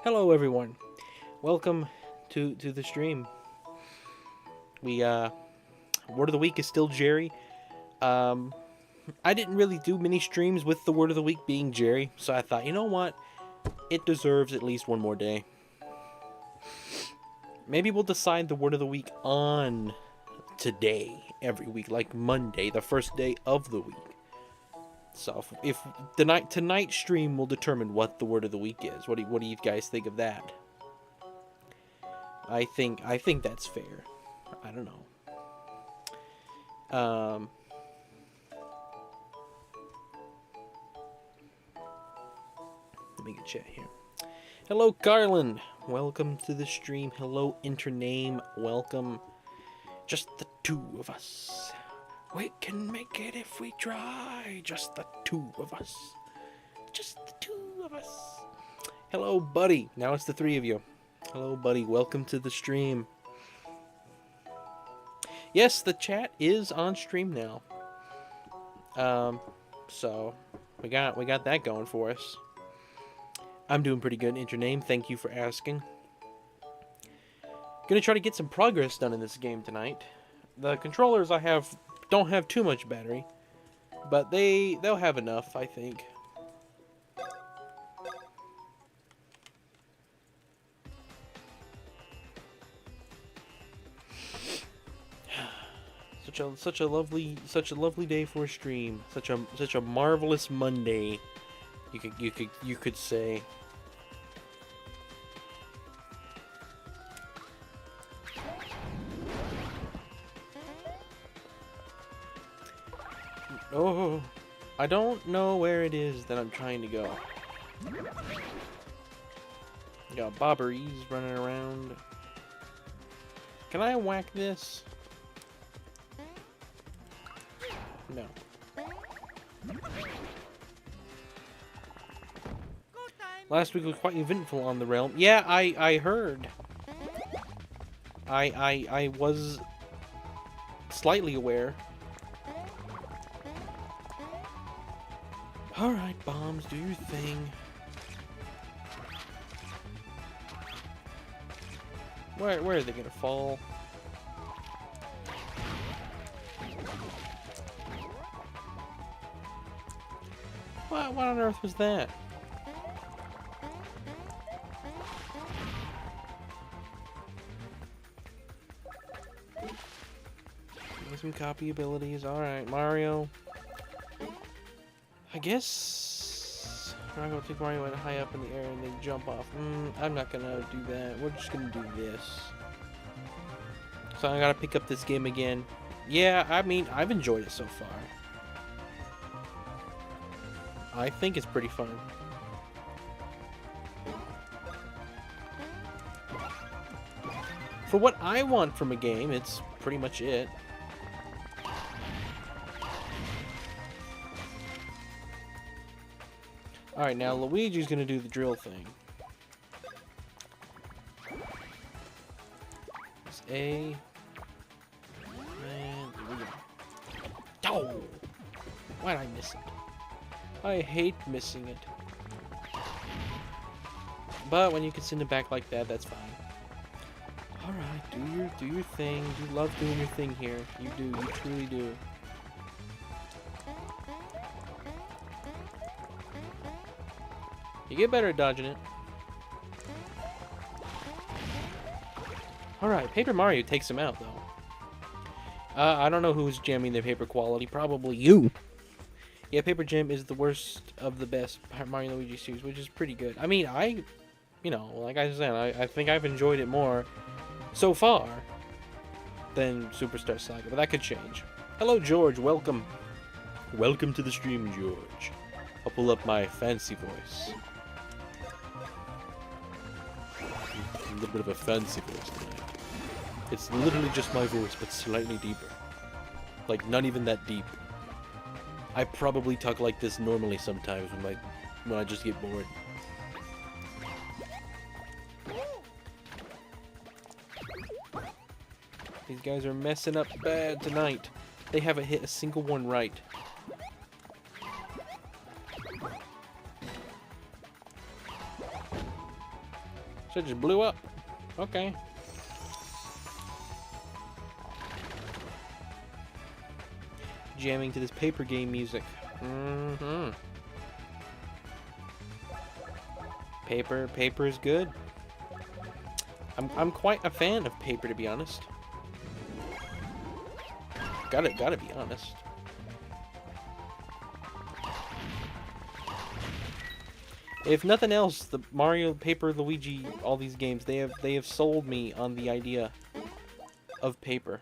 Hello everyone. Welcome to the stream. We word of the week is still Jerry. I didn't really do many streams with the word of the week being Jerry, so I thought, you know what? It deserves at least one more day. Maybe we'll decide the word of the week on today every week, like Monday, the first day of the week. So if tonight's stream will determine what the word of the week is. What do you guys think of that? I think that's fair. I don't know. Let me get chat here. Hello, Garland. Welcome to the stream. Hello, Intername. Welcome. Just the two of us. We can make it if we try. Just the two of us. Just the two of us. Hello, buddy. Now it's the three of you. Hello, buddy. Welcome to the stream. Yes, the chat is on stream now. So we got that going for us. I'm doing pretty good, Intername. Thank you for asking. Gonna try to get some progress done in this game tonight. The controllers I have don't have too much battery, but they'll have enough, I think. Such a lovely day for a stream. Such a marvelous Monday. You could say. Oh, I don't know where it is that I'm trying to go. Got bobberies running around. Can I whack this? No. Last week was quite eventful on the realm. Yeah, I heard. I was slightly aware. Alright, bombs, do your thing. Where are they gonna fall? What on earth was that? Some copy abilities. Alright, Mario. I guess I'm gonna take Mario high up in the air and then jump off. I'm not gonna do that. We're just gonna do this. So I gotta pick up this game again. Yeah, I mean, I've enjoyed it so far. I think it's pretty fun. For what I want from a game, it's pretty much it. Alright, now Luigi's gonna do the drill thing. It's A. And here we go. Oh! Why'd I miss it? I hate missing it. But when you can send it back like that, that's fine. Alright, do your thing. You love doing your thing here. You do, you truly do. You get better at dodging it. Alright, Paper Mario takes him out, though. I don't know who's jamming the paper quality. Probably you. Yeah, Paper Jam is the worst of the best Mario and Luigi series, which is pretty good. I mean, you know, like I said, I think I've enjoyed it more so far than Superstar Saga, but that could change. Hello, George. Welcome. Welcome to the stream, George. I'll pull up my fancy voice. A little bit of a fancy voice tonight. It's literally just my voice, but slightly deeper. Like, not even that deep. I probably talk like this normally sometimes when I just get bored. These guys are messing up bad tonight. They haven't hit a single one right. So it just blew up. Okay. Jamming to this paper game music. Mm-hmm. Paper is good. I'm quite a fan of paper, to be honest. Gotta be honest. If nothing else, the Mario, Paper, Luigi, all these games, they have sold me on the idea of paper.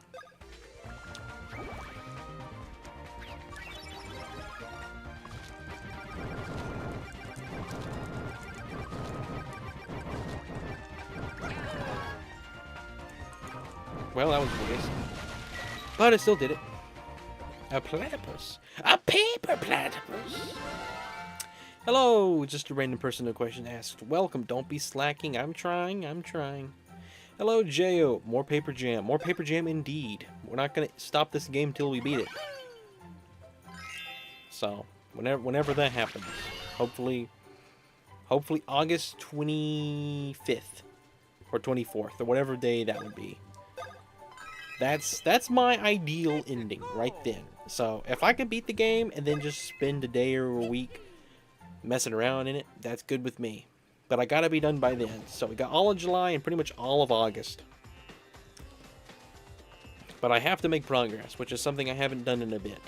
Well, that was a waste. But I still did it. A platypus. A paper platypus. Hello, just a random person in question asked. Welcome, don't be slacking. I'm trying. Hello, J.O. More paper jam. More paper jam indeed. We're not going to stop this game till we beat it. So, whenever that happens. Hopefully August 25th. Or 24th. Or whatever day that would be. That's my ideal ending right then. So, if I can beat the game and then just spend a day or a week messing around in it, that's good with me. But I gotta be done by then. So we got all of July and pretty much all of August. But I have to make progress, which is something I haven't done in a bit.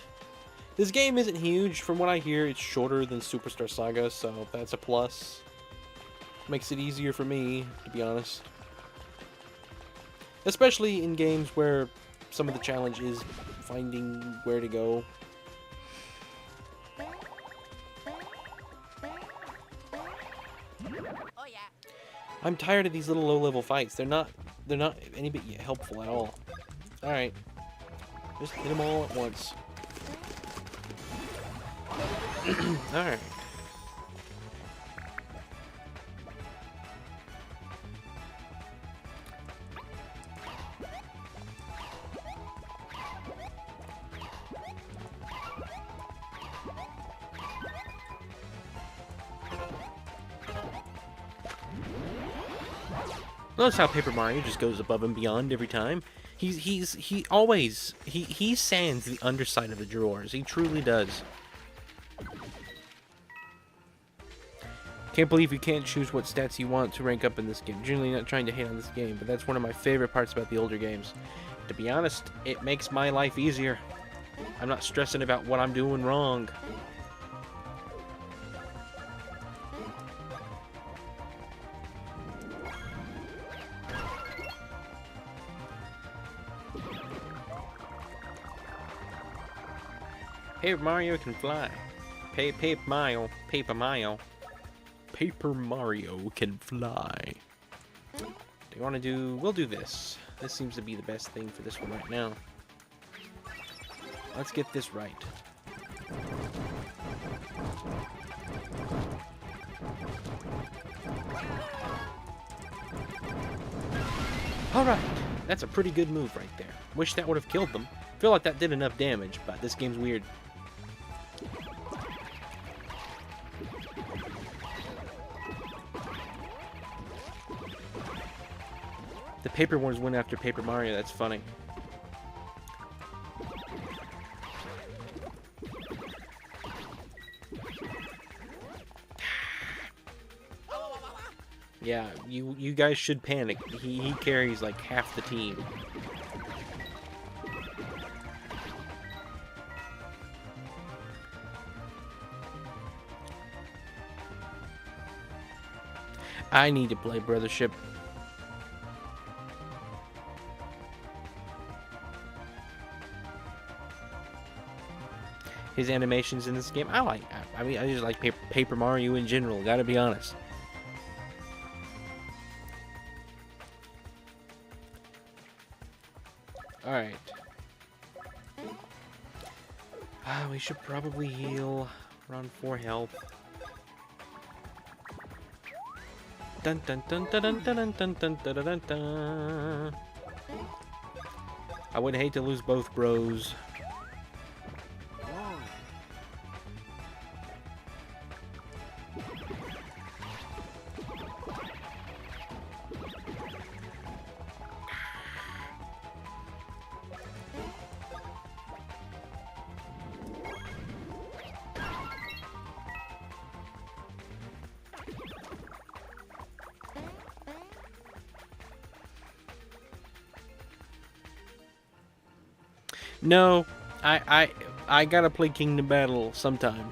This game isn't huge. From what I hear, it's shorter than Superstar Saga, so that's a plus. Makes it easier for me, to be honest. Especially in games where some of the challenge is finding where to go. I'm tired of these little low-level fights. They're not any bit helpful at all. All right, just hit them all at once. All right. Notice how Paper Mario just goes above and beyond every time. He always sands the underside of the drawers. He truly does. Can't believe you can't choose what stats you want to rank up in this game. Generally not trying to hate on this game, but that's one of my favorite parts about the older games. To be honest, it makes my life easier. I'm not stressing about what I'm doing wrong. Paper Mario can fly. Paper Mario can fly. Do you want to do... We'll do this. This seems to be the best thing for this one right now. Let's get this right. Alright. That's a pretty good move right there. Wish that would have killed them. Feel like that did enough damage, but this game's weird. The paper ones went after Paper Mario. That's funny. Yeah, you guys should panic. He carries like half the team. I need to play Brothership. His animations in this game, I just like Paper Mario in general, gotta be honest. Alright. We should probably heal. We're on 4 health. Dun dun dun dun dun dun dun dun dun dun dun. I would hate to lose both bros. No, I gotta play Kingdom Battle sometime.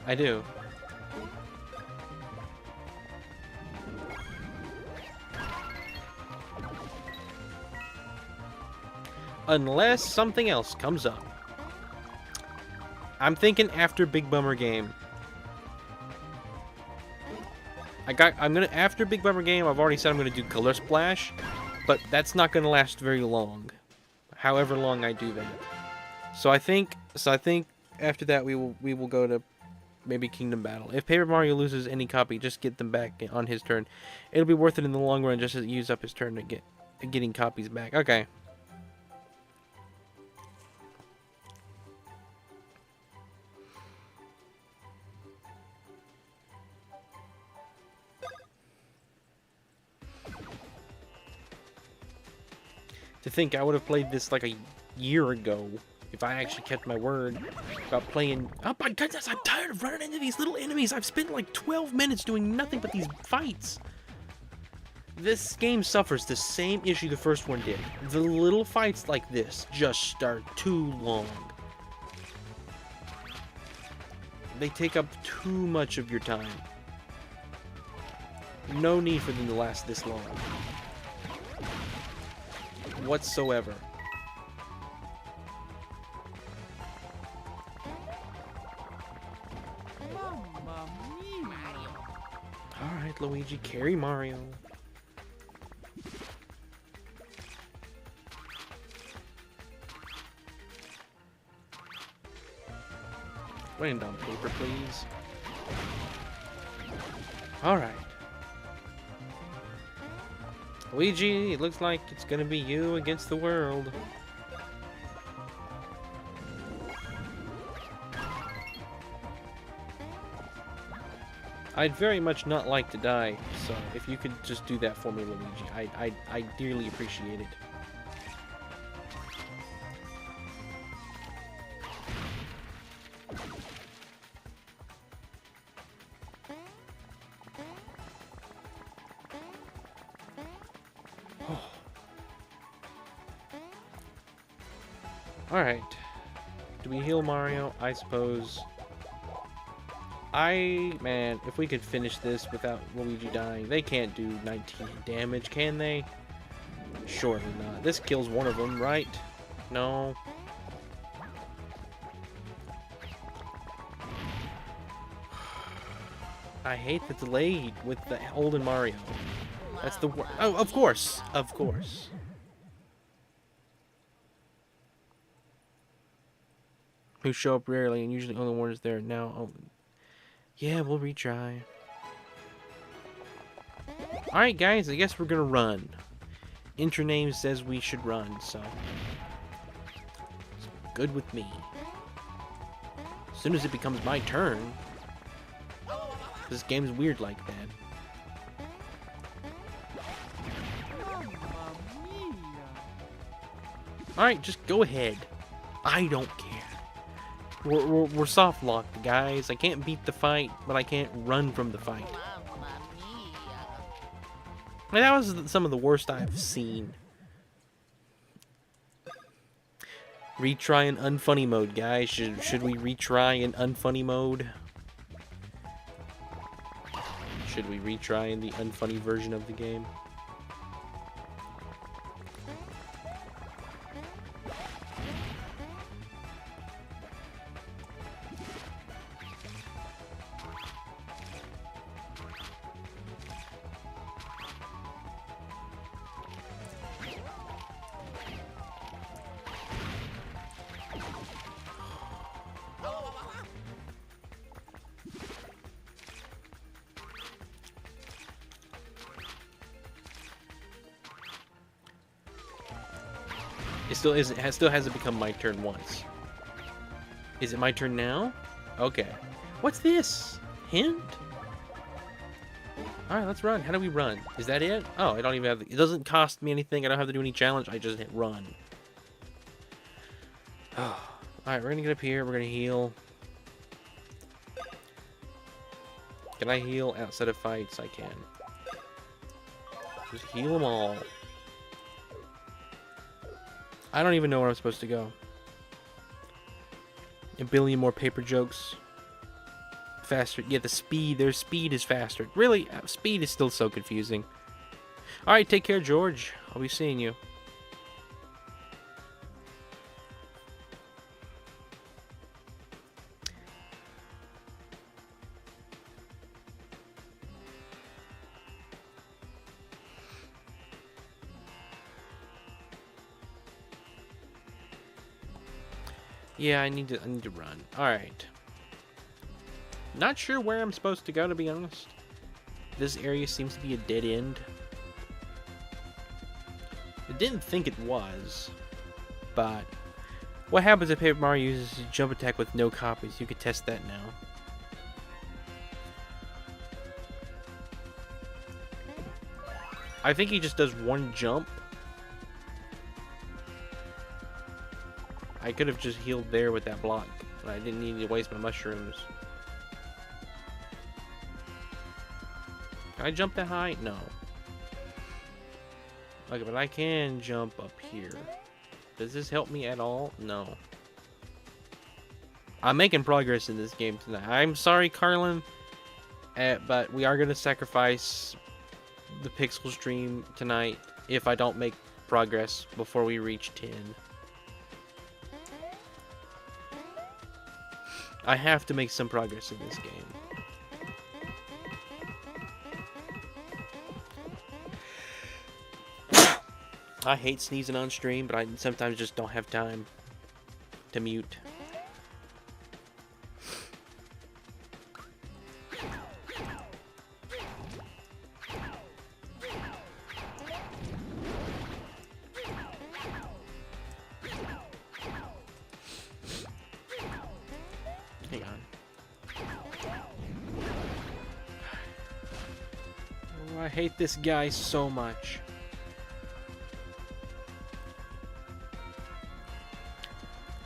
I do. Unless something else comes up. I'm thinking after Big Bummer Game. After Big Bummer Game, I've already said I'm gonna do Color Splash, but that's not gonna last very long. However long I do that. So I think after that we will go to maybe Kingdom Battle. If Paper Mario loses any copy, just get them back on his turn. It'll be worth it in the long run just to use up his turn to get getting copies back. Okay. To think I would have played this like a year ago if I actually kept my word about playing. Oh my goodness, I'm tired of running into these little enemies. I've spent like 12 minutes doing nothing but these fights. This game suffers the same issue the first one did. The little fights like this just start too long. They take up too much of your time. No need for them to last this long. Whatsoever. Alright, Luigi, carry Mario. Land on paper, please. Alright. Luigi, it looks like it's gonna be you against the world. I'd very much not like to die, so if you could just do that for me, Luigi, I dearly appreciate it. Alright. Do we heal Mario? I suppose. Man, if we could finish this without Luigi dying, they can't do 19 damage, can they? Surely not. This kills one of them, right? No. I hate the delay with the olden Mario. That's the worst. Oh, of course. Of course. Who show up rarely and usually only one is there now. Oh. Yeah, we'll retry. Alright, guys, I guess we're gonna run. Intraname says we should run, so it's good with me. As soon as it becomes my turn, this game's weird like that. Alright, just go ahead. I don't care. We're soft locked, guys. I can't beat the fight, but I can't run from the fight. I mean, that was some of the worst I've seen. Retry in unfunny mode, guys. Should we retry in unfunny mode? Should we retry in the unfunny version of the game? It still isn't. It still hasn't become my turn once. Is it my turn now? Okay. What's this? Hint? All right, let's run. How do we run? Is that it? Oh, I don't even have. It doesn't cost me anything. I don't have to do any challenge. I just hit run. Oh. All right, we're gonna get up here. We're gonna heal. Can I heal outside of fights? I can. Just heal them all. I don't even know where I'm supposed to go. A billion more paper jokes. Faster. Yeah, the speed. Their speed is faster. Really, speed is still so confusing. Alright, take care, George. I'll be seeing you. Yeah, I need to run. Alright. Not sure where I'm supposed to go, to be honest. This area seems to be a dead end. I didn't think it was, but what happens if Paper Mario uses a jump attack with no copies? You could test that now. I think he just does one jump. I could have just healed there with that block, but I didn't need to waste my mushrooms. Can I jump that high? No. Okay, but I can jump up here. Does this help me at all? No. I'm making progress in this game tonight. I'm sorry, Carlin, but we are going to sacrifice the Pixel stream tonight if I don't make progress before we reach 10. I have to make some progress in this game. I hate sneezing on stream, but I sometimes just don't have time to mute. Hang on. Oh, I hate this guy so much.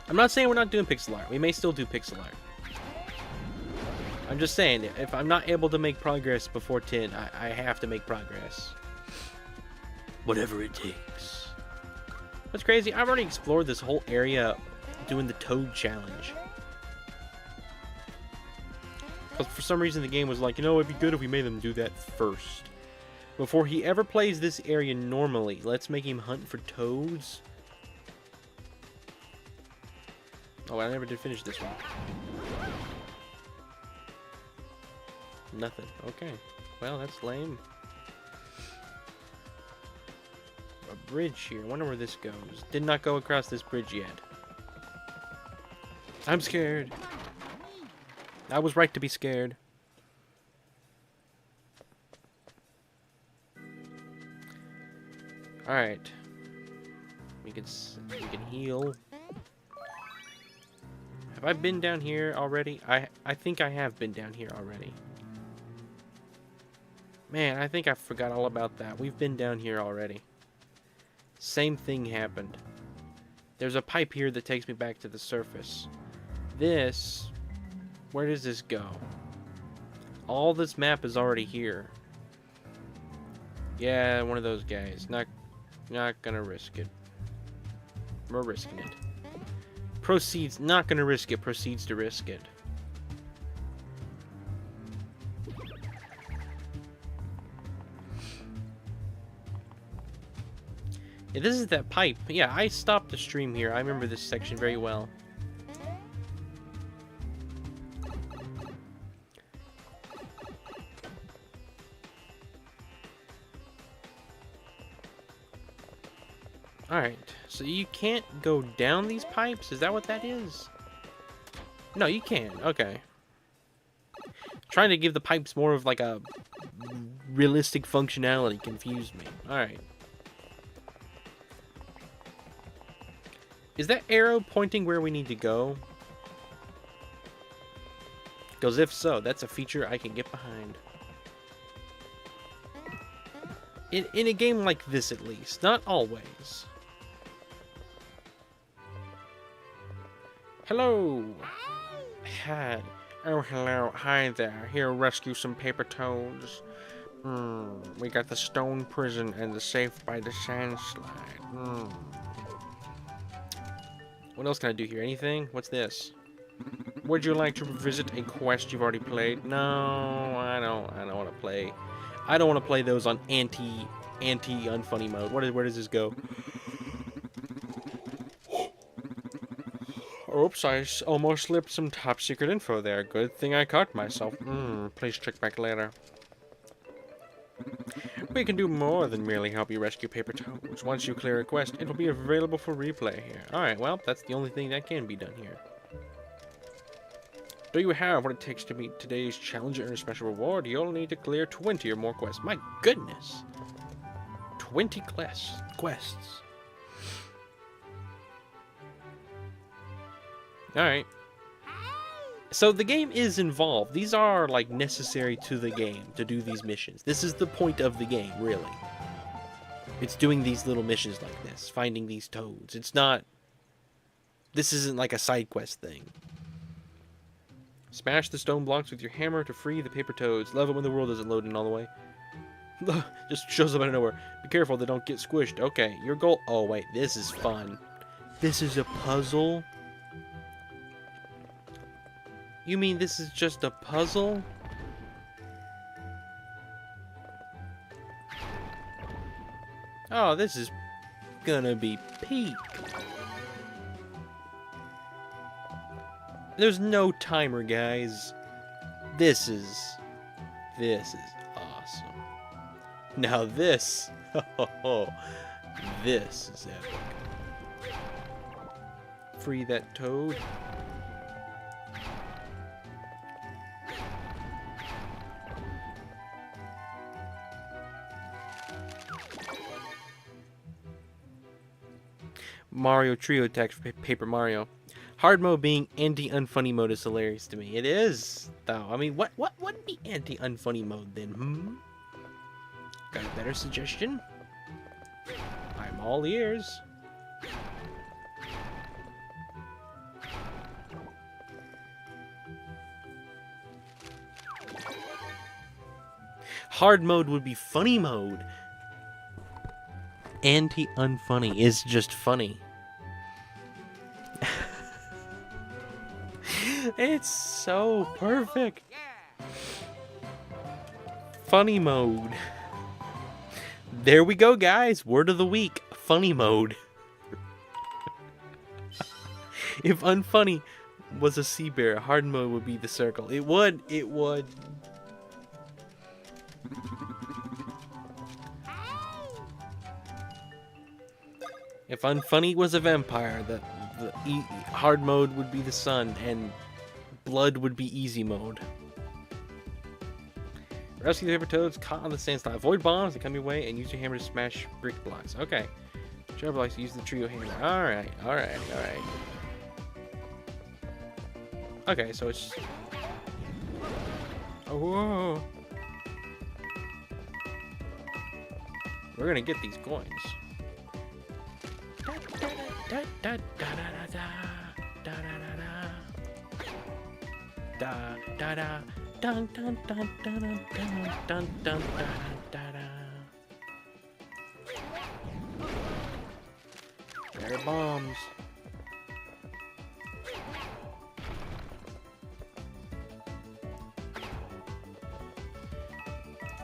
I'm not saying we're not doing pixel art. We may still do pixel art. I'm just saying, if I'm not able to make progress before 10, I have to make progress. Whatever it takes. What's crazy, I've already explored this whole area doing the Toad challenge. Because for some reason the game was like, you know, it'd be good if we made them do that first. Before he ever plays this area normally, let's make him hunt for toads. Oh, I never did finish this one. Nothing. Okay. Well, that's lame. A bridge here. I wonder where this goes. Did not go across this bridge yet. I'm scared. I was right to be scared. Alright. We can heal. Have I been down here already? I think I have been down here already. Man, I think I forgot all about that. We've been down here already. Same thing happened. There's a pipe here that takes me back to the surface. This... Where does this go? All this map is already here. Yeah, one of those guys. Not gonna risk it. We're risking it. Proceeds, not gonna risk it, proceeds to risk it. Yeah, this is that pipe. Yeah, I stopped the stream here. I remember this section very well. Alright, so you can't go down these pipes? Is that what that is? No, you can. Okay. Trying to give the pipes more of like a realistic functionality confused me. Alright. Is that arrow pointing where we need to go? Because if so, that's a feature I can get behind. In a game like this, at least. Not always. Hello! Hi. Oh, hello. Hi there. Here to rescue some paper toads. We got the stone prison and the safe by the sand slide. What else can I do here? Anything? What's this? Would you like to revisit a quest you've already played? No, I don't want to play. I don't want to play those on anti-unfunny mode. Where does this go? Oops, I almost slipped some top secret info there. Good thing I caught myself. Please check back later. We can do more than merely help you rescue paper toads. Once you clear a quest, it will be available for replay here. Alright, well, that's the only thing that can be done here. Do you have what it takes to meet today's challenge and earn a special reward? You'll need to clear 20 or more quests. My goodness! 20 quests. Alright. So the game is involved. These are, like, necessary to the game to do these missions. This is the point of the game, really. It's doing these little missions like this. Finding these toads. It's not... This isn't like a side quest thing. Smash the stone blocks with your hammer to free the paper toads. Love it when the world doesn't load in all the way. Just shows up out of nowhere. Be careful they don't get squished. Okay, your goal... Oh, wait. This is fun. This is a puzzle? You mean this is just a puzzle? Oh, this is gonna be peak. There's no timer, guys. This is awesome. Now this, this is epic. Free that toad. Mario Trio attacks for Paper Mario. Hard mode being anti-unfunny mode is hilarious to me. It is, though. I mean, what would be anti-unfunny mode then? Got a better suggestion? I'm all ears. Hard mode would be funny mode. Anti-unfunny is just funny. It's so perfect. Funny mode. There we go, guys. Word of the week. Funny mode. If unfunny was a sea bear, hard mode would be the circle. It would. It would. If unfunny was a vampire, the hard mode would be the sun, and blood would be easy mode. Rescue the paper toads caught on the sandslide. Avoid bombs that come your way, and use your hammer to smash brick blocks. Okay. Trevor likes to use the trio hammer. Alright. Okay, so it's... Oh, whoa. We're gonna get these coins. There are bombs.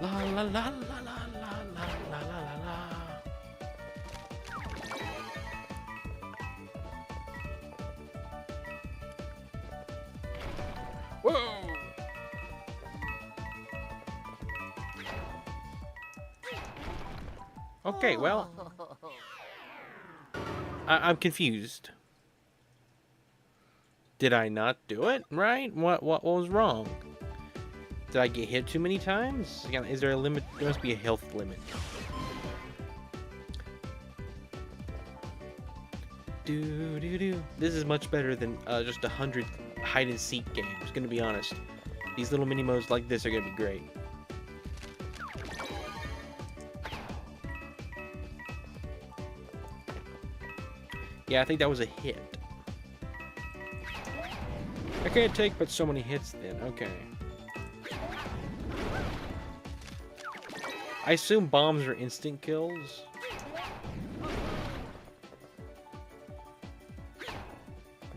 La la la la la la la la la la. Whoa! Okay, well, I'm confused. Did I not do it right? What was wrong? Did I get hit too many times? Is there a limit? There must be a health limit. This is much better than just 100 hide and seek games. Gonna be honest. These little mini modes like this are gonna be great. Yeah, I think that was a hit. I can't take but so many hits then. Okay. I assume bombs are instant kills.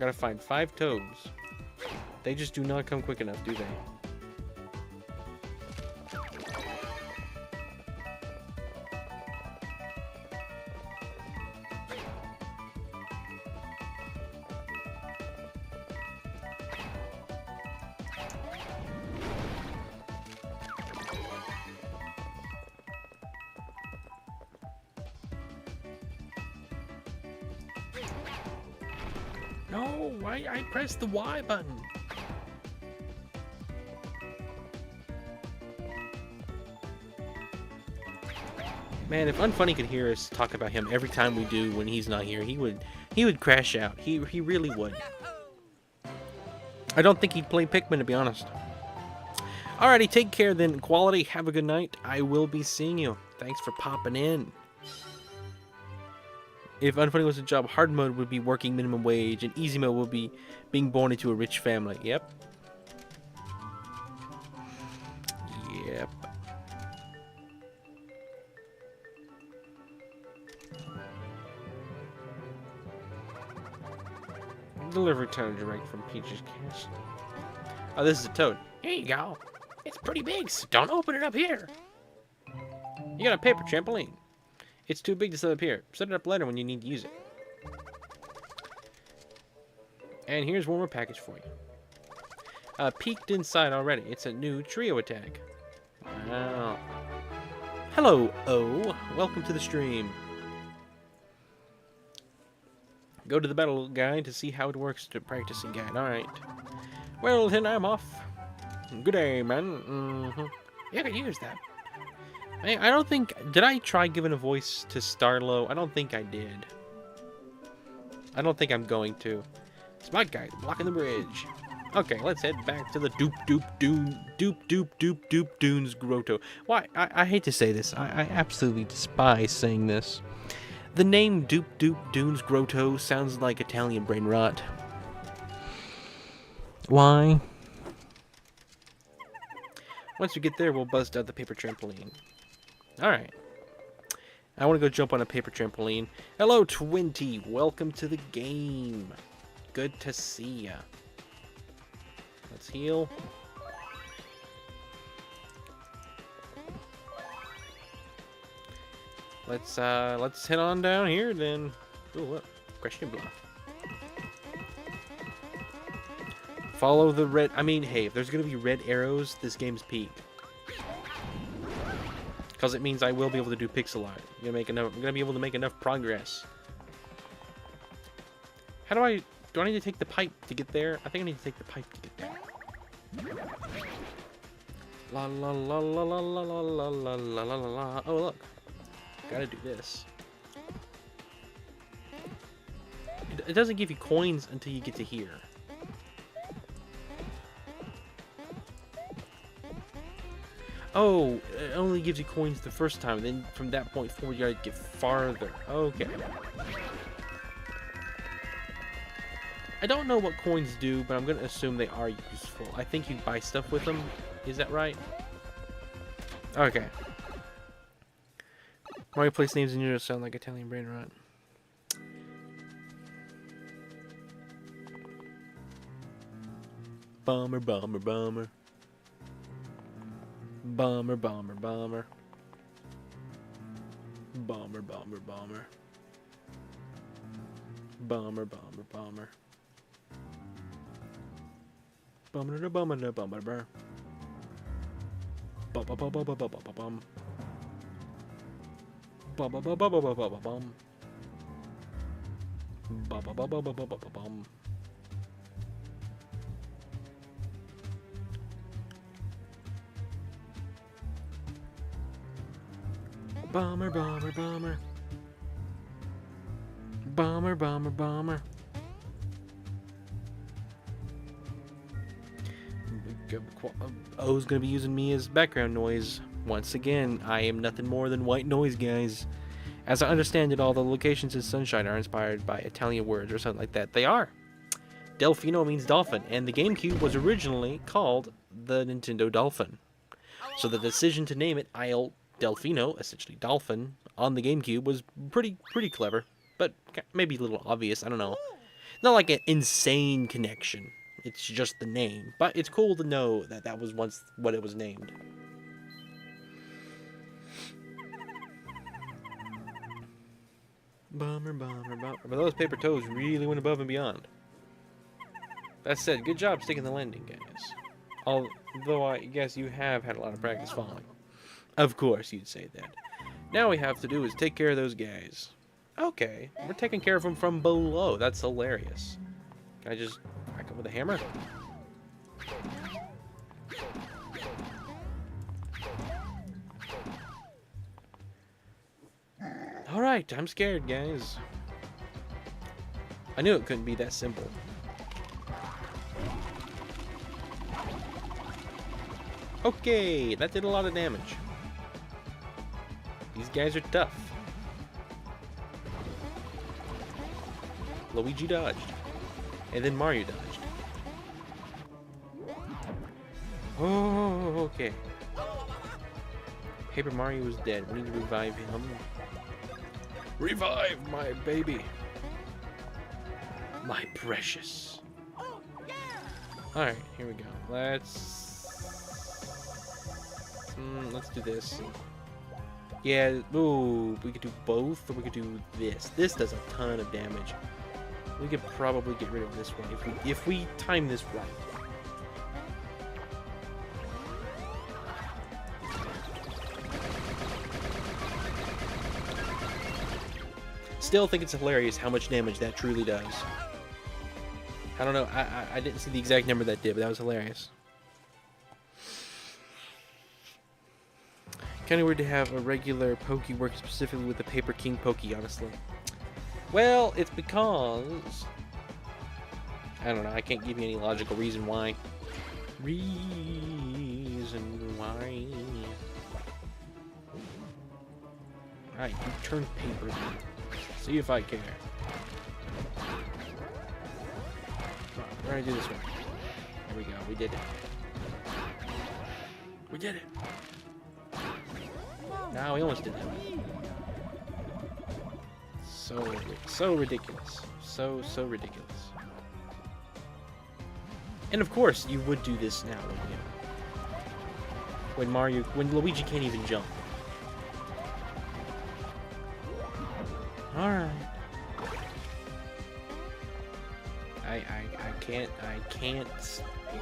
Gotta find 5 toads. They just do not come quick enough, do they? No, why I pressed the Y button? Man, if Unfunny could hear us talk about him every time we do when he's not here, he would crash out. He really would. I don't think he'd play Pikmin, to be honest. Alrighty, take care then, Quality. Have a good night. I will be seeing you. Thanks for popping in. If Unfunny was a job, hard mode would be working minimum wage, and easy mode would be being born into a rich family. Yep. Yep. Delivery time direct from Peach's Cast. Oh, this is a toad. Here you go. It's pretty big, so don't open it up here. You got a paper trampoline. It's too big to set up here. Set it up later when you need to use it. And here's one more package for you. Peeked inside already. It's a new trio attack. Wow. Hello, O. Welcome to the stream. Go to the battle guide to see how it works to practicing guide. Alright. Well, then I'm off. Good day, man. You can use that. I don't think... Did I try giving a voice to Starlo? I don't think I did. I don't think I'm going to. Smart guy, blocking the bridge. Okay, let's head back to the doop dunes grotto. Why? I hate to say this. I absolutely despise saying this. The name Doop Dunes Grotto sounds like Italian brain rot. Why? Once we get there, we'll bust out the paper trampoline. Alright. I want to go jump on a paper trampoline. Hello, 20. Welcome to the game. Good to see ya. Let's heal. Let's head on down here then. Oh, look. Question block. Follow the red... I mean, hey, if there's going to be red arrows, this game's peak. Because it means I will be able to do pixel art. I'm gonna be able to make enough progress. How do I need to take the pipe to get there? I think I need to take the pipe to get there. La la la la la la la la la la la la. Oh look, gotta do this. It doesn't give you coins until you get to here. Oh, it only gives you coins the first time, and then from that point forward you gotta get farther. Okay. I don't know what coins do, but I'm gonna assume they are useful. I think you buy stuff with them. Is that right? Okay. Mario place names in Europe sound like Italian brain rot. Bomber, bomber, bomber. Bomber, bomber, bomber. Bomber, bomber, bomber. Bomber, bomber, bomber. Bomber, bomber, bomber, bomber. Bum, bum, bum, bum, bum, bum, bum, bum. Bum, bum, bum, bum, bum, bum, bum, bum. Bum, bum, bum, bum, bum, bum, bum, bum. Bomber, bomber, bomber. Bomber, bomber, bomber. O's gonna be using me as background noise. Once again, I am nothing more than white noise, guys. As I understand it, all the locations in Sunshine are inspired by Italian words or something like that. They are. Delfino means dolphin, and the GameCube was originally called the Nintendo Dolphin. So the decision to name it Il Delfino, essentially dolphin, on the GameCube was pretty clever, but maybe a little obvious. I don't know. Not like an insane connection. It's just the name. But it's cool to know that that was once what it was named. Bummer, bummer, bummer. But those paper toes really went above and beyond. That said, good job sticking the landing, guys. Although I guess you have had a lot of practice falling. Of course you'd say that. Now all we have to do is take care of those guys. Okay, we're taking care of them from below. That's hilarious. Can I just whack it with a hammer? Alright, I'm scared, guys. I knew it couldn't be that simple. Okay, that did a lot of damage. These guys are tough. Luigi dodged. And then Mario dodged. Oh, okay. Paper Mario is dead. We need to revive him. Revive my baby. My precious. Alright, here we go. Let's do this. Yeah, ooh, we could do both, or we could do this. This does a ton of damage. We could probably get rid of this one if we time this right. Still think it's hilarious how much damage that truly does. I don't know, I didn't see the exact number that did, but that was hilarious. Kind of weird to have a regular Pokey work specifically with the Paper King Pokey, honestly. Well, it's because... I don't know, I can't give you any logical reason why. Reason why... Alright, you turn paper. See if I care. Come on, we're gonna do this one. There we go, we did it. We did it! No, we almost did that. So ridiculous. So ridiculous. And of course, you would do this now, wouldn't you? When Luigi can't even jump. Alright. I can't stand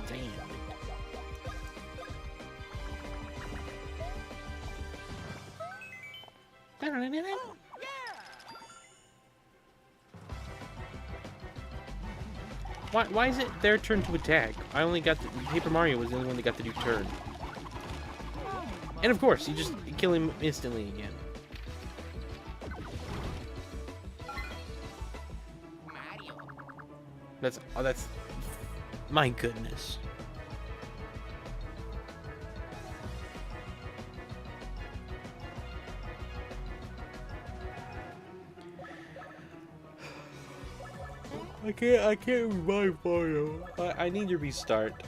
it. Why is it their turn to attack? I only got Paper Mario was the only one that got to do turn. And of course, you just kill him instantly again. That's my goodness. I can't revive Mario. I need to restart.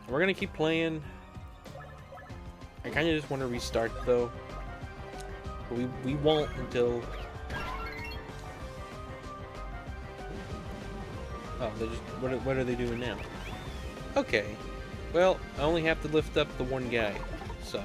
We're gonna keep playing. I kind of just want to restart though. But we won't until. Oh, they just what are they doing now? Okay. Well, I only have to lift up the one guy, so.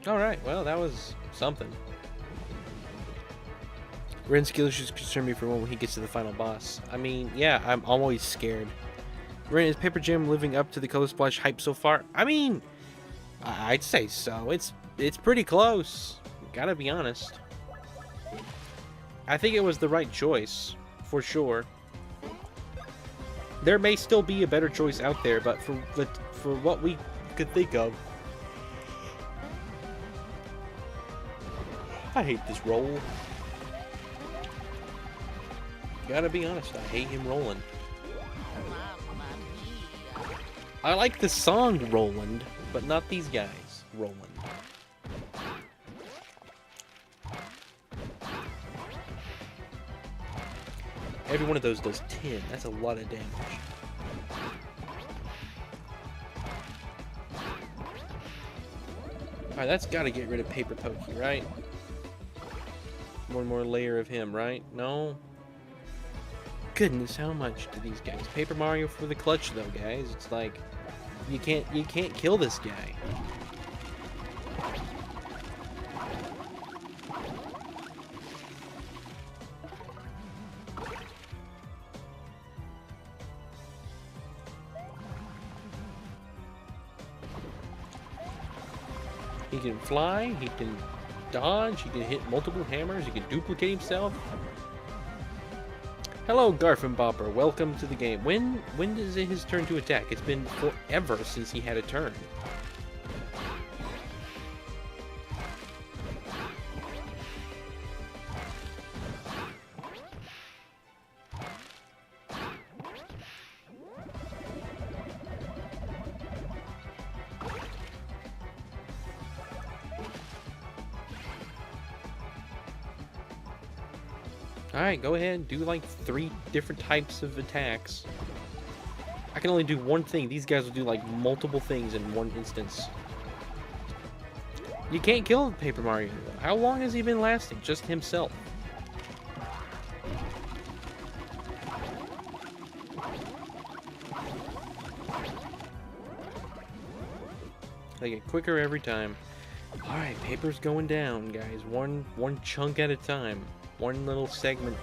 Alright, well, that was something. Ren's skill should concern me for when he gets to the final boss. I mean, yeah, I'm always scared. Ren, is Paper Jam living up to the Color Splash hype so far? I mean, I'd say so. It's pretty close. Gotta be honest. I think it was the right choice, for sure. There may still be a better choice out there, but for what we could think of, I hate this roll. Gotta be honest, I hate him rolling. I like the song Roland, but not these guys. Roland. Every one of those does 10. That's a lot of damage. Alright, that's got to get rid of Paper Pokey, right? One more layer of him, right? No? Goodness, how much do these guys? Paper Mario for the clutch, though, guys. It's like, you can't kill this guy. He can fly, he can dodge, he can hit multiple hammers, he can duplicate himself. Hello, Garfinbopper. Welcome to the game. When is it his turn to attack? It's been forever since he had a turn. Alright, go ahead. Do like 3 different types of attacks. I can only do one thing. These guys will do like multiple things in one instance. You can't kill Paper Mario. How long has he been lasting? Just himself. They get quicker every time. Alright, Paper's going down, guys. One chunk at a time. One little segment.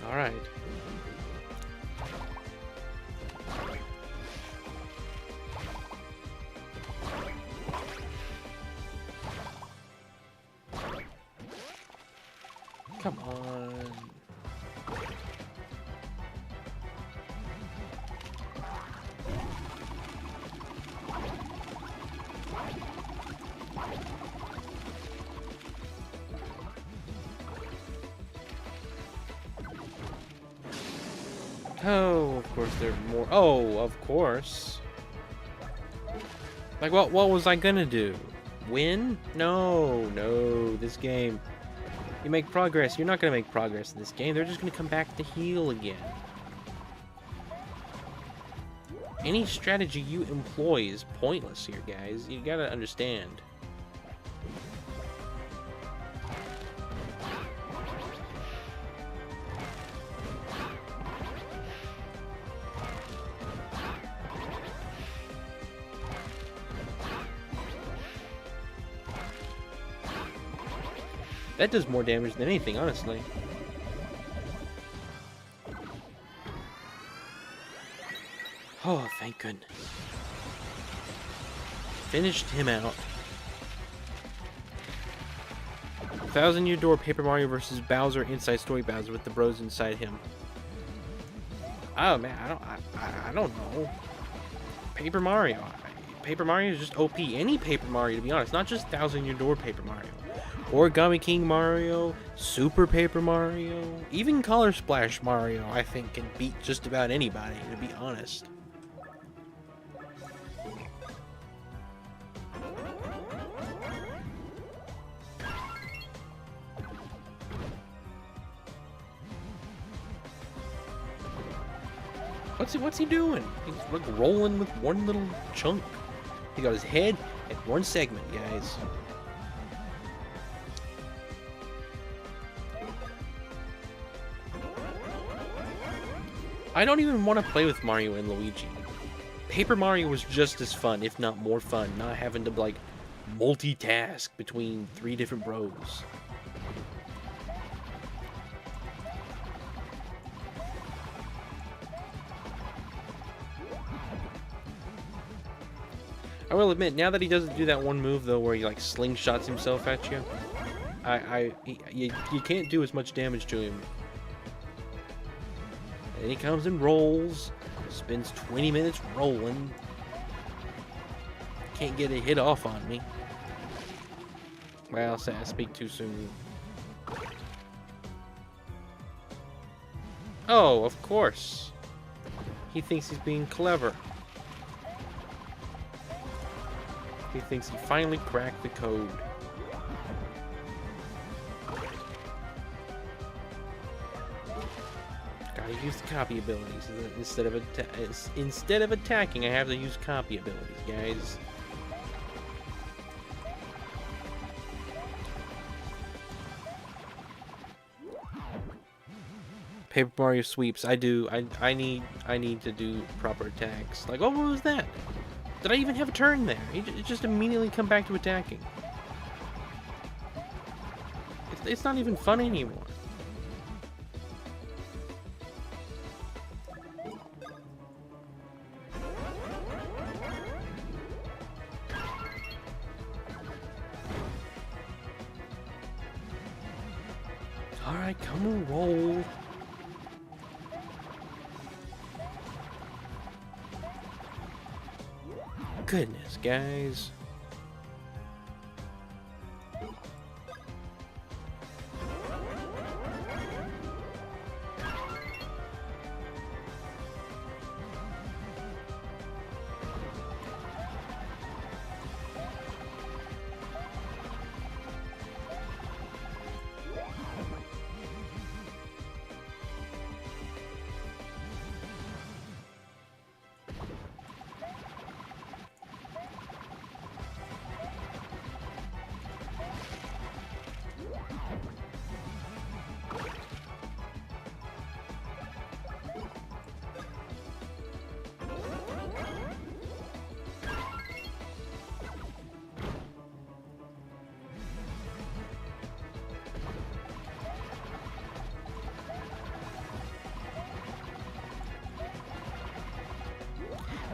All right. Come on. Oh, of course there are more. Oh, of course. Like, what was I gonna do? Win? No, this game. You make progress. You're not gonna make progress in this game. They're just gonna come back to heal again. Any strategy you employ is pointless here, guys. You gotta understand. That does more damage than anything, honestly. Oh, thank goodness. Finished him out. 1000-Year Door, Paper Mario versus Bowser, Inside Story Bowser with the bros inside him. Oh man, I don't know. Paper Mario. Paper Mario is just OP. Any Paper Mario, to be honest, not just 1000-Year Door Paper Mario. Origami King Mario, Super Paper Mario, even Color Splash Mario, I think, can beat just about anybody, to be honest. What's he doing? He's like rolling with one little chunk. He got his head at one segment, guys. I don't even want to play with Mario and Luigi. Paper Mario was just as fun, if not more fun, not having to, like, multitask between 3 different bros. I will admit, now that he doesn't do that one move, though, where he, like, slingshots himself at you, you can't do as much damage to him. And he comes and rolls, spends 20 minutes rolling. Can't get a hit off on me. Well, I speak too soon. Oh, of course. He thinks he's being clever. He thinks he finally cracked the code. Gotta use the copy abilities instead of attacking. I have to use copy abilities, guys. Paper Mario sweeps. I do. I need to do proper attacks. Like, oh, what was that? Did I even have a turn there? It just immediately come back to attacking. It's not even fun anymore. All right, come on, roll. Goodness, guys.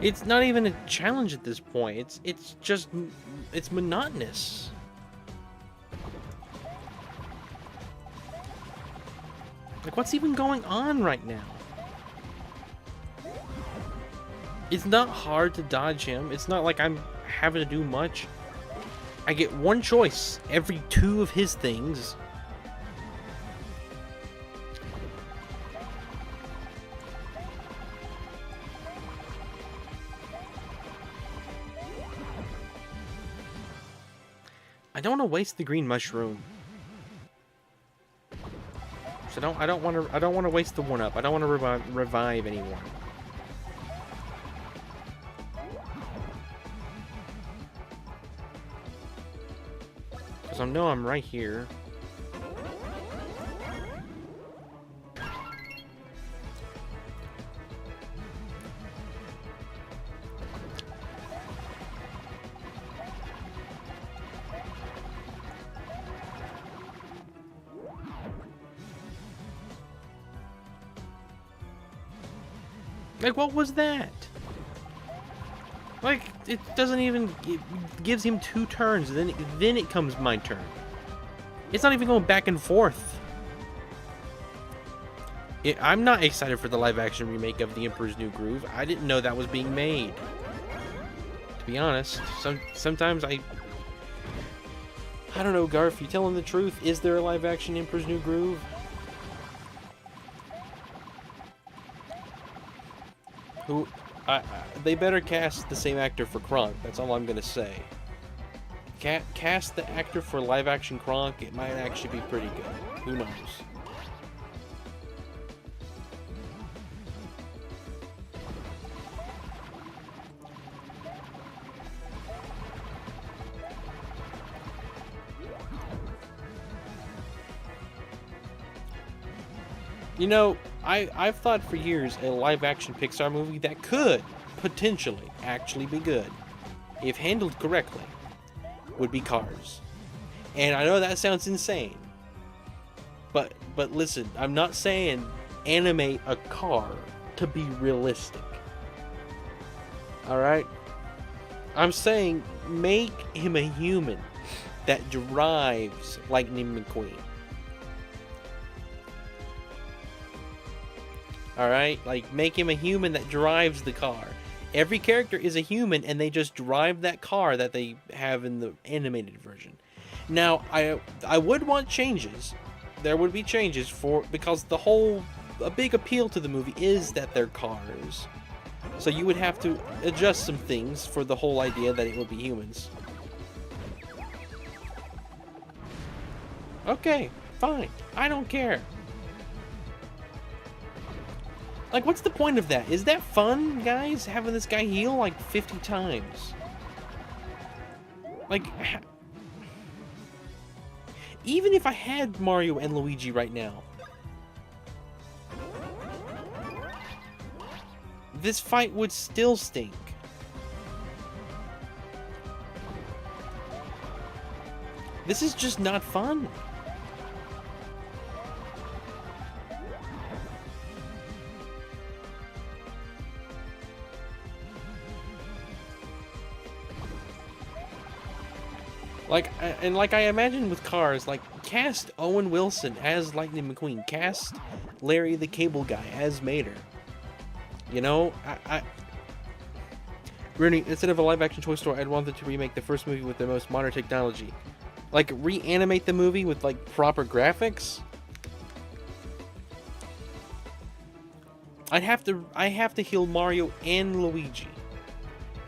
It's not even a challenge at this point. It's just monotonous. Like, what's even going on right now? It's not hard to dodge him. It's not like I'm having to do much. I get one choice every 2 of his things. I don't want to waste the green mushroom. So I don't want to waste the 1-up. I don't want to revive anyone. Cuz I know I'm right here. Like, what was that? Like, it doesn't even... It gives him 2 turns, then it comes my turn. It's not even going back and forth. I'm not excited for the live-action remake of The Emperor's New Groove. I didn't know that was being made. To be honest, sometimes I don't know, Garf, you telling the truth? Is there a live-action Emperor's New Groove? They better cast the same actor for Kronk. That's all I'm gonna say. Cast the actor for live-action Kronk. It might actually be pretty good. Who knows? You know, I've thought for years a live-action Pixar movie that could potentially actually be good, if handled correctly, would be Cars. And I know that sounds insane, but listen, I'm not saying animate a car to be realistic. Alright? I'm saying make him a human that drives Lightning McQueen. Alright? Like, make him a human that drives the car. Every character is a human, and they just drive that car that they have in the animated version. Now, I would want changes. There would be changes because a big appeal to the movie is that they're cars. So you would have to adjust some things for the whole idea that it would be humans. Okay, fine. I don't care. Like, what's the point of that? Is that fun, guys? Having this guy heal like 50 times? Like, even if I had Mario and Luigi right now, this fight would still stink. This is just not fun. Like, and like I imagine with cars, like, cast Owen Wilson as Lightning McQueen, cast Larry the Cable Guy as Mater. You know, Rooney, instead of a live-action Toy Story, I'd want them to remake the first movie with the most modern technology. Like, reanimate the movie with, like, proper graphics? I have to heal Mario and Luigi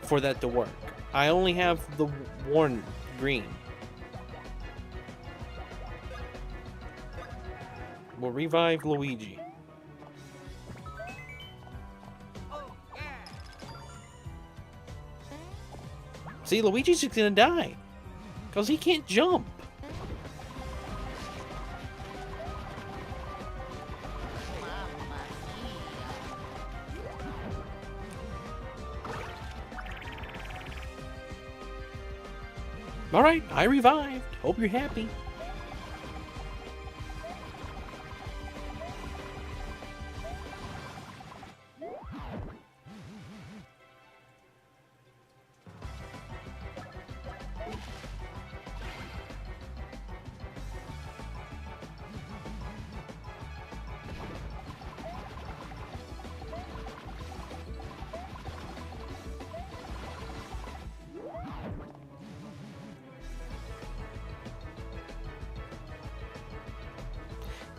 for that to work. I only have the one green. We'll revive Luigi. See, Luigi's just gonna die. Because he can't jump. Alright, I revived. Hope you're happy.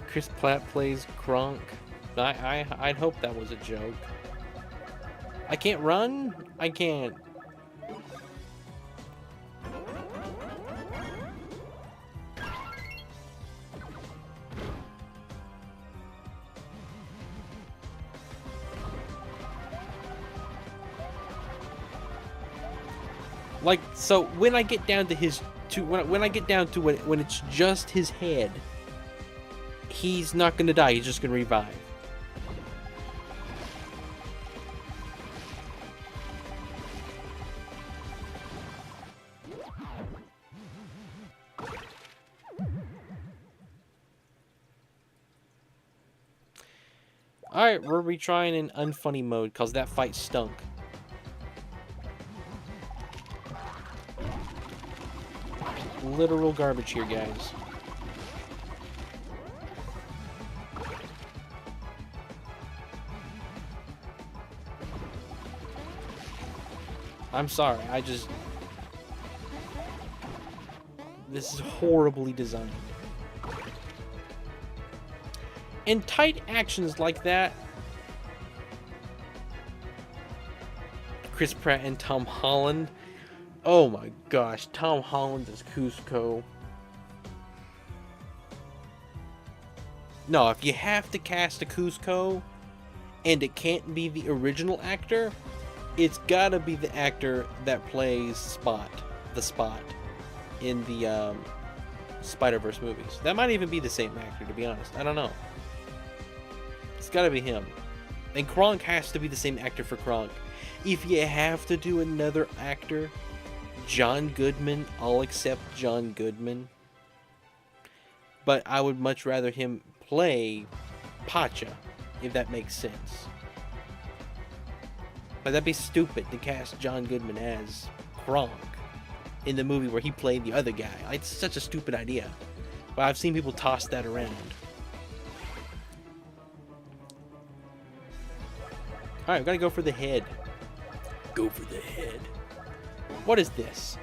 Chris Pratt plays Kronk. I'd hope that was a joke. I can't run? I can't. Like, so when I get down to when I get down to when it's just his head, he's not gonna die, he's just gonna revive. Alright, we're retrying in unfunny mode, because that fight stunk. Literal garbage here, guys. I'm sorry, this is horribly designed. And tight actions like that, Chris Pratt and Tom Holland. Oh my gosh, Tom Holland as Cusco. No, if you have to cast a Cusco and it can't be the original actor, it's gotta be the actor that plays the Spot in the Spider-Verse movies. That might even be the same actor, to be honest. I don't know. It's gotta be him. And Kronk has to be the same actor for Kronk. If you have to do another actor, John Goodman, I'll accept John Goodman. But I would much rather him play Pacha, if that makes sense. But that'd be stupid to cast John Goodman as Kronk in the movie where he played the other guy. It's such a stupid idea. But I've seen people toss that around. Alright, we gotta go for the head. Go for the head. What is this?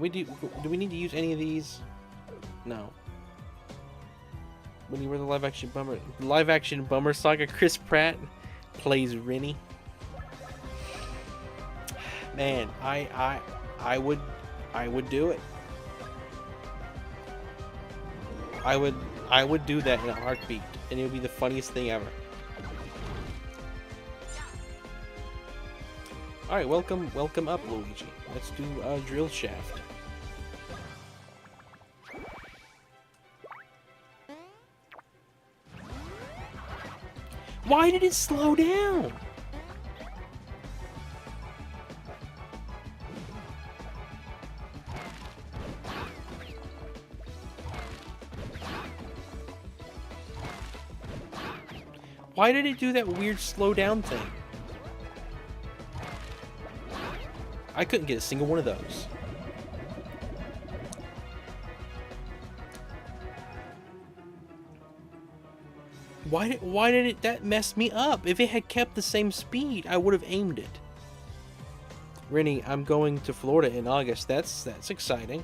Do we need to use any of these? No. When you were the live action bummer saga, Chris Pratt plays Rennie. Man, I would do it. I would do that in a heartbeat, and it would be the funniest thing ever. All right, welcome up, Luigi. Let's do a drill shaft. Why did it slow down? Why did it do that weird slow down thing? I couldn't get a single one of those. Why did it that messed me up? If it had kept the same speed, I would have aimed it. Rennie, I'm going to Florida in August. That's exciting.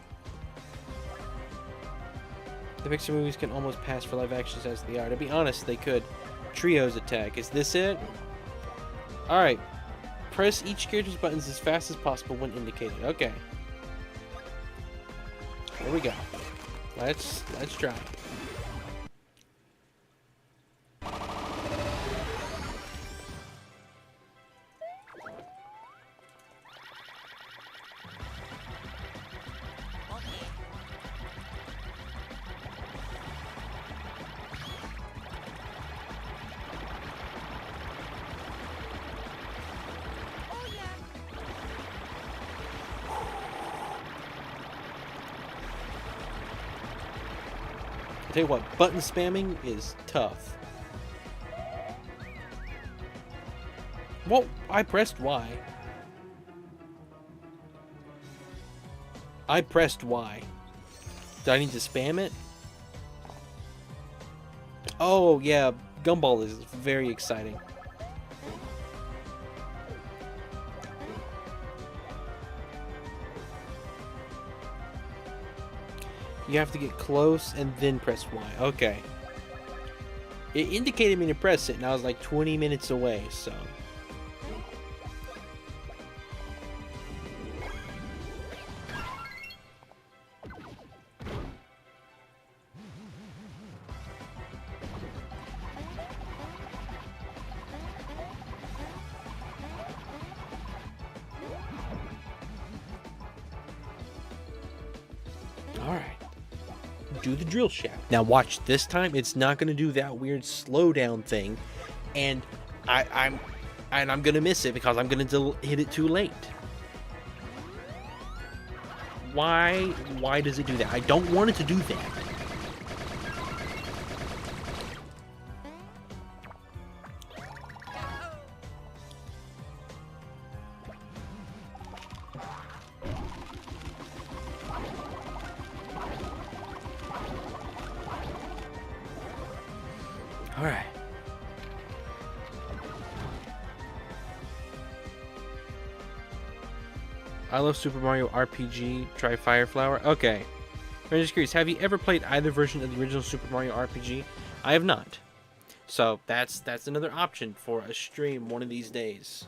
The Pixar movies can almost pass for live actions as they are. To be honest, they could. Trios attack. Is this it? Alright. Press each character's buttons as fast as possible when indicated. Okay. Here we go. Let's try. Tell you what, button spamming is tough. Well, I pressed Y. I pressed Y. Do I need to spam it? Oh, yeah, Gumball is very exciting. You have to get close and then press Y. Okay. It indicated me to press it, and I was like 20 minutes away, so. Alright. Do the drill shaft. Now watch, this time it's not gonna do that weird slowdown thing, and I'm gonna miss it because I'm gonna hit it too late. Why does it do that? I don't want it to do that. Alright. I love Super Mario RPG. Try Fire Flower. Okay. I'm just curious, have you ever played either version of the original Super Mario RPG? I have not. So that's another option for a stream one of these days.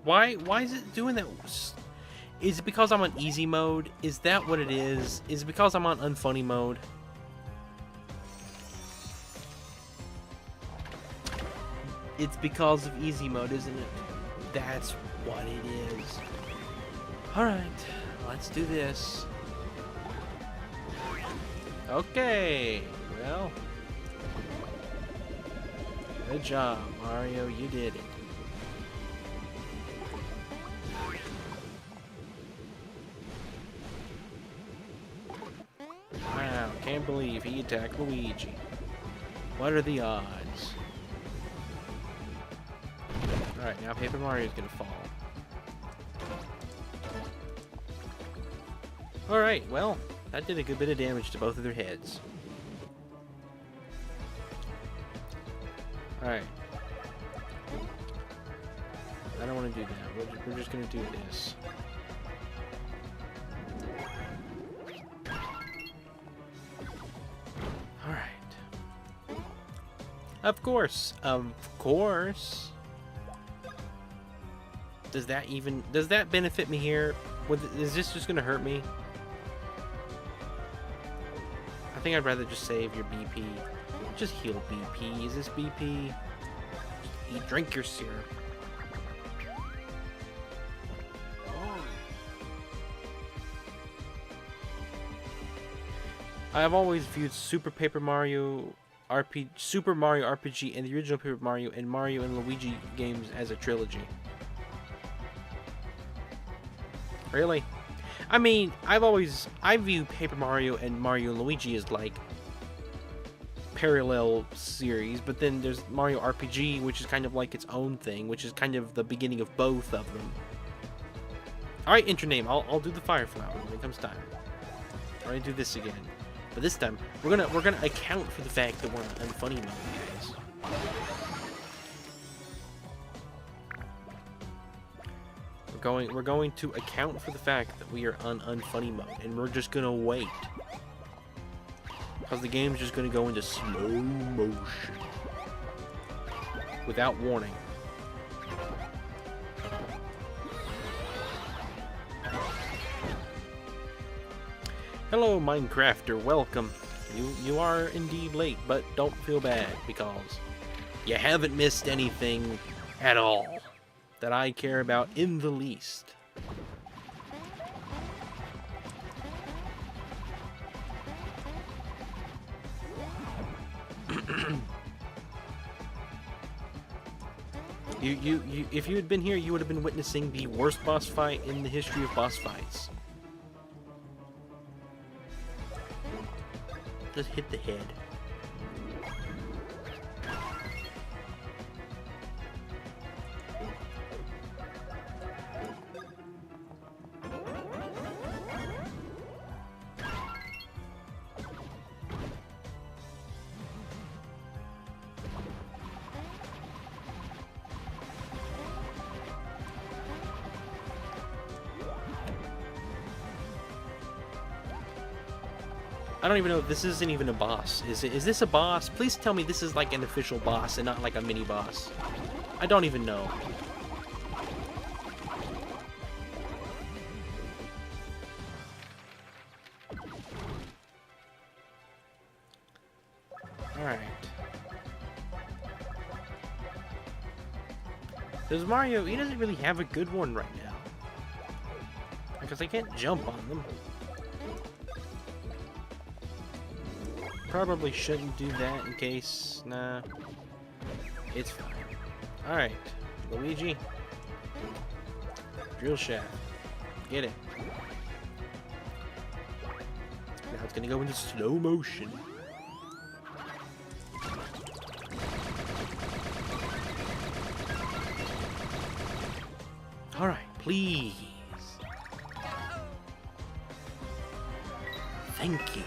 Why is it doing that? Is it because I'm on easy mode? Is that what it is? Is it because I'm on unfunny mode? It's because of easy mode, isn't it? That's what it is. Alright, let's do this. Okay, well. Good job, Mario, you did it. if he attacked Luigi? What are the odds? Alright, now Paper Mario is gonna fall. Alright, well, that did a good bit of damage to both of their heads. Alright. I don't want to do that. We're just going to do this. Alright. Of course. Of course. Does that benefit me here? Is this just going to hurt me? I think I'd rather just save your BP. Just heal BP. Is this BP? Drink your syrup. I have always viewed Super Mario RPG and the original Paper Mario and Mario and Luigi games as a trilogy. Really? I mean, I view Paper Mario and Mario and Luigi as like parallel series, but then there's Mario RPG, which is kind of like its own thing, which is kind of the beginning of both of them. Alright, enter name. I'll do the fire flower when it comes time. Alright, do this again. But this time, we're gonna account for the fact that we're in unfunny mode, guys. We're going to account for the fact that we are on unfunny mode, and we're just gonna wait. Because the game's just gonna go into slow motion. Without warning. Hello, Minecrafter, welcome. You are indeed late, but don't feel bad, because you haven't missed anything at all that I care about in the least. If you had been here, you would have been witnessing the worst boss fight in the history of boss fights. Just hit the head. I don't even know if this isn't even a boss. Is this a boss? Please tell me this is like an official boss and not like a mini boss. I don't even know. Alright. Does Mario, he doesn't really have a good one right now. Because I can't jump on them. Probably shouldn't do that in case... Nah. It's fine. Alright. Luigi. Drill shaft. Get it. Now it's gonna go into slow motion. Alright, please. Thank you.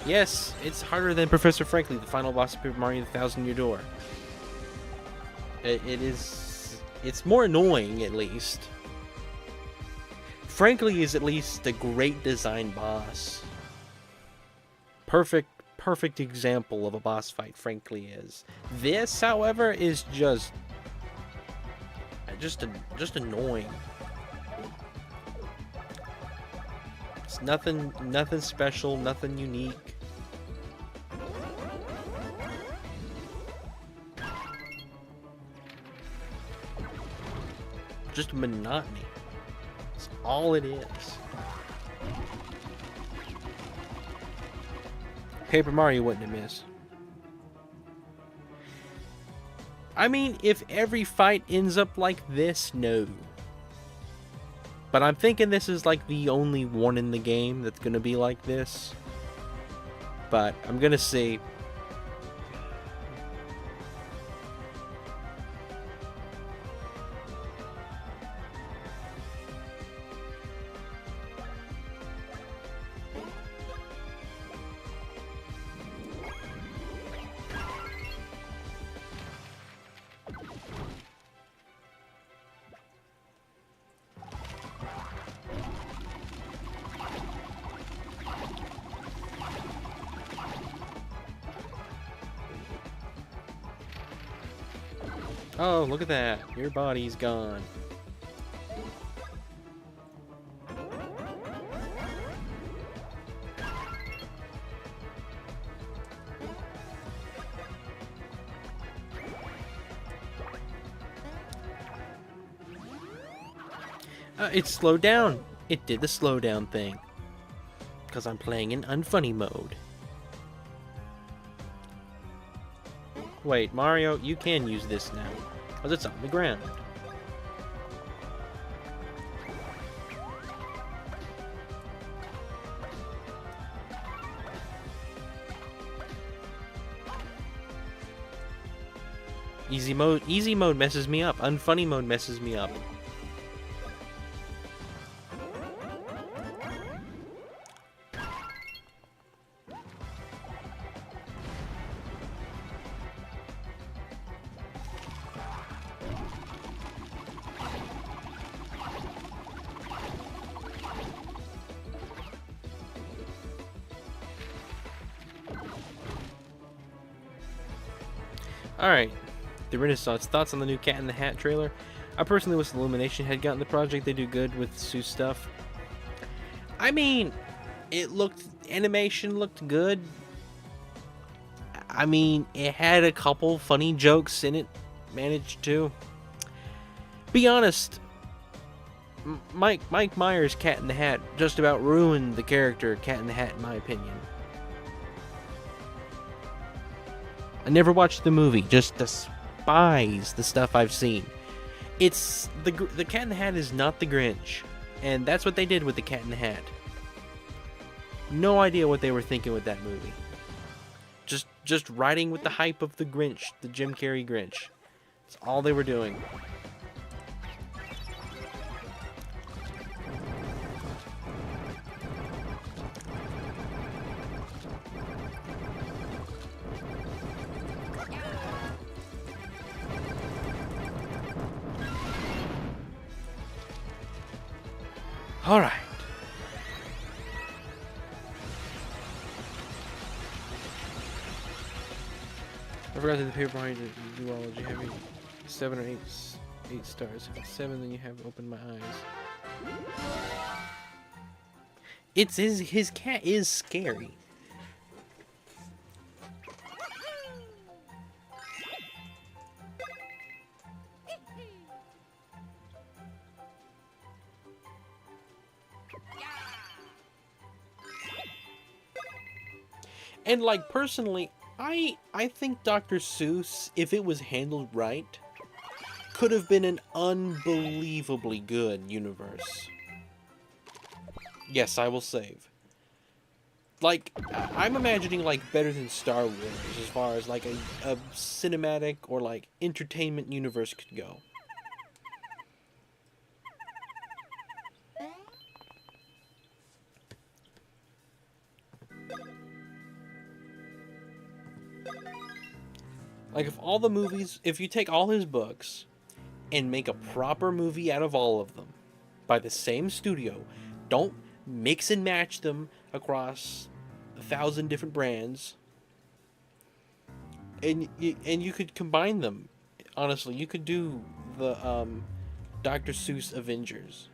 Yes, it's harder than Professor Frankly, the final boss of Paper Mario: The 1,000-Year Door. It is... It's more annoying, at least. Frankly is at least a great design boss. Perfect example of a boss fight, Frankly is. This, however, is just annoying. It's nothing special, nothing unique. Just monotony. That's all it is. Paper Mario wouldn't have missed. I mean, if every fight ends up like this, no. But I'm thinking this is like the only one in the game that's gonna be like this. But I'm gonna see. Oh, look at that. Your body's gone. It slowed down. It did the slowdown thing. Because I'm playing in unfunny mode. Wait, Mario, you can use this now. Because it's on the ground. Easy mode messes me up. Unfunny mode messes me up. Alright, the Renaissance. Thoughts on the new Cat in the Hat trailer? I personally wish Illumination had gotten the project. They do good with Seuss stuff. I mean, animation looked good. I mean, it had a couple funny jokes in it. Managed to. Be honest, Mike Myers' Cat in the Hat just about ruined the character Cat in the Hat in my opinion. I never watched the movie, just despise the stuff I've seen. It's the Cat in the Hat is not the Grinch, and that's what they did with the Cat in the Hat. No idea what they were thinking with that movie. Just riding with the hype of the Grinch, the Jim Carrey Grinch. That's all they were doing. All right. I forgot that the paper behind the duology having 7 or 8 stars. If it's 7, then you have opened my eyes. It's his cat is scary. And like personally, I think Dr. Seuss, if it was handled right, could have been an unbelievably good universe. Yes, I will save. Like, I'm imagining like better than Star Wars as far as like a cinematic or like entertainment universe could go. Like, if you take all his books and make a proper movie out of all of them by the same studio, don't mix and match them across 1,000 different brands, and you could combine them. Honestly, you could do the Dr. Seuss Avengers,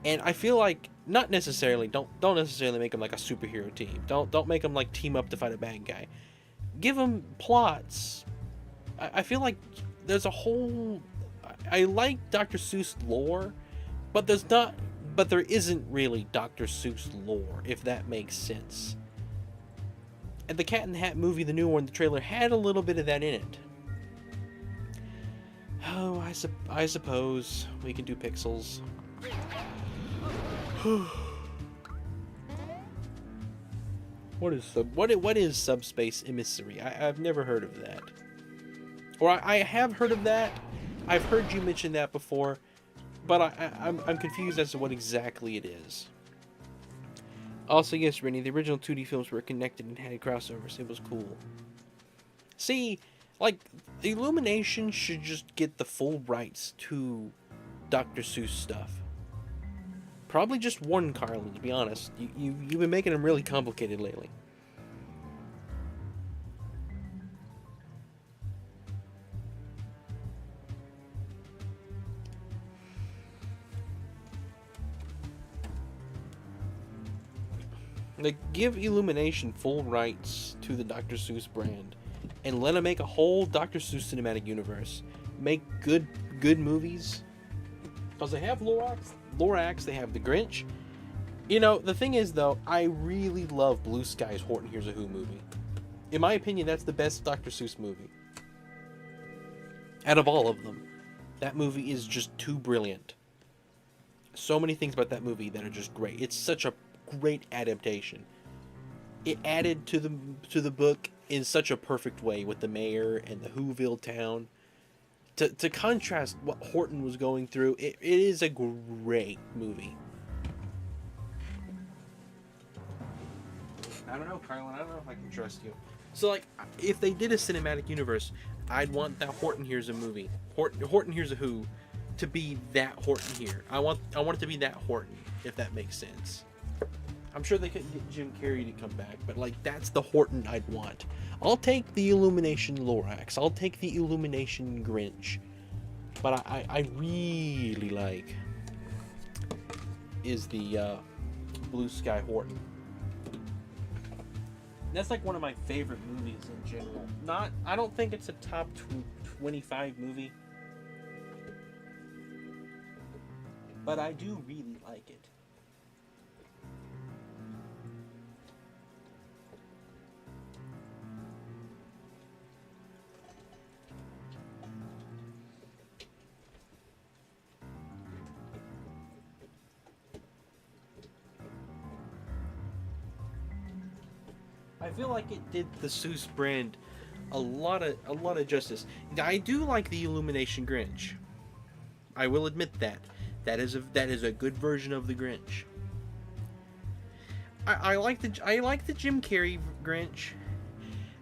and I feel like not necessarily don't necessarily make them like a superhero team. Don't make them like team up to fight a bad guy. Give them plots. I feel like there's a whole... I like Dr. Seuss lore, but there isn't really Dr. Seuss lore, if that makes sense. And the Cat in the Hat movie, the new one, the trailer, had a little bit of that in it. Oh, I suppose we can do pixels. What is subspace emissary? I've never heard of that. Or I have heard of that. I've heard you mention that before, but I'm confused as to what exactly it is. Also, yes, Rennie, the original 2D films were connected and had crossovers. It was cool. See, like, Illumination should just get the full rights to Dr. Seuss stuff. Probably just one, Carlin, to be honest. You've been making them really complicated lately. Like, give Illumination full rights to the Dr. Seuss brand, and let them make a whole Dr. Seuss cinematic universe. Make good movies, because they have Lorax, they have The Grinch. You know, the thing is, though, I really love Blue Sky's Horton Hears a Who movie. In my opinion, that's the best Dr. Seuss movie. Out of all of them. That movie is just too brilliant. So many things about that movie that are just great. It's such a great adaptation. It added to the book in such a perfect way with the mayor and the Whoville town. To contrast what Horton was going through, it is a great movie. I don't know, Carlin. I don't know if I can trust you. So, like, if they did a cinematic universe, I'd want that Horton Hears a movie. Horton Hears a Who to be that Horton here. I want it to be that Horton, if that makes sense. I'm sure they couldn't get Jim Carrey to come back, but, like, that's the Horton I'd want. I'll take the Illumination Lorax. I'll take the Illumination Grinch. But I really like is the Blue Sky Horton. That's like one of my favorite movies in general. I don't think it's a top 25 movie, but I do really like it. I feel like it did the Seuss brand a lot of justice. I do like the Illumination Grinch. I will admit that. That is a good version of the Grinch. I like the Jim Carrey Grinch.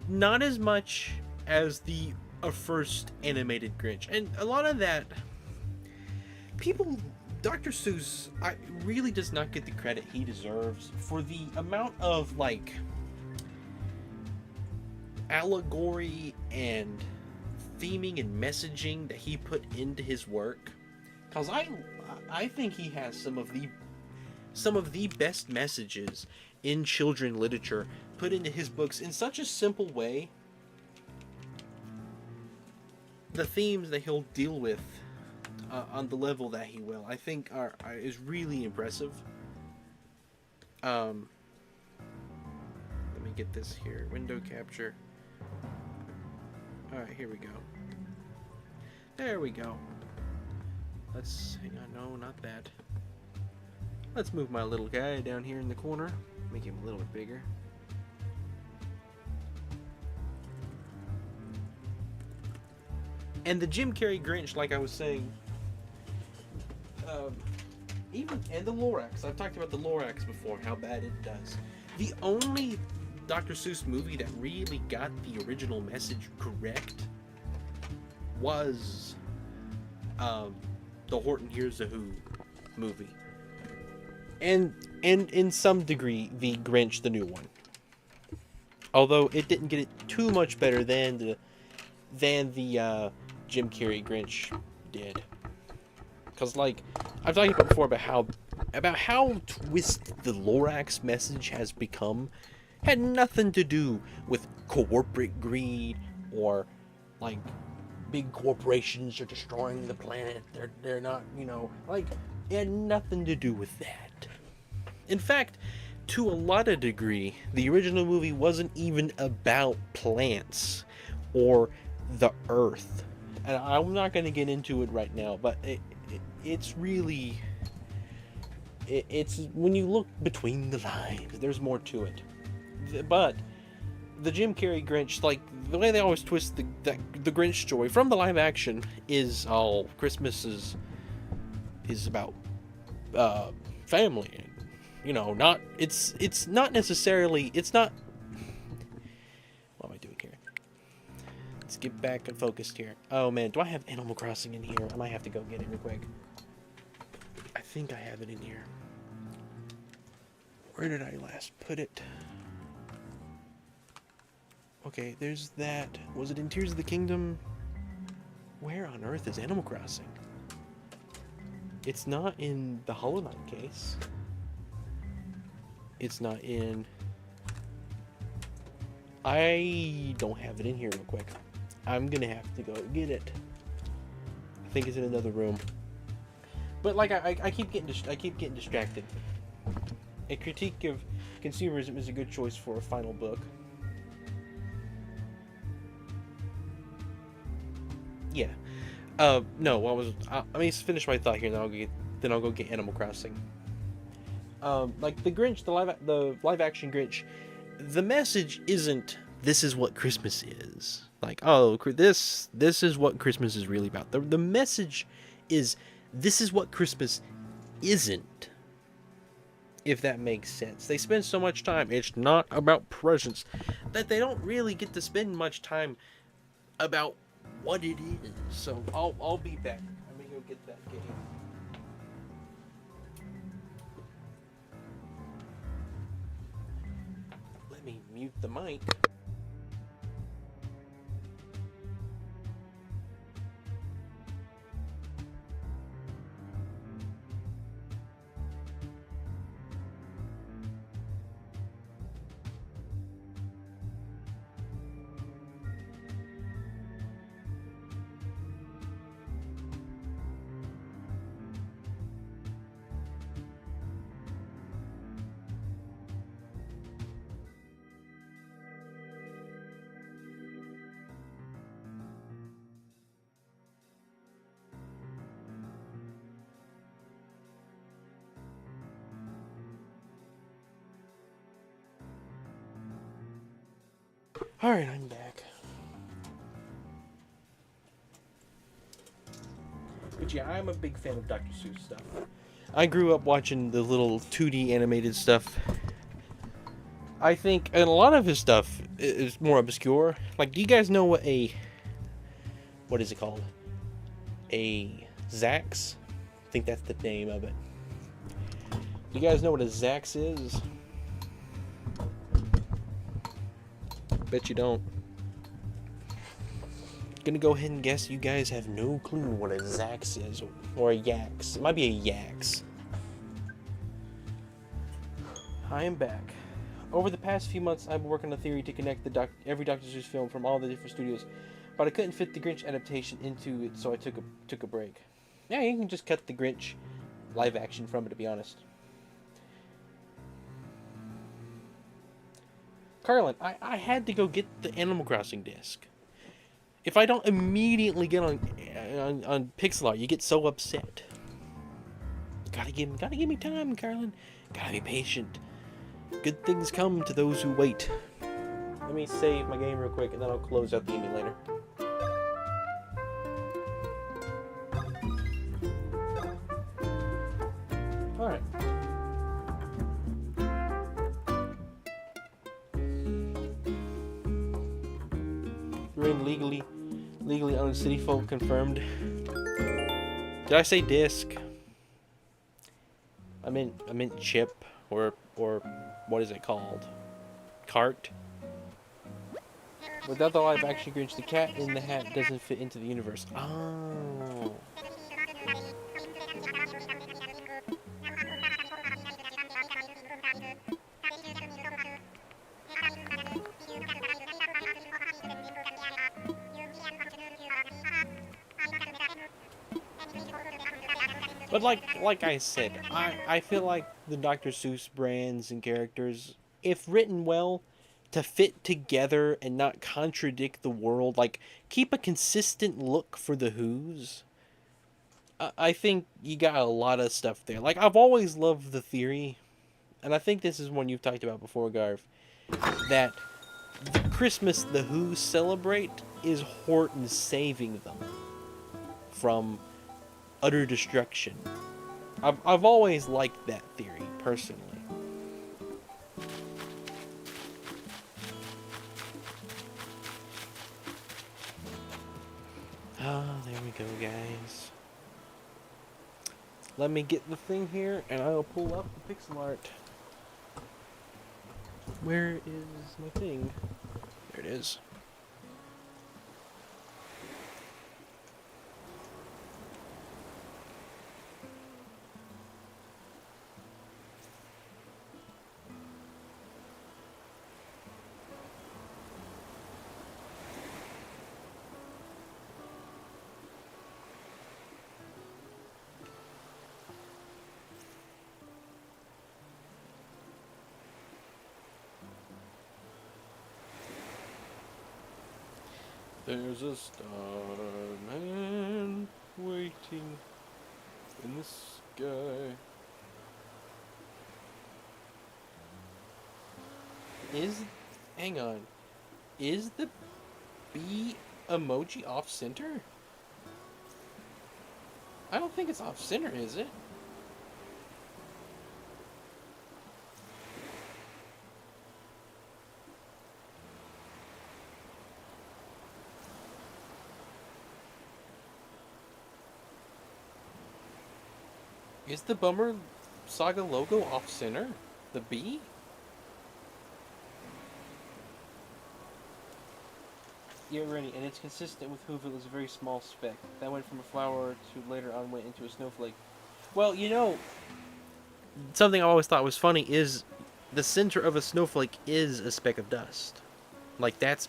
Not as much as the first animated Grinch. And a lot of that Dr. Seuss really does not get the credit he deserves for the amount of, like, allegory and theming and messaging that he put into his work, because I think he has some of the best messages in children literature put into his books in such a simple way. The themes that he'll deal with on the level that he will, I think is really impressive. Let me get this here, window capture. Alright, here we go. There we go. Let's, hang on, no, not that. Let's move my little guy down here in the corner. Make him a little bit bigger. And the Jim Carrey Grinch, like I was saying, and the Lorax. I've talked about the Lorax before, how bad it does. The only Dr. Seuss movie that really got the original message correct was the Horton Hears a Who movie, and in some degree the Grinch, the new one, although it didn't get it too much better than the Jim Carrey Grinch did, because, like, I've talked about before about how twisted the Lorax message has become. Had nothing to do with corporate greed or, like, big corporations are destroying the planet. They're not, like, it had nothing to do with that. In fact, to a lot of degree, the original movie wasn't even about plants or the earth. And I'm not going to get into it right now, but it's really It's when you look between the lines, there's more to it. But the Jim Carrey Grinch, like the way they always twist the Grinch story from the live action is all Christmas is about family, and not it's not necessarily it's not. What am I doing here? Let's get back and focused here. Oh man, do I have Animal Crossing in here? I might have to go get it real quick. I think I have it in here. Where did I last put it? Okay, there's that. Was it in Tears of the Kingdom? Where on earth is Animal Crossing? It's not in the Hollow Knight case. It's not in... I don't have it in here real quick. I'm gonna have to go get it. I think it's in another room. But like I keep getting distracted. A critique of consumerism is a good choice for a final book. Yeah. No. What was? Let me finish my thought here, and then I'll go get Animal Crossing. Like the Grinch, the live action Grinch, the message isn't this is what Christmas is. Like, oh, this is what Christmas is really about. The message is this is what Christmas isn't. If that makes sense. They spend so much time. It's not about presents that they don't really get to spend much time about what it is. So I'll be back. I'm gonna go get that game. Let me mute the mic. Alright, I'm back. But yeah, I'm a big fan of Dr. Seuss stuff. I grew up watching the little 2D animated stuff. I think, and a lot of his stuff is more obscure. Like, do you guys know what is it called? A Zax? I think that's the name of it. Do you guys know what a Zax is? Bet you don't. Gonna go ahead and guess you guys have no clue what a Zax is, or a Yax. It might be a Yax. I am back. Over the past few months, I've been working on a theory to connect every Dr. Seuss film from all the different studios, but I couldn't fit the Grinch adaptation into it, so I took a break. Yeah, you can just cut the Grinch live action from it, to be honest. Carlin, I had to go get the Animal Crossing disc. If I don't immediately get on pixel art, you get so upset. Gotta give me time, Carlin. Gotta be patient. Good things come to those who wait. Let me save my game real quick, and then I'll close out the emulator. Alright. Remain legally owned city folk confirmed. Did I say disc? I meant chip or what is it called? Cart. Without the live action Grinch, the cat in the hat doesn't fit into the universe. Oh. But like I said, I feel like the Dr. Seuss brands and characters, if written well, to fit together and not contradict the world, like keep a consistent look for the Who's, I think you got a lot of stuff there. Like, I've always loved the theory, and I think this is one you've talked about before, Garv, that the Christmas the Who celebrate is Horton saving them from utter destruction. I've always liked that theory, personally. Ah, there we go, guys. Let me get the thing here, and I'll pull up the pixel art. Where is my thing? There it is. There's a starman waiting in the sky. Hang on. Is the bee emoji off center? I don't think it's off center, is it? Is the Bummer Saga logo off center? The bee? Yeah, ready, and it's consistent with Whoville is a very small speck. That went from a flower to later on went into a snowflake. Well, something I always thought was funny is the center of a snowflake is a speck of dust. Like, that's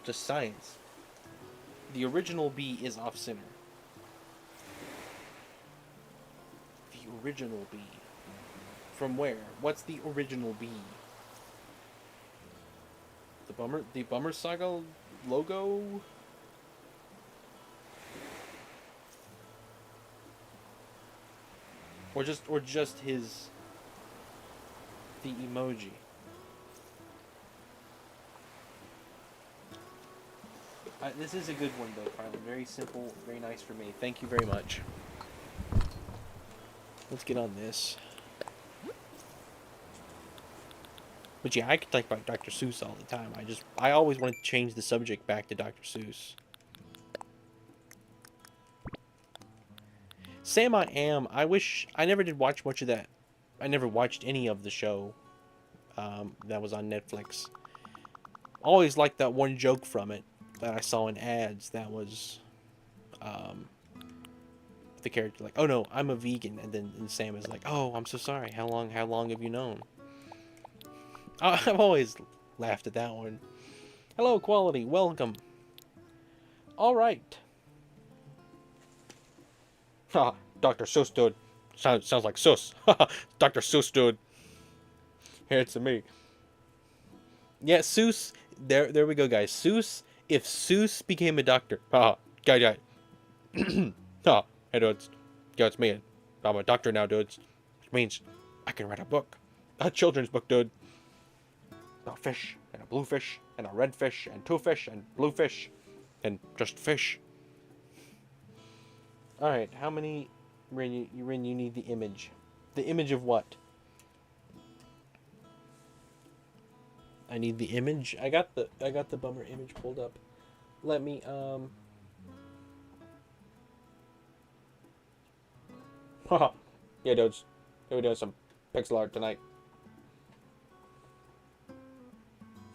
just science. The original bee is off center. The original bee. From where? What's the original bee? The Bummer Saga logo? Or just the emoji. This is a good one though, Carlin. Very simple, very nice for me. Thank you very much. Let's get on this. But yeah, I could talk about Dr. Seuss all the time. I always wanted to change the subject back to Dr. Seuss. Sam I Am, I wish, I never did watch much of that. I never watched any of the show that was on Netflix. Always liked that one joke from it that I saw in ads that was the character like, oh no, I'm a vegan, and then Sam is like, oh, I'm so sorry, how long have you known? I've always laughed at that one. Hello, Quality, welcome. Alright. Ha, Dr. Seuss dude. Sounds like Seuss. Dr. Seuss dude. Here it's me. Yeah, Seuss. There we go, guys. Seuss. If Seuss became a doctor. Ha, guy. Ha, hey dudes. Yeah, it's me. I'm a doctor now, dudes. Which means I can write a book. A children's book, dude. A fish, and a blue fish, and a red fish, and two fish, and blue fish, and just fish. Alright, how many... Rin, you need the image. The image of what? I need the image. I got the Bummer image pulled up. Let me Haha. Yeah, dudes. We're doing some pixel art tonight.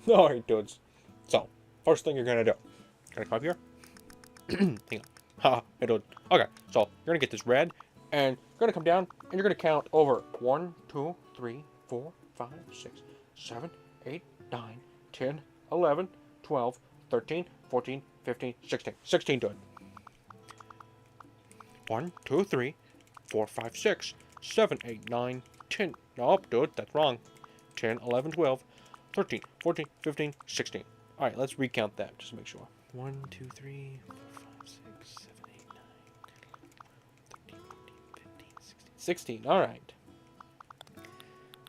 Alright, dudes. So, first thing you're gonna do. Gonna come up here. Hang on. Haha. Hey, dude. Okay, so you're gonna get this red, and you're gonna come down, and you're gonna count over 1, 2, 3, 4, 5, 6, 7, 8, 9, 10, 11, 12, 13, 14, 15, 16. 16 to it. 1, 2, 3, 4, 5, 6, 7, 8, 9, 10. Nope, dude, that's wrong. 10, 11, 12, 13, 14, 15, 16. Alright, let's recount that just to make sure. 1, 2, 3, 4, 5, 6, 7, 8, 9, 16. All right.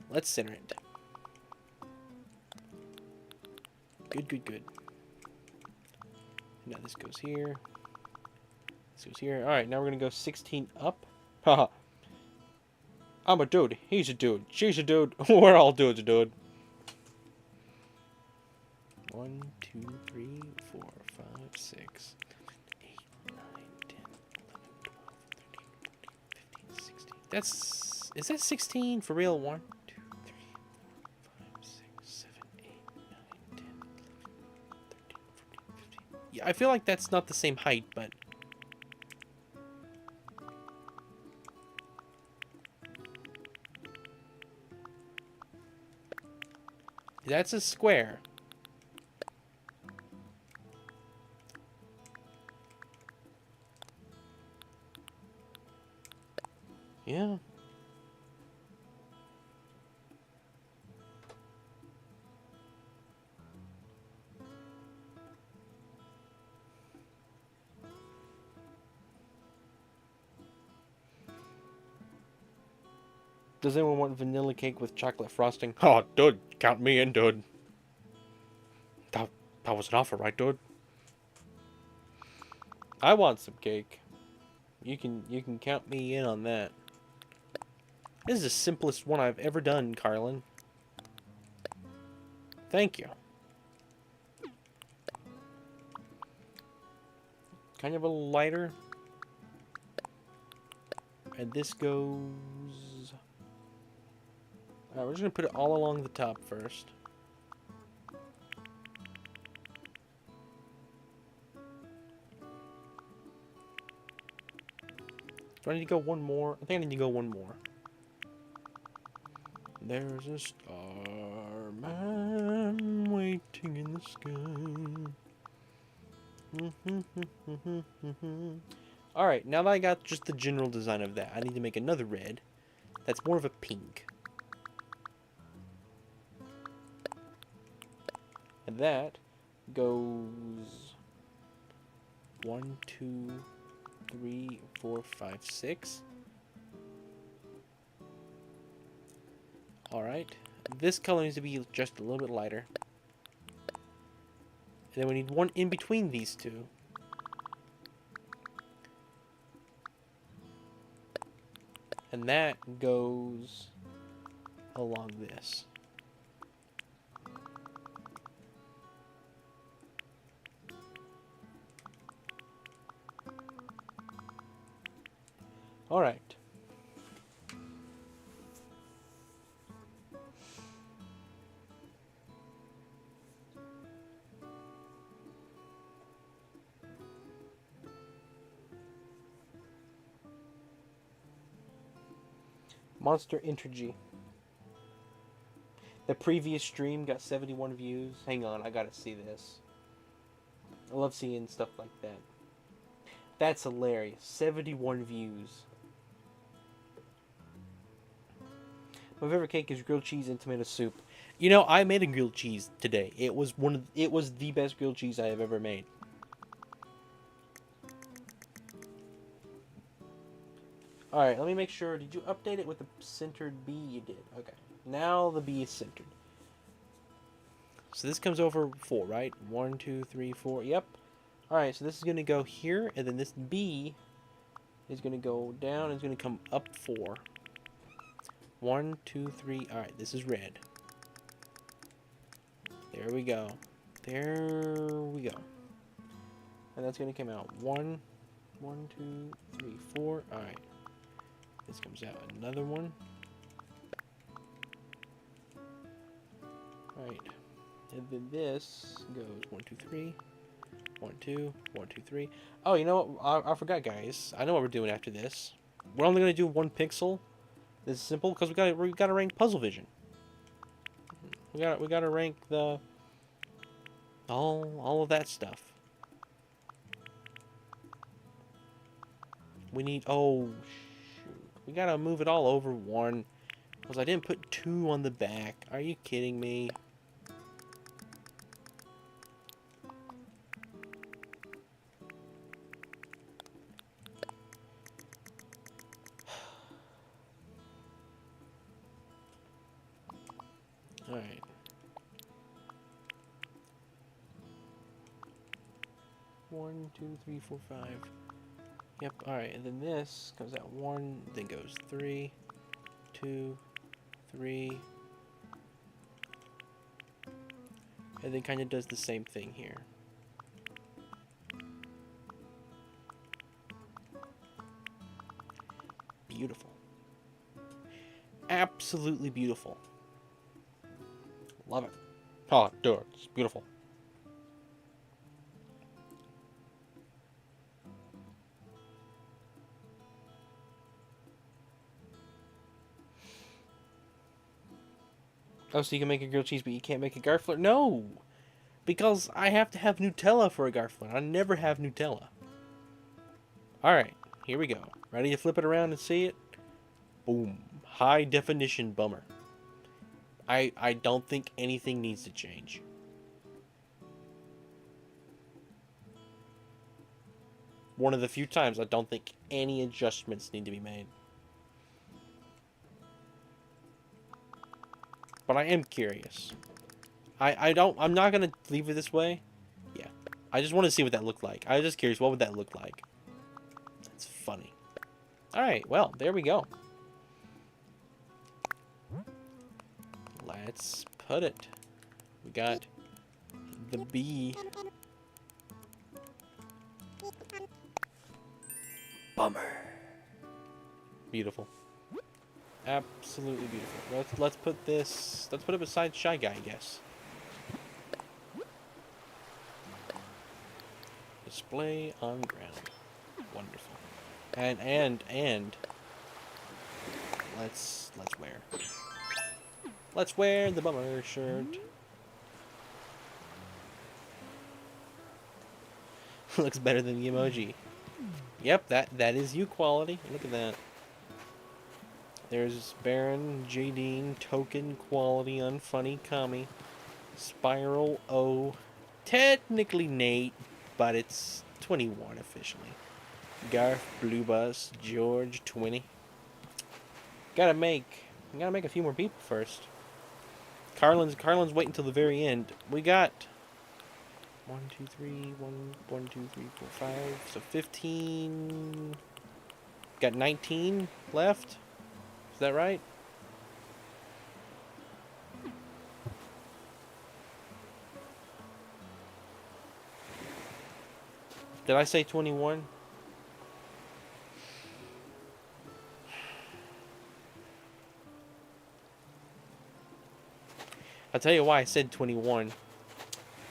Let's center it. Good, good, good. Now this goes here. This goes here. All right, now we're going to go 16 up. Haha. I'm a dude. He's a dude. She's a dude. We're all dudes, dude. 1, 2, 3, 4, 5, 6, 8, 9, 10, 11, 12, 13, 14, 15, 16. That's... Is that 16 for real? 1, 2, 3, 4, 5, 6, 7, 8, 9, 10, 11, 13, 14, 15. Yeah, I feel like that's not the same height, but... That's a square. Yeah. Does anyone want vanilla cake with chocolate frosting? Oh, dude, count me in, dude. That was an offer, right, dude? I want some cake. You can count me in on that. This is the simplest one I've ever done, Carlin. Thank you. Kind of a little lighter. And this goes... Alright, we're just going to put it all along the top first. Do I need to go one more? I think I need to go one more. There's a starman waiting in the sky. Alright, now that I got just the general design of that, I need to make another red that's more of a pink. And that goes 1, 2, 3, 4, 5, 6. Alright. This color needs to be just a little bit lighter. And then we need one in between these two. And that goes along this. Alright. Monster Intergy. The previous stream got 71 views. Hang on, I gotta see this. I love seeing stuff like that. That's hilarious. 71 views. My favorite cake is grilled cheese and tomato soup. You know, I made a grilled cheese today. It was the best grilled cheese I have ever made. Alright, let me make sure. Did you update it with the centered B? You did. Okay. Now the B is centered. So this comes over 4, right? 1, 2, 3, 4. Yep. Alright, so this is going to go here, and then this B is going to go down, and it's going to come up 4. 1, 2, 3. Alright, this is red. There we go. There we go. And that's going to come out 1, 2, 3, 4. Alright. This comes out another one. Alright. And then this goes 1, 2, 3. 1, 2, 1, 2, 3. Oh, you know what? I forgot, guys. I know what we're doing after this. We're only going to do 1 pixel. This is simple because we got to rank Puzzle Vision. We got to rank the all of that stuff. We need we got to move it all over 1 because I didn't put 2 on the back. Are you kidding me? Alright. One, two, three, four, five. Yep, alright, and then this goes out 1, then goes 3, 2, 3, and then kind of does the same thing here. Beautiful. Absolutely beautiful. Love it. Oh, dude, it's beautiful. Oh, so you can make a grilled cheese, but you can't make a garfler? No! Because I have to have Nutella for a garfler. I never have Nutella. Alright, here we go. Ready to flip it around and see it? Boom. High definition bummer. I don't think anything needs to change. One of the few times I don't think any adjustments need to be made. But I am curious. I'm not gonna leave it this way. Yeah. I just want to see what that looked like. I was just curious, what would that look like? That's funny. Alright, well, there we go. Let's put it. We got the bee. Bummer. Beautiful. Absolutely beautiful. Let's put this. Let's put it beside Shy Guy, I guess. Display on ground. Wonderful. And let's wear the bummer shirt. Looks better than the emoji. Yep, that is you quality. Look at that. There's Baron, Jadine, Token, Quality, Unfunny, Kami, Spiral, O, technically Nate, but it's 21 officially. Garth, Blue Bus, George, 20. Gotta make a few more people first. Carlin's waiting until the very end. We got 1, 2, 3, 1, 2, 3, 4, 5. So 15. Got 19 left. Is that right? Did I say 21? I'll tell you why I said 21.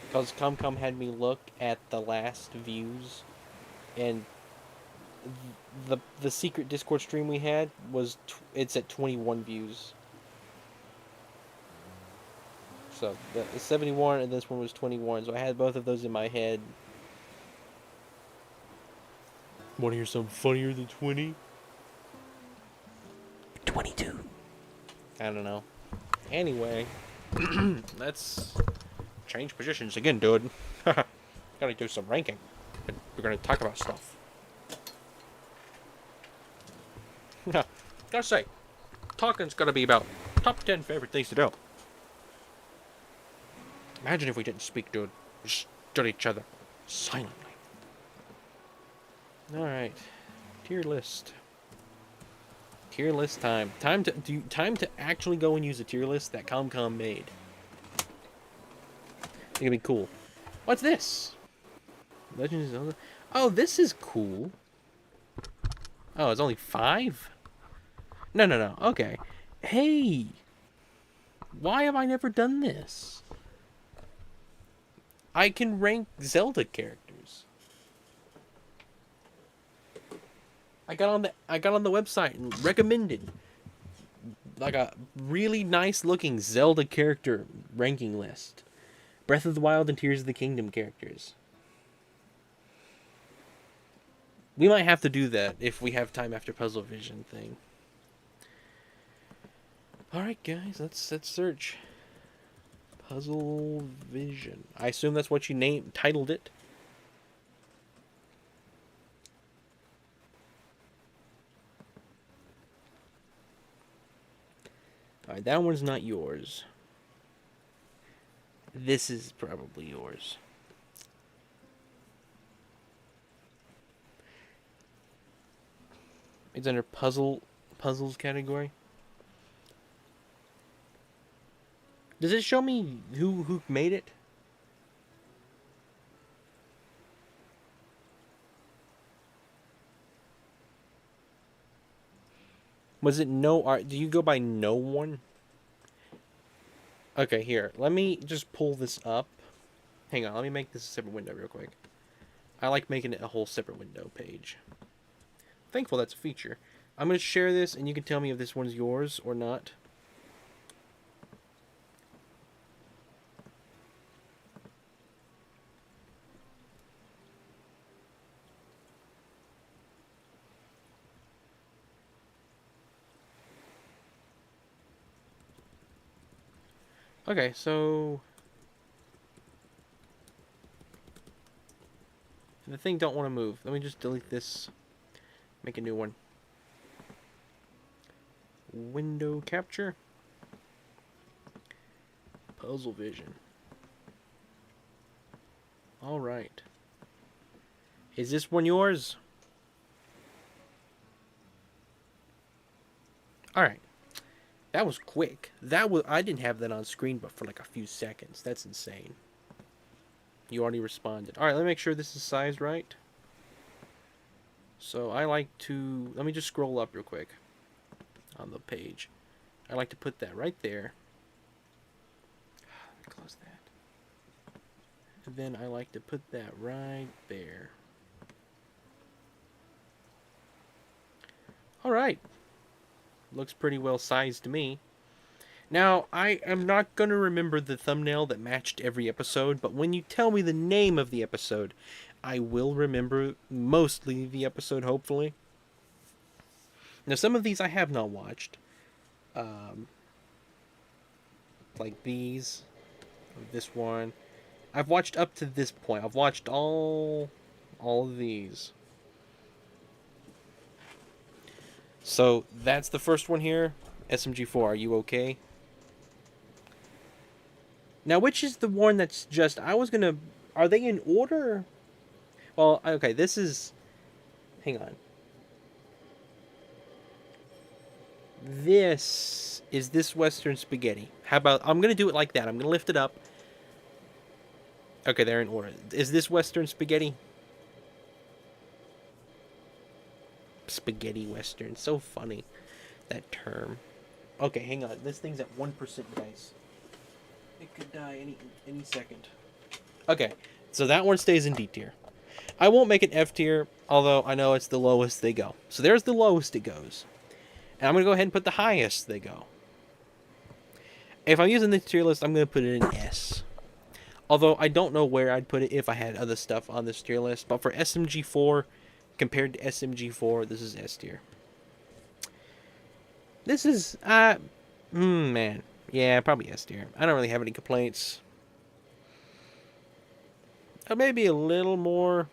Because ComCom had me look at the last views, and the secret Discord stream we had was it's at 21 views. So the 71 and this one was 21. So I had both of those in my head. Want to hear something funnier than 20? 22. I don't know. Anyway, let's change positions again, dude. Gotta do some ranking. We're gonna talk about stuff. Gotta say, talking's gotta be about top 10 favorite things to do. Imagine if we didn't speak, dude. We just stood each other silently. Alright. Tier list. Tier list time. Time to actually go and use a tier list that ComCom made. It's gonna be cool. What's this? Legends of Zelda. Oh, this is cool. Oh, it's only 5? No. Okay. Hey! Why have I never done this? I can rank Zelda characters. I got on the website and recommended like a really nice looking Zelda character ranking list. Breath of the Wild and Tears of the Kingdom characters. We might have to do that if we have time after Puzzle Vision thing. Alright guys, let's search. Puzzle Vision. I assume that's what you titled it. Alright, that one's not yours. This is probably yours. It's under puzzles category. Does it show me who made it? Was it no art? Do you go by no one? Okay, here. Let me just pull this up. Hang on, let me make this a separate window real quick. I like making it a whole separate window page. Thankful that's a feature. I'm going to share this, and you can tell me if this one's yours or not. Okay, so the thing don't want to move. Let me just delete this. Make a new one. Window capture. Puzzle vision. All right. Is this one yours? All right. That was quick. I didn't have that on screen but for like a few seconds. That's insane. You already responded. All right, let me make sure this is sized right. So I like to, let me just scroll up real quick on the page. I like to put that right there. Let me close that. And then I like to put that right there. All right. Looks pretty well sized to me. Now, I am not going to remember the thumbnail that matched every episode, but when you tell me the name of the episode, I will remember mostly the episode, hopefully. Now, some of these I have not watched. Like these. This one. I've watched up to this point. I've watched all of these. So, that's the first one here. SMG4, are you okay? Now, which is the one that's just... I was gonna... Are they in order? Well, okay, this is... Hang on. This... Is this Western spaghetti? How about... I'm gonna do it like that. I'm gonna lift it up. Okay, they're in order. Is this Western spaghetti? Spaghetti Western. So funny. That term. Okay, hang on. This thing's at 1%, guys. It could die any second. Okay, so that one stays in D tier. I won't make an F tier, although I know it's the lowest they go. So there's the lowest it goes. And I'm going to go ahead and put the highest they go. If I'm using this tier list, I'm going to put it in S. Although I don't know where I'd put it if I had other stuff on this tier list. But for SMG4, compared to SMG4, this is S tier. This is, man. Yeah, probably S tier. I don't really have any complaints. Maybe a little more.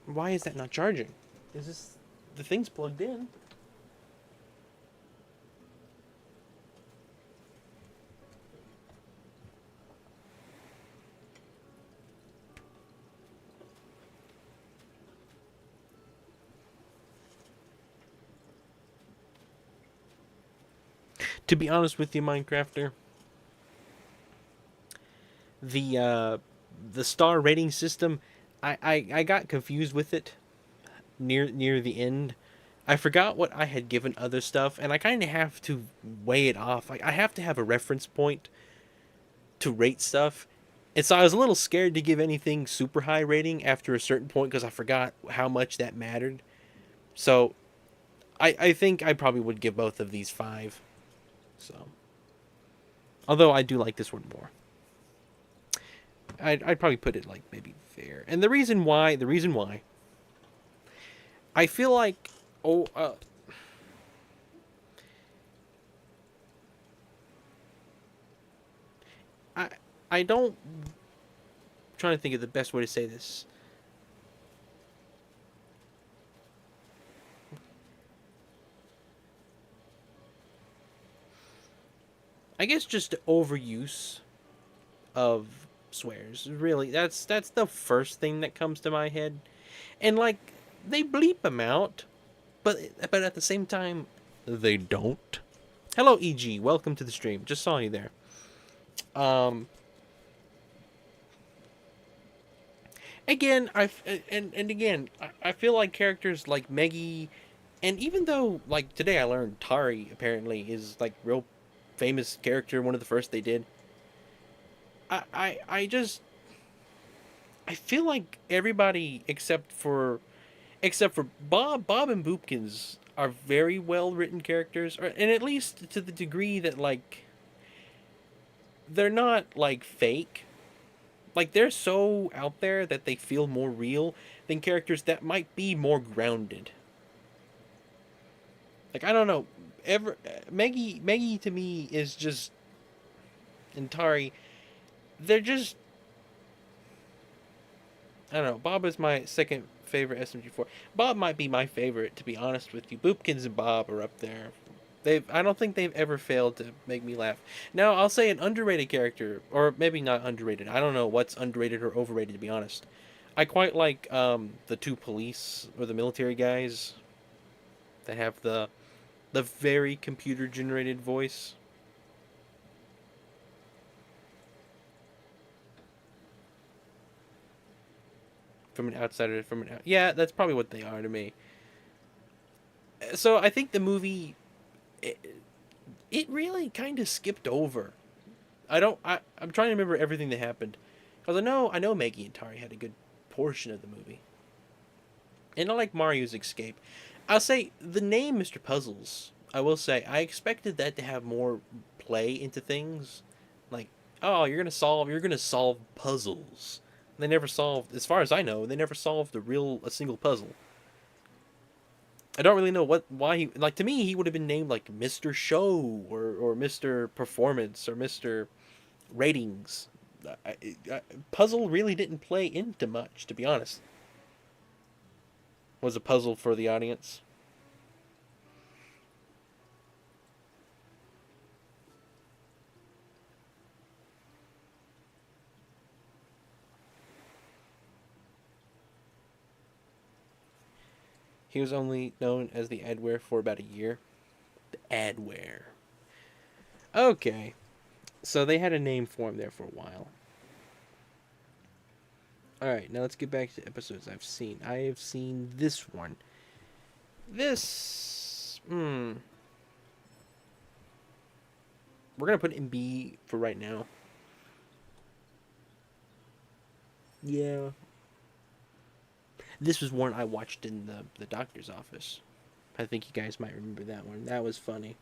Why is that not charging? Is this... The thing's plugged in. To be honest with you, Minecrafter, the star rating system, I got confused with it near the end. I forgot what I had given other stuff, and I kind of have to weigh it off. I have to have a reference point to rate stuff. And so I was a little scared to give anything super high rating after a certain point because I forgot how much that mattered. So I think I probably would give both of these 5. So, although I do like this one more. I'd probably put it like maybe there. And the reason why, I feel like, I don't, I'm trying to think of the best way to say this. I guess just the overuse of swears. Really, that's the first thing that comes to my head. And like they bleep them out, but at the same time they don't. Hello, EG. Welcome to the stream. Just saw you there. Um, again, and again, I feel like characters like Meggy, and even though like today I learned Tari apparently is like real famous character, one of the first they did. I just I feel like everybody except for Bob and Boopkins are very well written characters, and at least to the degree that like they're not like fake. Like they're so out there that they feel more real than characters that might be more grounded. Like I don't know, ever Meggy to me is just and Tari. They're just I don't know. Bob is my second favorite SMG4. Bob might be my favorite to be honest with you. Boopkins and Bob are up there. I don't think they've ever failed to make me laugh. Now I'll say an underrated character, or maybe not underrated. I don't know what's underrated or overrated to be honest. I quite like the two police or the military guys that have the very computer generated voice. From an outsider, yeah, that's probably what they are to me. So I think the movie, it, it really kind of skipped over. I don't. I'm trying to remember everything that happened, because I know Maggie and Tari had a good portion of the movie, and I like Mario's escape. I'll say the name Mr. Puzzles. I will say I expected that to have more play into things, like oh you're gonna solve puzzles. They never solved, as far as I know, they never solved a single puzzle. I don't really know why he like to me he would have been named like Mr. Show or Mr. Performance or Mr. Ratings. Puzzle really didn't play into much, to be honest. Was a puzzle for the audience. He was only known as the Adware for about a year. The Adware. Okay, so they had a name for him there for a while. All right, now let's get back to episodes I've seen. I have seen this one. This, we're gonna put it in B for right now. Yeah, this was one I watched in the doctor's office. I think you guys might remember that one. That was funny.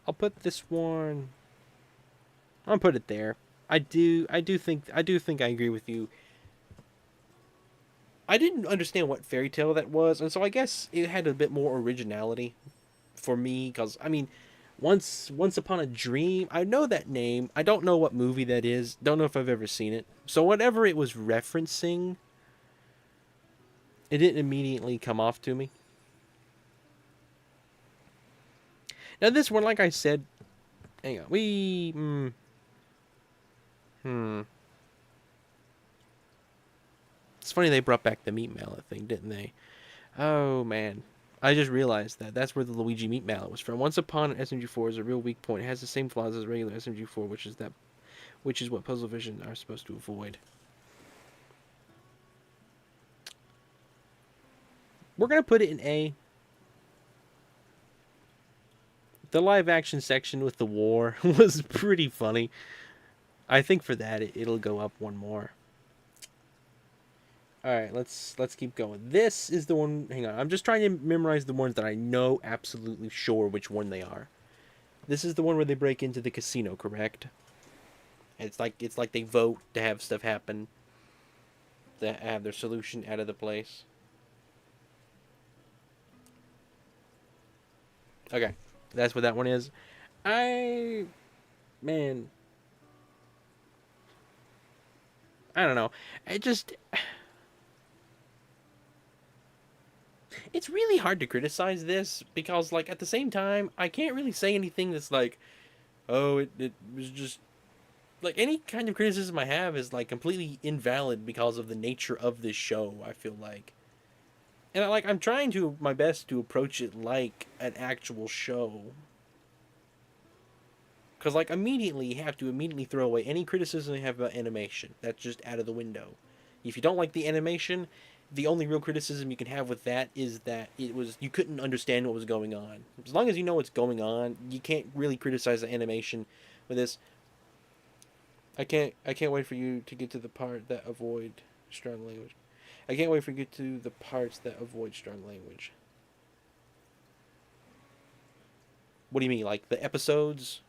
I'll put this one. I'll put it there. I do think I agree with you. I didn't understand what fairy tale that was, and so I guess it had a bit more originality for me. Because I mean, once upon a dream, I know that name. I don't know what movie that is. Don't know if I've ever seen it. So whatever it was referencing, it didn't immediately come off to me. Now this one, like I said, hang on, hmm. It's funny they brought back the meat mallet thing, didn't they? Oh man, I just realized that's where the Luigi meat mallet was from. Once upon an SMG4 is a real weak point. It has the same flaws as regular SMG4, which is what Puzzle Vision are supposed to avoid. We're gonna put it in A. The live action section with the war was pretty funny. I think for that it'll go up one more. All right, let's keep going. This is the one. Hang on, I'm just trying to memorize the ones that I know absolutely sure which one they are. This is the one where they break into the casino, correct? It's like they vote to have stuff happen, to have their solution out of the place. Okay, that's what that one is. I man, I don't know. It just it's really hard to criticize this because, like, at the same time, I can't really say anything that's like, oh, it was just like any kind of criticism I have is like completely invalid because of the nature of this show. I feel like, and like I'm trying to my best to approach it like an actual show. Because like immediately you have to immediately throw away any criticism you have about animation. That's just out of the window. If you don't like the animation, the only real criticism you can have with that is that it was you couldn't understand what was going on. As long as you know what's going on, you can't really criticize the animation with this. I can't wait for you to get to the part that avoid strong language. I can't wait for you to get to the parts that avoid strong language. What do you mean? Like the episodes?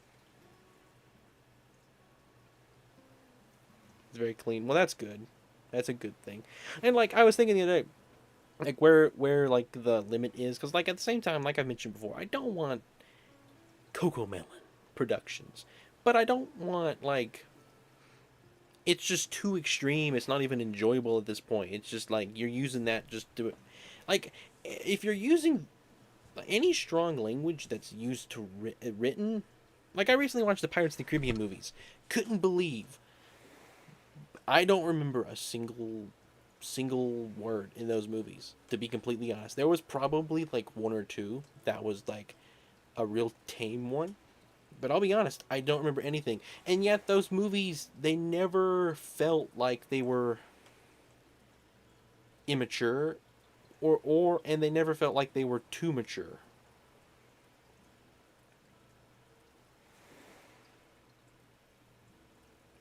It's very clean. Well, that's good. That's a good thing. And like I was thinking the other day, like where like the limit is, because like at the same time, like I mentioned before, I don't want Coco Melon Productions, but I don't want like it's just too extreme. It's not even enjoyable at this point. It's just like you're using that just to, like, if you're using any strong language that's used to written, like I recently watched the Pirates of the Caribbean movies. Couldn't believe I don't remember a single word in those movies. To be completely honest, there was probably like one or two that was like a real tame one. But I'll be honest, I don't remember anything. And yet those movies, they never felt like they were immature or and they never felt like they were too mature.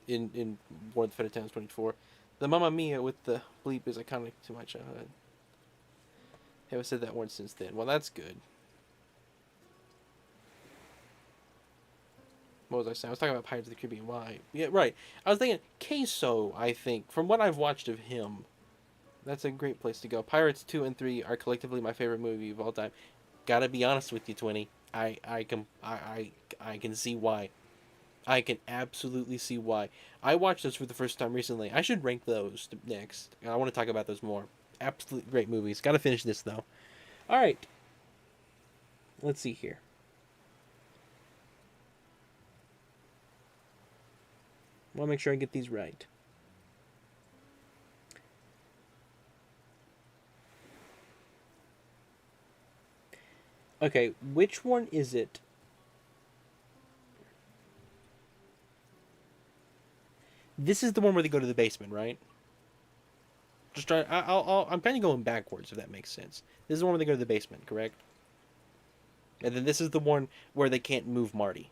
In War of the Feta Towns 24. The Mamma Mia with the bleep is iconic to my childhood. I haven't said that word since then. Well, that's good. What was I saying? I was talking about Pirates of the Caribbean. Why? Yeah, right. I was thinking Queso, I think, from what I've watched of him, that's a great place to go. Pirates 2 and 3 are collectively my favorite movie of all time. Gotta be honest with you, Twinny. I can see why. I can absolutely see why. I watched those for the first time recently. I should rank those next. I want to talk about those more. Absolutely great movies. Gotta finish this, though. Alright. Let's see here. I want to make sure I get these right. Okay, which one is it? This is the one where they go to the basement, right? Just try. I'm kind of going backwards, if that makes sense. This is the one where they go to the basement, correct? And then this is the one where they can't move Marty.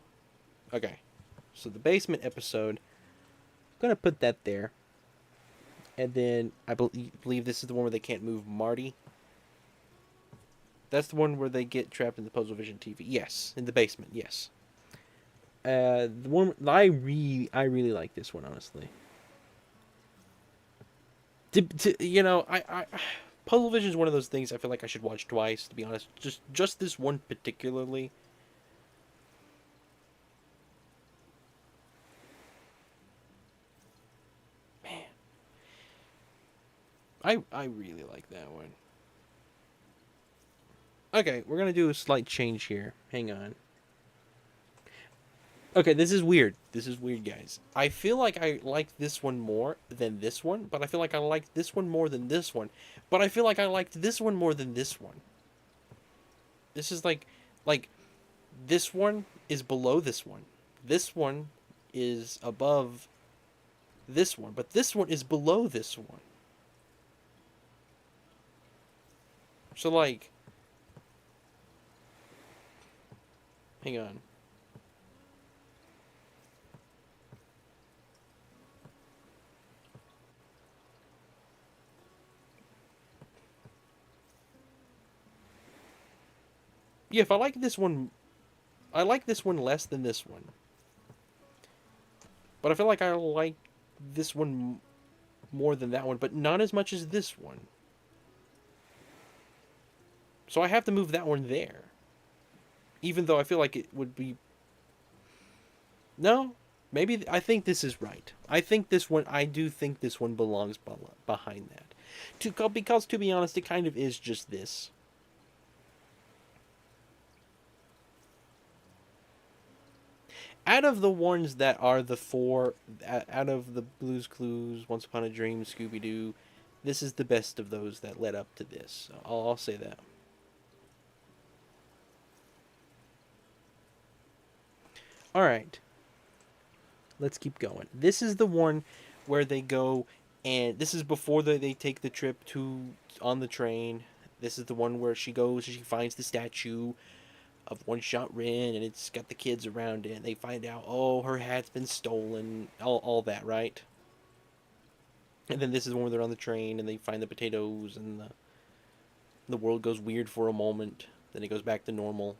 Okay. So the basement episode. I'm gonna put that there. And then I believe this is the one where they can't move Marty. That's the one where they get trapped in the Puzzle Vision TV. Yes, in the basement. Yes. The one I really like this one, honestly. Puzzle Vision is one of those things I feel like I should watch twice. To be honest, just this one particularly. Man, I really like that one. Okay, we're gonna do a slight change here. Hang on. Okay, this is weird. This is weird, guys. I feel like I like this one more than this one, but I feel like I like this one more than this one, but I feel like I liked this one more than this one. This is like this one is below this one. This one is above this one, but this one is below this one. So like, hang on. Yeah, if I like this one, I like this one less than this one. But I feel like I like this one more than that one, but not as much as this one. So I have to move that one there. Even though I feel like it would be... No, maybe I think this is right. I do think this one belongs behind that. Because to be honest, it kind of is just this. Out of the ones that are the four, out of the Blue's Clues, Once Upon a Dream, Scooby Doo, this is the best of those that led up to this. So I'll say that. All right, let's keep going. This is the one where they go, and this is before they take the trip to on the train. This is the one where she goes, she finds the statue of One Shot Rin, and it's got the kids around it. And they find out, oh, her hat's been stolen, all that, right? And then this is when they're on the train and they find the potatoes, and the world goes weird for a moment. Then it goes back to normal.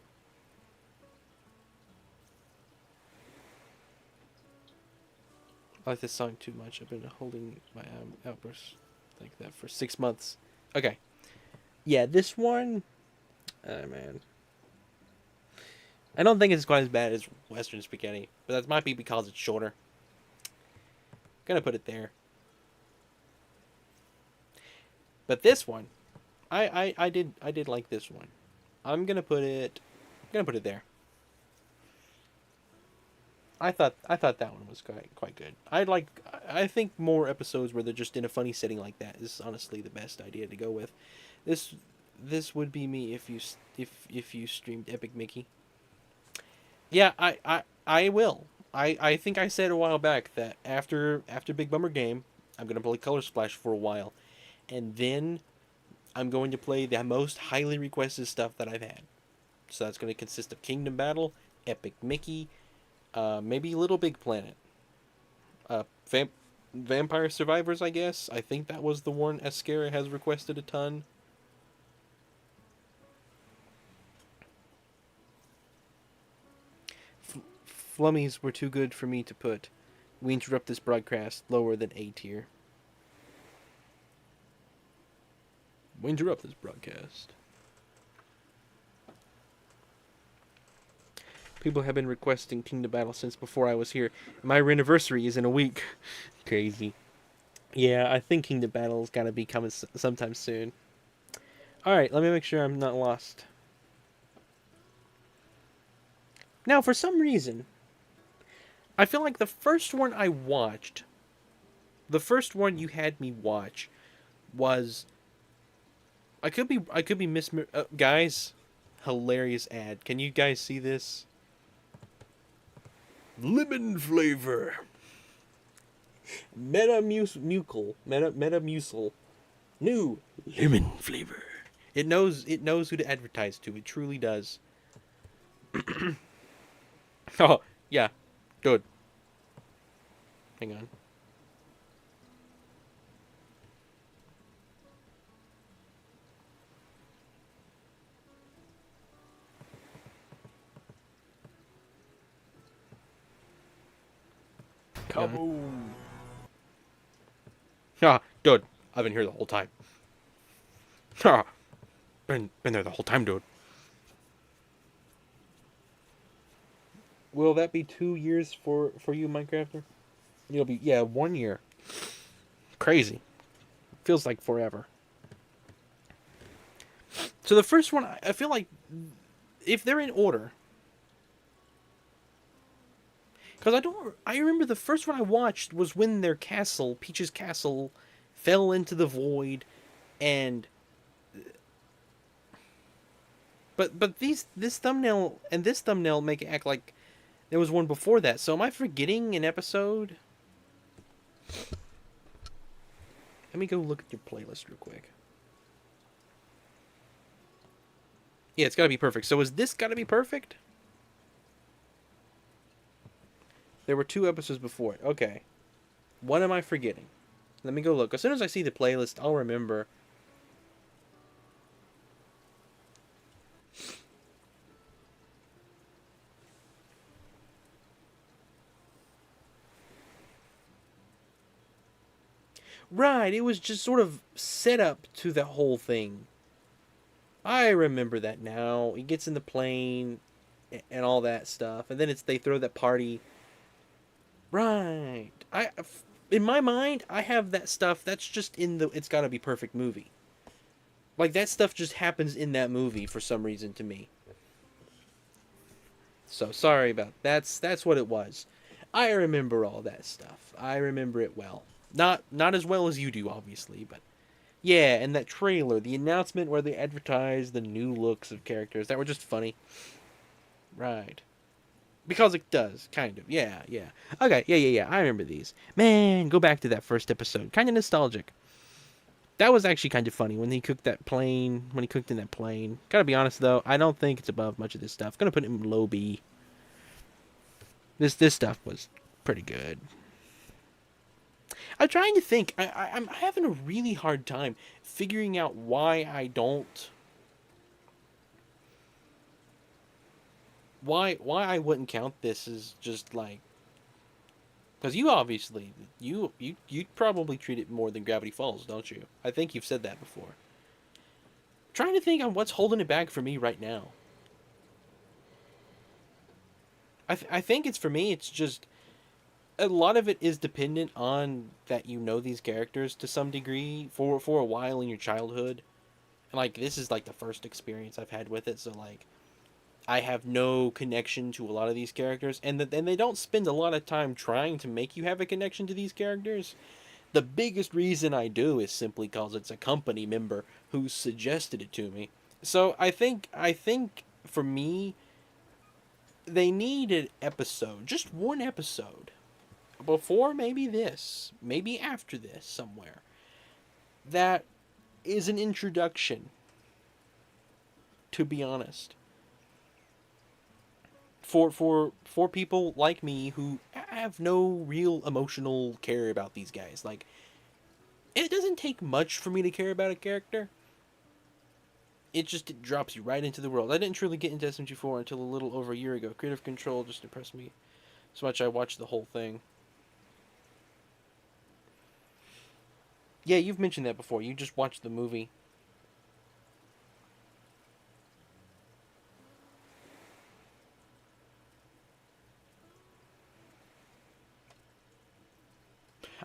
I like this song too much. I've been holding my outbursts like that for 6 months. Okay. Yeah, this one. Oh, man. I don't think it's quite as bad as Western Spaghetti, but that might be because it's shorter. Gonna put it there. But this one, I did like this one. I'm gonna put it there. I thought that one was quite good. I think more episodes where they're just in a funny setting like that is honestly the best idea to go with. This this would be me if you streamed Epic Mickey. Yeah, I will. I think I said a while back that after Big Bummer Game, I'm gonna play Color Splash for a while, and then I'm going to play the most highly requested stuff that I've had. So that's going to consist of Kingdom Battle, Epic Mickey, maybe Little Big Planet, uh, Vamp- Vampire Survivors. I guess I think that was the one Escara has requested a ton. Flummies were too good for me to put. We interrupt this broadcast lower than A tier. We interrupt this broadcast. People have been requesting Kingdom Battle since before I was here. My anniversary is in a week. Crazy. Yeah, I think Kingdom Battle's got to be coming sometime soon. All right, let me make sure I'm not lost. Now, for some reason, I feel like the first one I watched, the first one you had me watch, was I could be guys. Hilarious ad. Can you guys see this? Lemon flavor. Metamucil. New lemon flavor. It knows who to advertise to. It truly does. Oh, yeah. Good. Hang on. Kaboom. Ah, dude. I've been here the whole time. Ah, been there the whole time, dude. Will that be 2 years for you, Minecrafter? You'll be, yeah, 1 year. Crazy. Feels like forever. So the first one, I feel like if they're in order, because I remember the first one I watched was when their castle, Peach's castle, fell into the void, and but this thumbnail and this thumbnail make it act like there was one before that. So am I forgetting an episode? Let me go look at your playlist real quick. Yeah, it's got to be perfect. So is this got to be perfect? There were 2 episodes before it. Okay. What am I forgetting? Let me go look. As soon as I see the playlist, I'll remember. Right, it was just sort of set up to the whole thing. I remember that now. He gets in the plane and all that stuff, and then they throw that party. Right. In my mind, I have that stuff. That's just in the It's Gotta Be Perfect movie. Like that stuff just happens in that movie for some reason to me. So sorry about that's what it was. I remember all that stuff. I remember it well. Not as well as you do, obviously, but yeah. And that trailer, the announcement where they advertised the new looks of characters that were just funny. Right. Because it does, kind of. Yeah, yeah. Okay, yeah. I remember these. Man, go back to that first episode. Kind of nostalgic. That was actually kind of funny when he cooked that plane. When he cooked in that plane. Gotta be honest though, I don't think it's above much of this stuff. Gonna put it in low B. This stuff was pretty good. I'm trying to think. I'm having a really hard time figuring out why I wouldn't count this as just like, because you obviously you probably treat it more than Gravity Falls, don't you? I think you've said that before. Trying to think on what's holding it back for me right now. I think it's for me. It's just a lot of it is dependent on that you know these characters to some degree for a while in your childhood, and like this is like the first experience I've had with it, so like I have no connection to a lot of these characters, and they don't spend a lot of time trying to make you have a connection to these characters. The biggest reason I do is simply because it's a company member who suggested it to me. So I think for me, they need an episode, just one episode, before maybe this, maybe after this somewhere, that is an introduction, to be honest. For people like me who have no real emotional care about these guys. Like it doesn't take much for me to care about a character. It drops you right into the world. I didn't truly get into SMG4 until a little over a year ago. Creative Control just impressed me so much I watched the whole thing. Yeah, you've mentioned that before. You just watched the movie.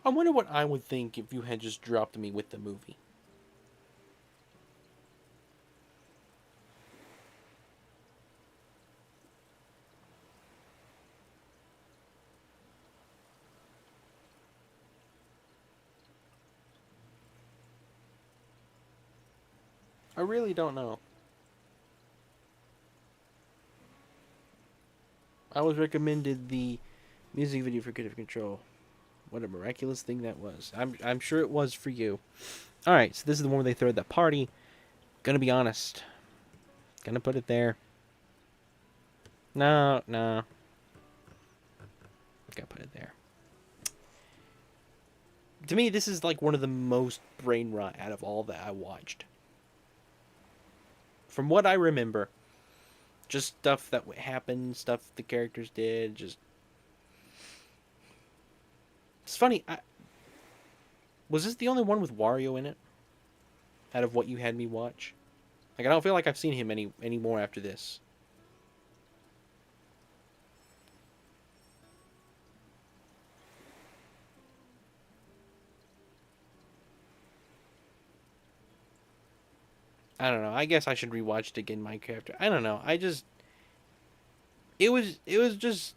I wonder what I would think if you had just dropped me with the movie. I really don't know. I was recommended the music video for Creative Control. What a miraculous thing that was. I'm sure it was for you. All right, so this is the one where they throw that party. Gonna be honest. Gonna put it there. No, no. Gotta put it there. To me, this is like one of the most brain rot out of all that I watched. From what I remember, just stuff that happened, stuff the characters did. Just it's funny. Was this the only one with Wario in it? Out of what you had me watch, like I don't feel like I've seen him any more after this. I don't know. I guess I should rewatch it again. Minecraft. I don't know. I just it was just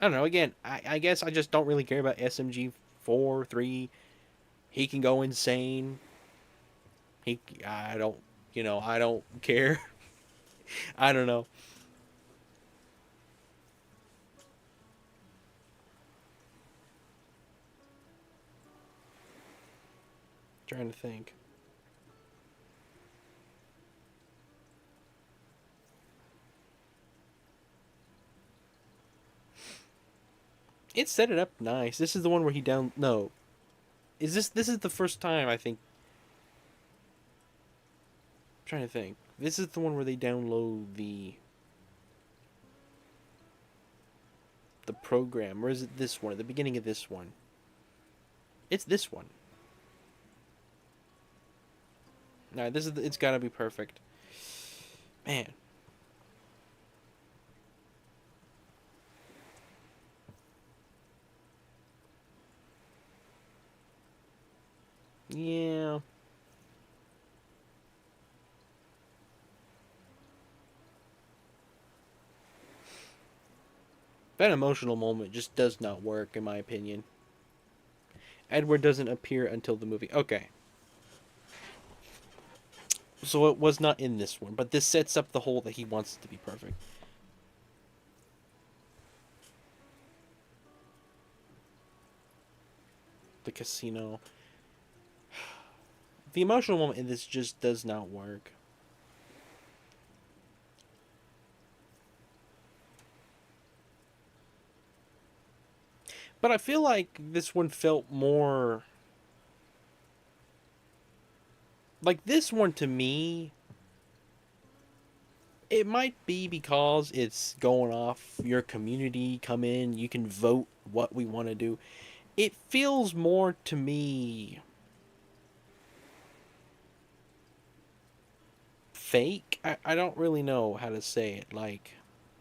I don't know. Again, I guess I just don't really care about SMG 4 3. He can go insane. I don't I don't care. I don't know. Trying to think. It set it up nice. This is the one where he down. No, is this is the first time I think. I'm trying to think. This is the one where they download the program, or is it this one at the beginning of this one? It's this one. Nah, this is it's gotta be perfect. Man, Yeah. That emotional moment just does not work, in my opinion. Edward doesn't appear until the movie. Okay. So it was not in this one, but this sets up the whole that he wants it to be perfect. The casino. The emotional moment in this just does not work. But I feel like this one felt more. Like this one to me, it might be because it's going off your community, come in, you can vote what we want to do. It feels more to me fake. I don't really know how to say it. Like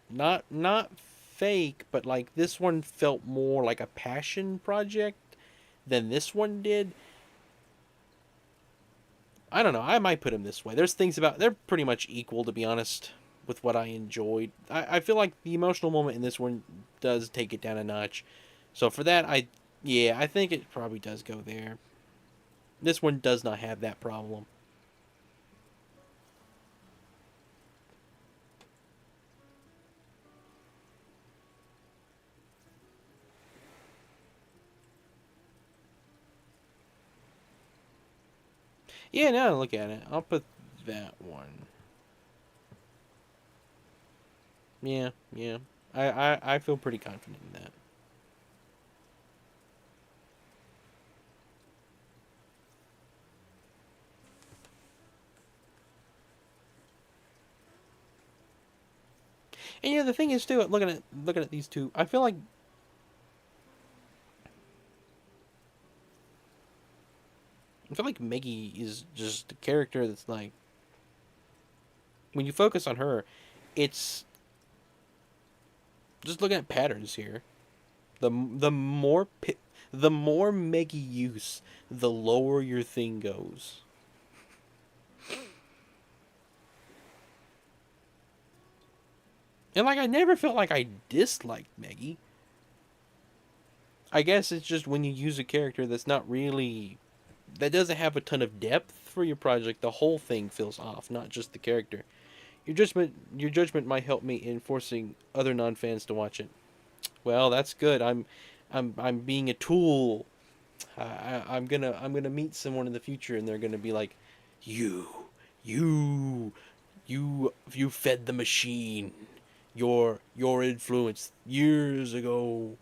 not fake, but like this one felt more like a passion project than this one did. I don't know. I might put him this way. There's things about they're pretty much equal to be honest with what I enjoyed. I feel like the emotional moment in this one does take it down a notch. So for that I think it probably does go there. This one does not have that problem. Yeah, now look at it. I'll put that one. Yeah, yeah. I feel pretty confident in that. And the thing is too, looking at these two, I feel like Maggie is just a character that's like when you focus on her, it's just looking at patterns here. The more the more Maggie use, the lower your thing goes. And like I never felt like I disliked Maggie. I guess it's just when you use a character that's not really that doesn't have a ton of depth for your project, the whole thing feels off, not just the character. Your judgment might help me in forcing other non-fans to watch it. Well, that's good. I'm being a tool. I'm gonna meet someone in the future, and they're gonna be like, you, you, you fed the machine. Your influence years ago.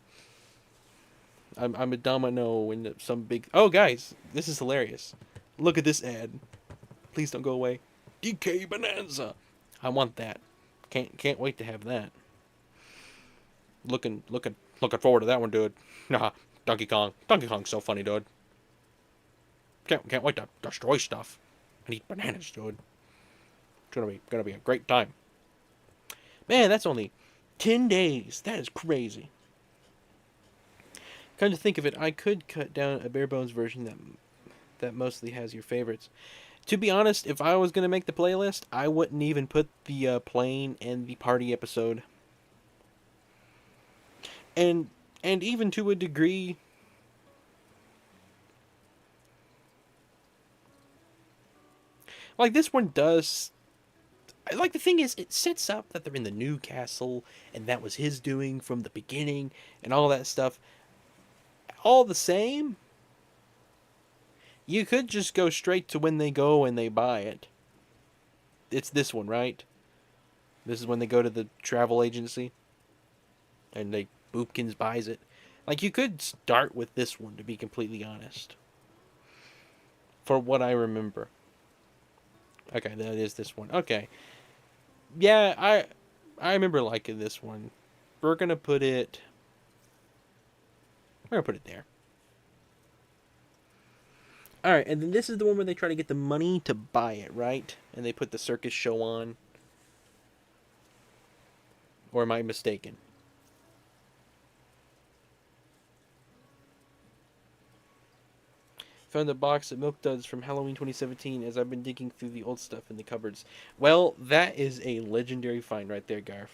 I'm a domino in some big. Oh, guys, this is hilarious. Look at this ad. Please don't go away. DK Bonanza. I want that. Can't wait to have that. Looking forward to that one, dude. Nah, Donkey Kong. Donkey Kong's so funny, dude. Can't wait to destroy stuff and eat bananas, dude. It's gonna be a great time. Man, that's only 10 days. That is crazy. Come to think of it, I could cut down a bare bones version that mostly has your favorites. To be honest, if I was gonna make the playlist, I wouldn't even put the plane and the party episode. And even to a degree, like this one does. Like the thing is, it sets up that they're in the new castle, and that was his doing from the beginning, and all that stuff. All the same, you could just go straight to when they go and they buy it. It's this one, right? This is when they go to the travel agency, and they Boopkins buys it. Like you could start with this one, to be completely honest. For what I remember. Okay, that is this one. Okay, yeah, I remember liking this one. We're gonna put it. We're gonna put it there. All right, and then this is the one where they try to get the money to buy it, right? And they put the circus show on. Or am I mistaken? Found a box of Milk Duds from Halloween 2017 as I've been digging through the old stuff in the cupboards. Well, that is a legendary find right there, Garf.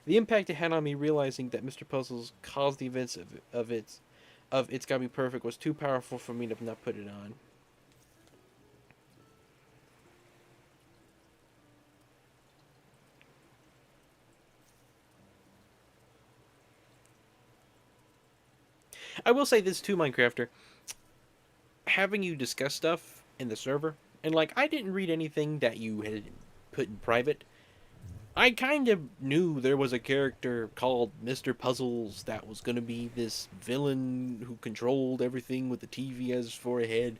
The impact it had on me realizing that Mr. Puzzles caused the events of It's Gotta Be Perfect was too powerful for me to not put it on. I will say this too, Minecrafter. Having you discuss stuff in the server, and like, I didn't read anything that you had put in private. I kind of knew there was a character called Mr. Puzzles that was going to be this villain who controlled everything with the TV as for a head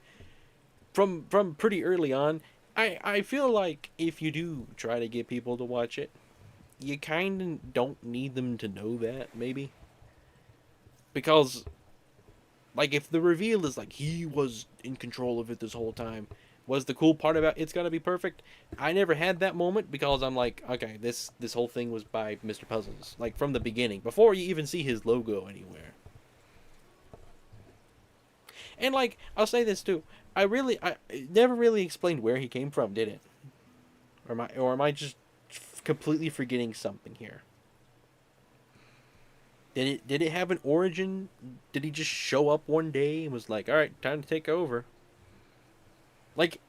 from pretty early on. I feel like if you do try to get people to watch it, you kind of don't need them to know that, maybe. Because, like, if the reveal is like he was in control of it this whole time, was the cool part about It's Gotta Be Perfect. I never had that moment because I'm like, okay, this whole thing was by Mr. Puzzles, like from the beginning, before you even see his logo anywhere. And like, I'll say this too, I it never really explained where he came from, did it? Or am I just completely forgetting something here? Did it have an origin? Did he just show up one day and was like, all right, time to take over? Like,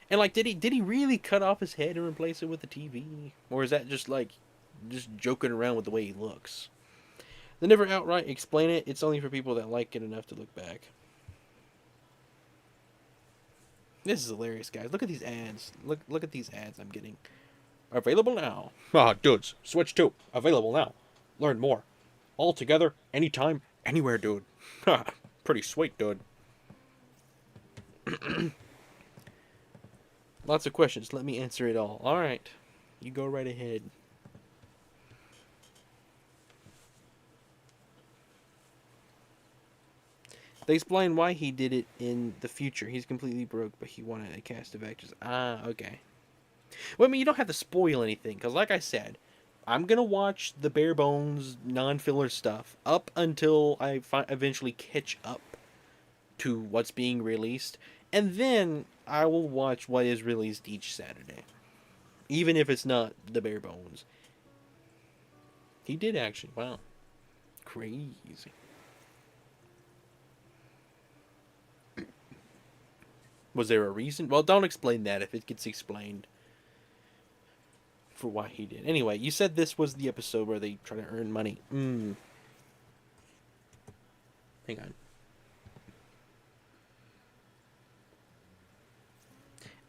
and like, did he really cut off his head and replace it with a TV, or is that just like, just joking around with the way he looks? They never outright explain it. It's only for people that like it enough to look back. This is hilarious, guys. Look at these ads. Look at these ads I'm getting. Available now. Ah, dudes. Switch 2. Available now. Learn more. All together, anytime, anywhere, dude. Ha. Pretty sweet, dude. Lots of questions. Let me answer it all. Alright. You go right ahead. They explain why he did it in the future. He's completely broke, but he wanted a cast of actors. Ah, okay. Well, I mean, you don't have to spoil anything, because like I said, I'm going to watch the bare bones, non-filler stuff up until I eventually catch up to what's being released, and then I will watch what is released each Saturday. Even if it's not the bare bones. He did actually. Wow. Crazy. Was there a reason? Well, don't explain that if it gets explained for why he did. Anyway, you said this was the episode where they try to earn money. Hang on.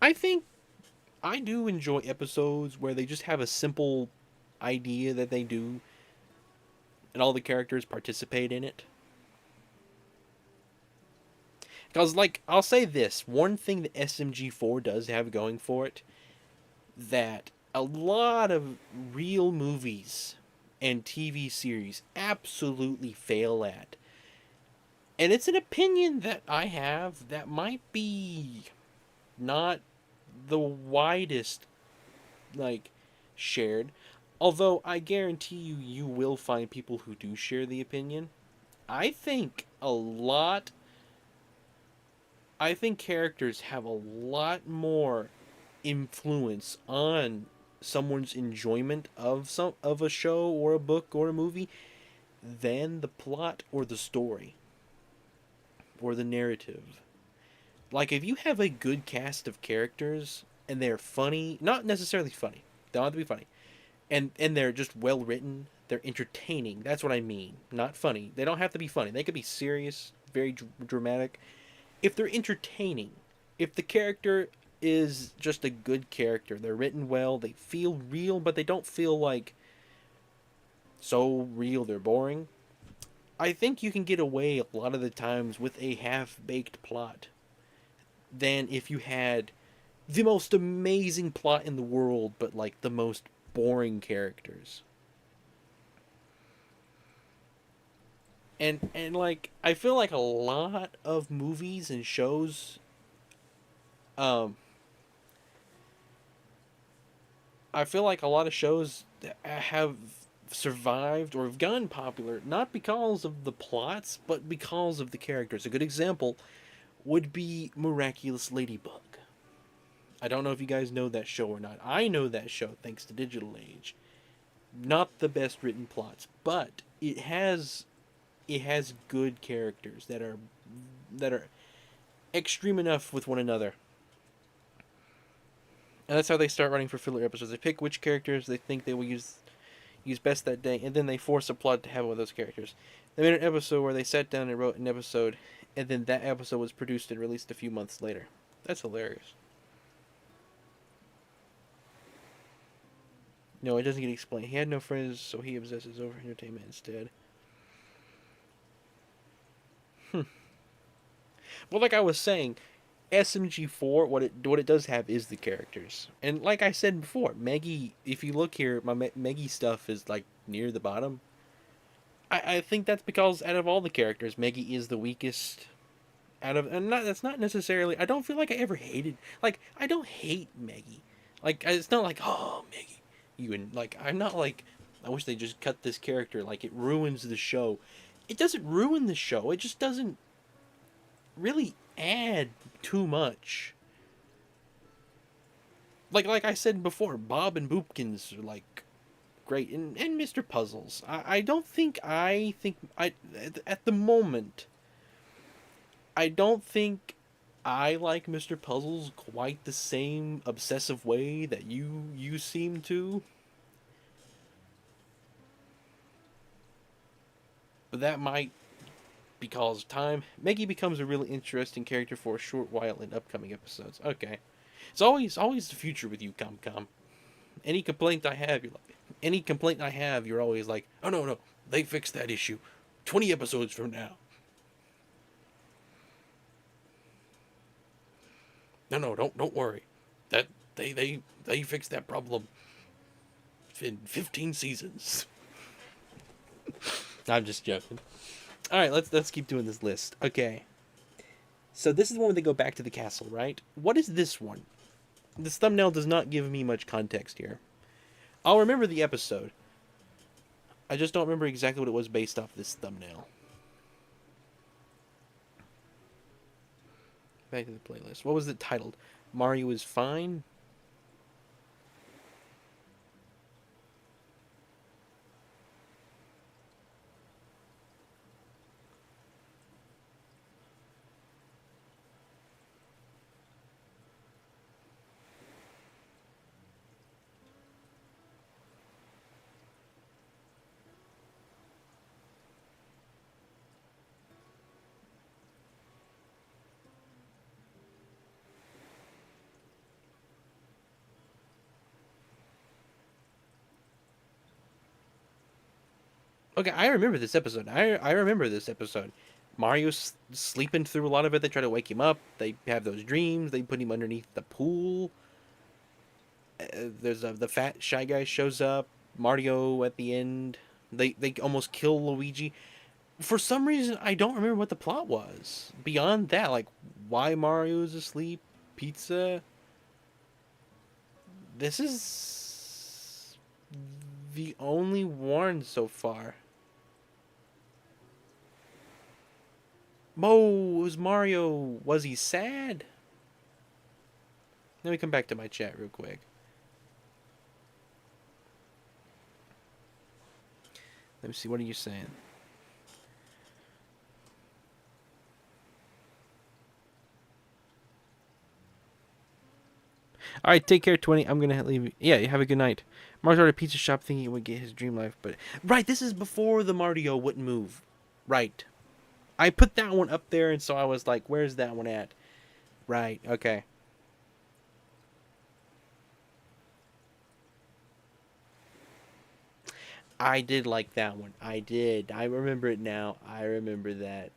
I think I do enjoy episodes where they just have a simple idea that they do and all the characters participate in it. Because, like, I'll say this one thing that SMG4 does have going for it that a lot of real movies and TV series absolutely fail at. And it's an opinion that I have that might be not the widest, like, shared. Although I guarantee you will find people who do share the opinion. I think a lot I think characters have a lot more influence on someone's enjoyment of a show or a book or a movie than the plot or the story or the narrative. Like, if you have a good cast of characters and they're funny, not necessarily funny, they don't have to be funny, and they're just well written, they're entertaining. That's what I mean. Not funny. They don't have to be funny. They could be serious, very dramatic. If they're entertaining, if the character is just a good character, they're written well, they feel real, but they don't feel like so real they're boring. I think you can get away a lot of the times with a half-baked plot than if you had the most amazing plot in the world, but like the most boring characters. And like, I feel like a lot of movies and shows, um I feel like a lot of shows have survived or have gotten popular not because of the plots but because of the characters. A good example would be Miraculous Ladybug. I don't know if you guys know that show or not. I know that show thanks to Digital Age. Not the best written plots, but it has good characters that are extreme enough with one another. And that's how they start writing for filler episodes. They pick which characters they think they will use best that day, and then they force a plot to have one of those characters. They made an episode where they sat down and wrote an episode, and then that episode was produced and released a few months later. That's hilarious. No, it doesn't get explained. He had no friends, so he obsesses over entertainment instead. Well, like I was saying, SMG4, what it does have is the characters, and like I said before, Maggie. If you look here, my Maggie stuff is like near the bottom. I think that's because out of all the characters, Maggie is the weakest. Out of and not that's not necessarily. I don't feel like I ever hated. Like I don't hate Maggie. Like it's not like oh Maggie, you and like I'm not like. I wish they just cut this character. Like it ruins the show. It doesn't ruin the show. It just doesn't really add too much. Like I said before, Bob and Boopkins are like great, and Mr. Puzzles. I don't think I at the moment I don't think I like Mr. Puzzles quite the same obsessive way that you seem to. But that might because of time. Maggie becomes a really interesting character for a short while in upcoming episodes. Okay. It's always the future with you, Comcom. Any complaint I have, you're always like, oh no, they fixed that issue 20 episodes from now. No, don't worry. That they fixed that problem in 15 seasons. I'm just joking. All right, let's keep doing this list. Okay. So this is the one where they go back to the castle, right? What is this one? This thumbnail does not give me much context here. I'll remember the episode. I just don't remember exactly what it was based off this thumbnail. Back to the playlist. What was it titled? Mario is Fine? Okay, I remember this episode. I remember this episode. Mario's sleeping through a lot of it. They try to wake him up. They have those dreams. They put him underneath the pool. The fat shy guy shows up. Mario at the end. They almost kill Luigi. For some reason, I don't remember what the plot was. Beyond that, like why Mario's asleep, pizza. This is the only one so far. Mo, it was Mario. Was he sad? Let me come back to my chat real quick. Let me see. What are you saying? All right, take care, 20. I'm gonna leave. Yeah, have a good night. Mario's at a pizza shop thinking he would get his dream life, but right, this is before the Mario wouldn't move. Right. I put that one up there, and so I was like, "Where's that one at?" Right. Okay. I did like that one. I did. I remember it now. I remember that.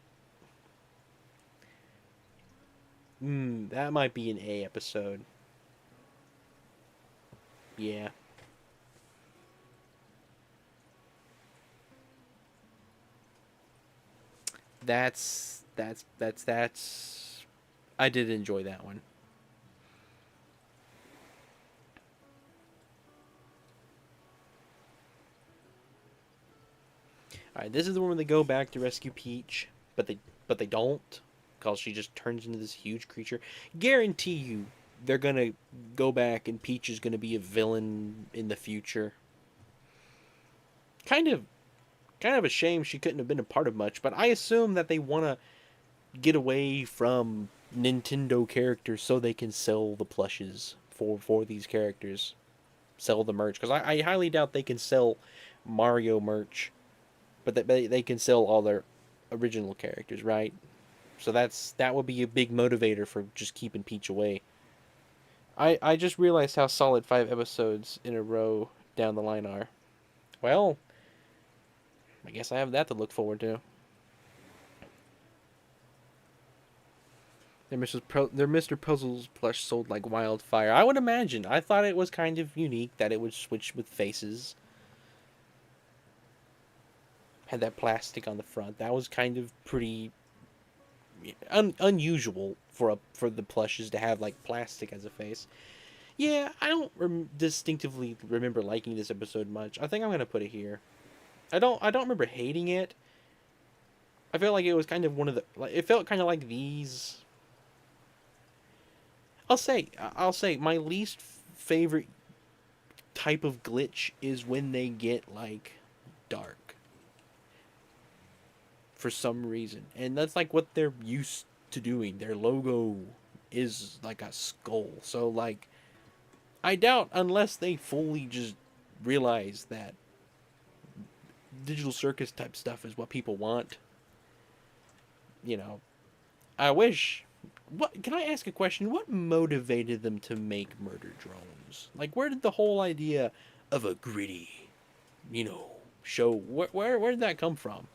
That might be an A episode. Yeah. That's. I did enjoy that one. All right, this is the one where they go back to rescue Peach, but they don't. because she just turns into this huge creature. Guarantee you, they're gonna go back and Peach is gonna be a villain in the future. Kind of, kind of a shame she couldn't have been a part of much, but I assume that they want to get away from Nintendo characters so they can sell the plushes for these characters, sell the merch. Because I highly doubt they can sell Mario merch, but they can sell all their original characters, right? So that would be a big motivator for just keeping Peach away. I just realized how solid 5 episodes in a row down the line are. Well, I guess I have that to look forward to. Their Mr. Puzzles plush sold like wildfire. I would imagine. I thought it was kind of unique that it would switch with faces. Had that plastic on the front. That was kind of pretty unusual for the plushes to have like plastic as a face. Yeah, I don't distinctively remember liking this episode much. I think I'm gonna put it here. I don't remember hating it. I felt like it was kind of one of the like it felt kind of like these. I'll say my least favorite type of glitch is when they get like dark for some reason. And that's like what they're used to doing. Their logo is like a skull. So like I doubt unless they fully just realize that digital circus type stuff is what people want. You know, I wish. What can I ask a question? What motivated them to make murder drones? Like, where did the whole idea of a gritty, show? Where did that come from?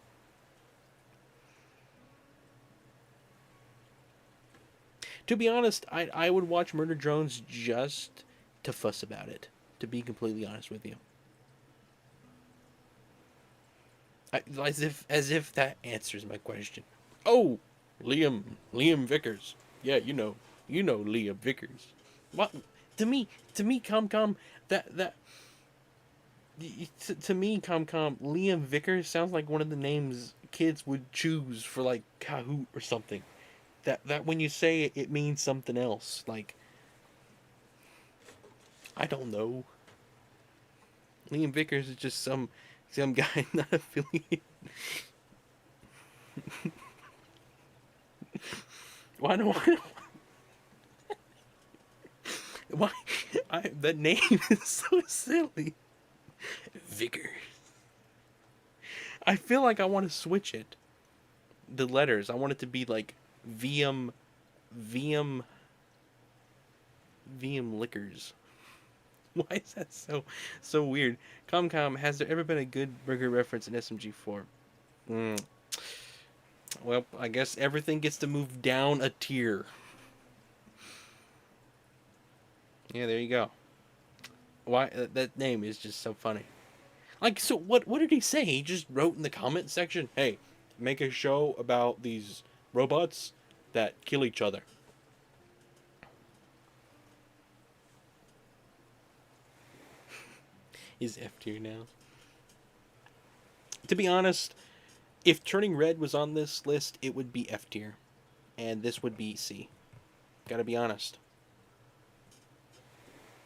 To be honest, I would watch Murder Drones just to fuss about it. To be completely honest with you, as if that answers my question. Oh, Liam Vickers. Yeah, you know Liam Vickers. What to me, ComCom, that to me, ComCom, Liam Vickers sounds like one of the names kids would choose for like Kahoot or something. That when you say it, it means something else. Like I don't know. Liam Vickers is just some guy not affiliated. Why do I? Why? That name is so silly. Vickers. I feel like I want to switch it. The letters. I want it to be like VM, VM, VM Liquors. Why is that so weird? ComCom, has there ever been a good burger reference in SMG4? Mm. Well, I guess everything gets to move down a tier. Yeah, there you go. Why that name is just so funny. Like, so what did he say? He just wrote in the comment section, "Hey, make a show about these robots that kill each other." Is F tier now. To be honest, if Turning Red was on this list, it would be F tier, and this would be C. Gotta be honest.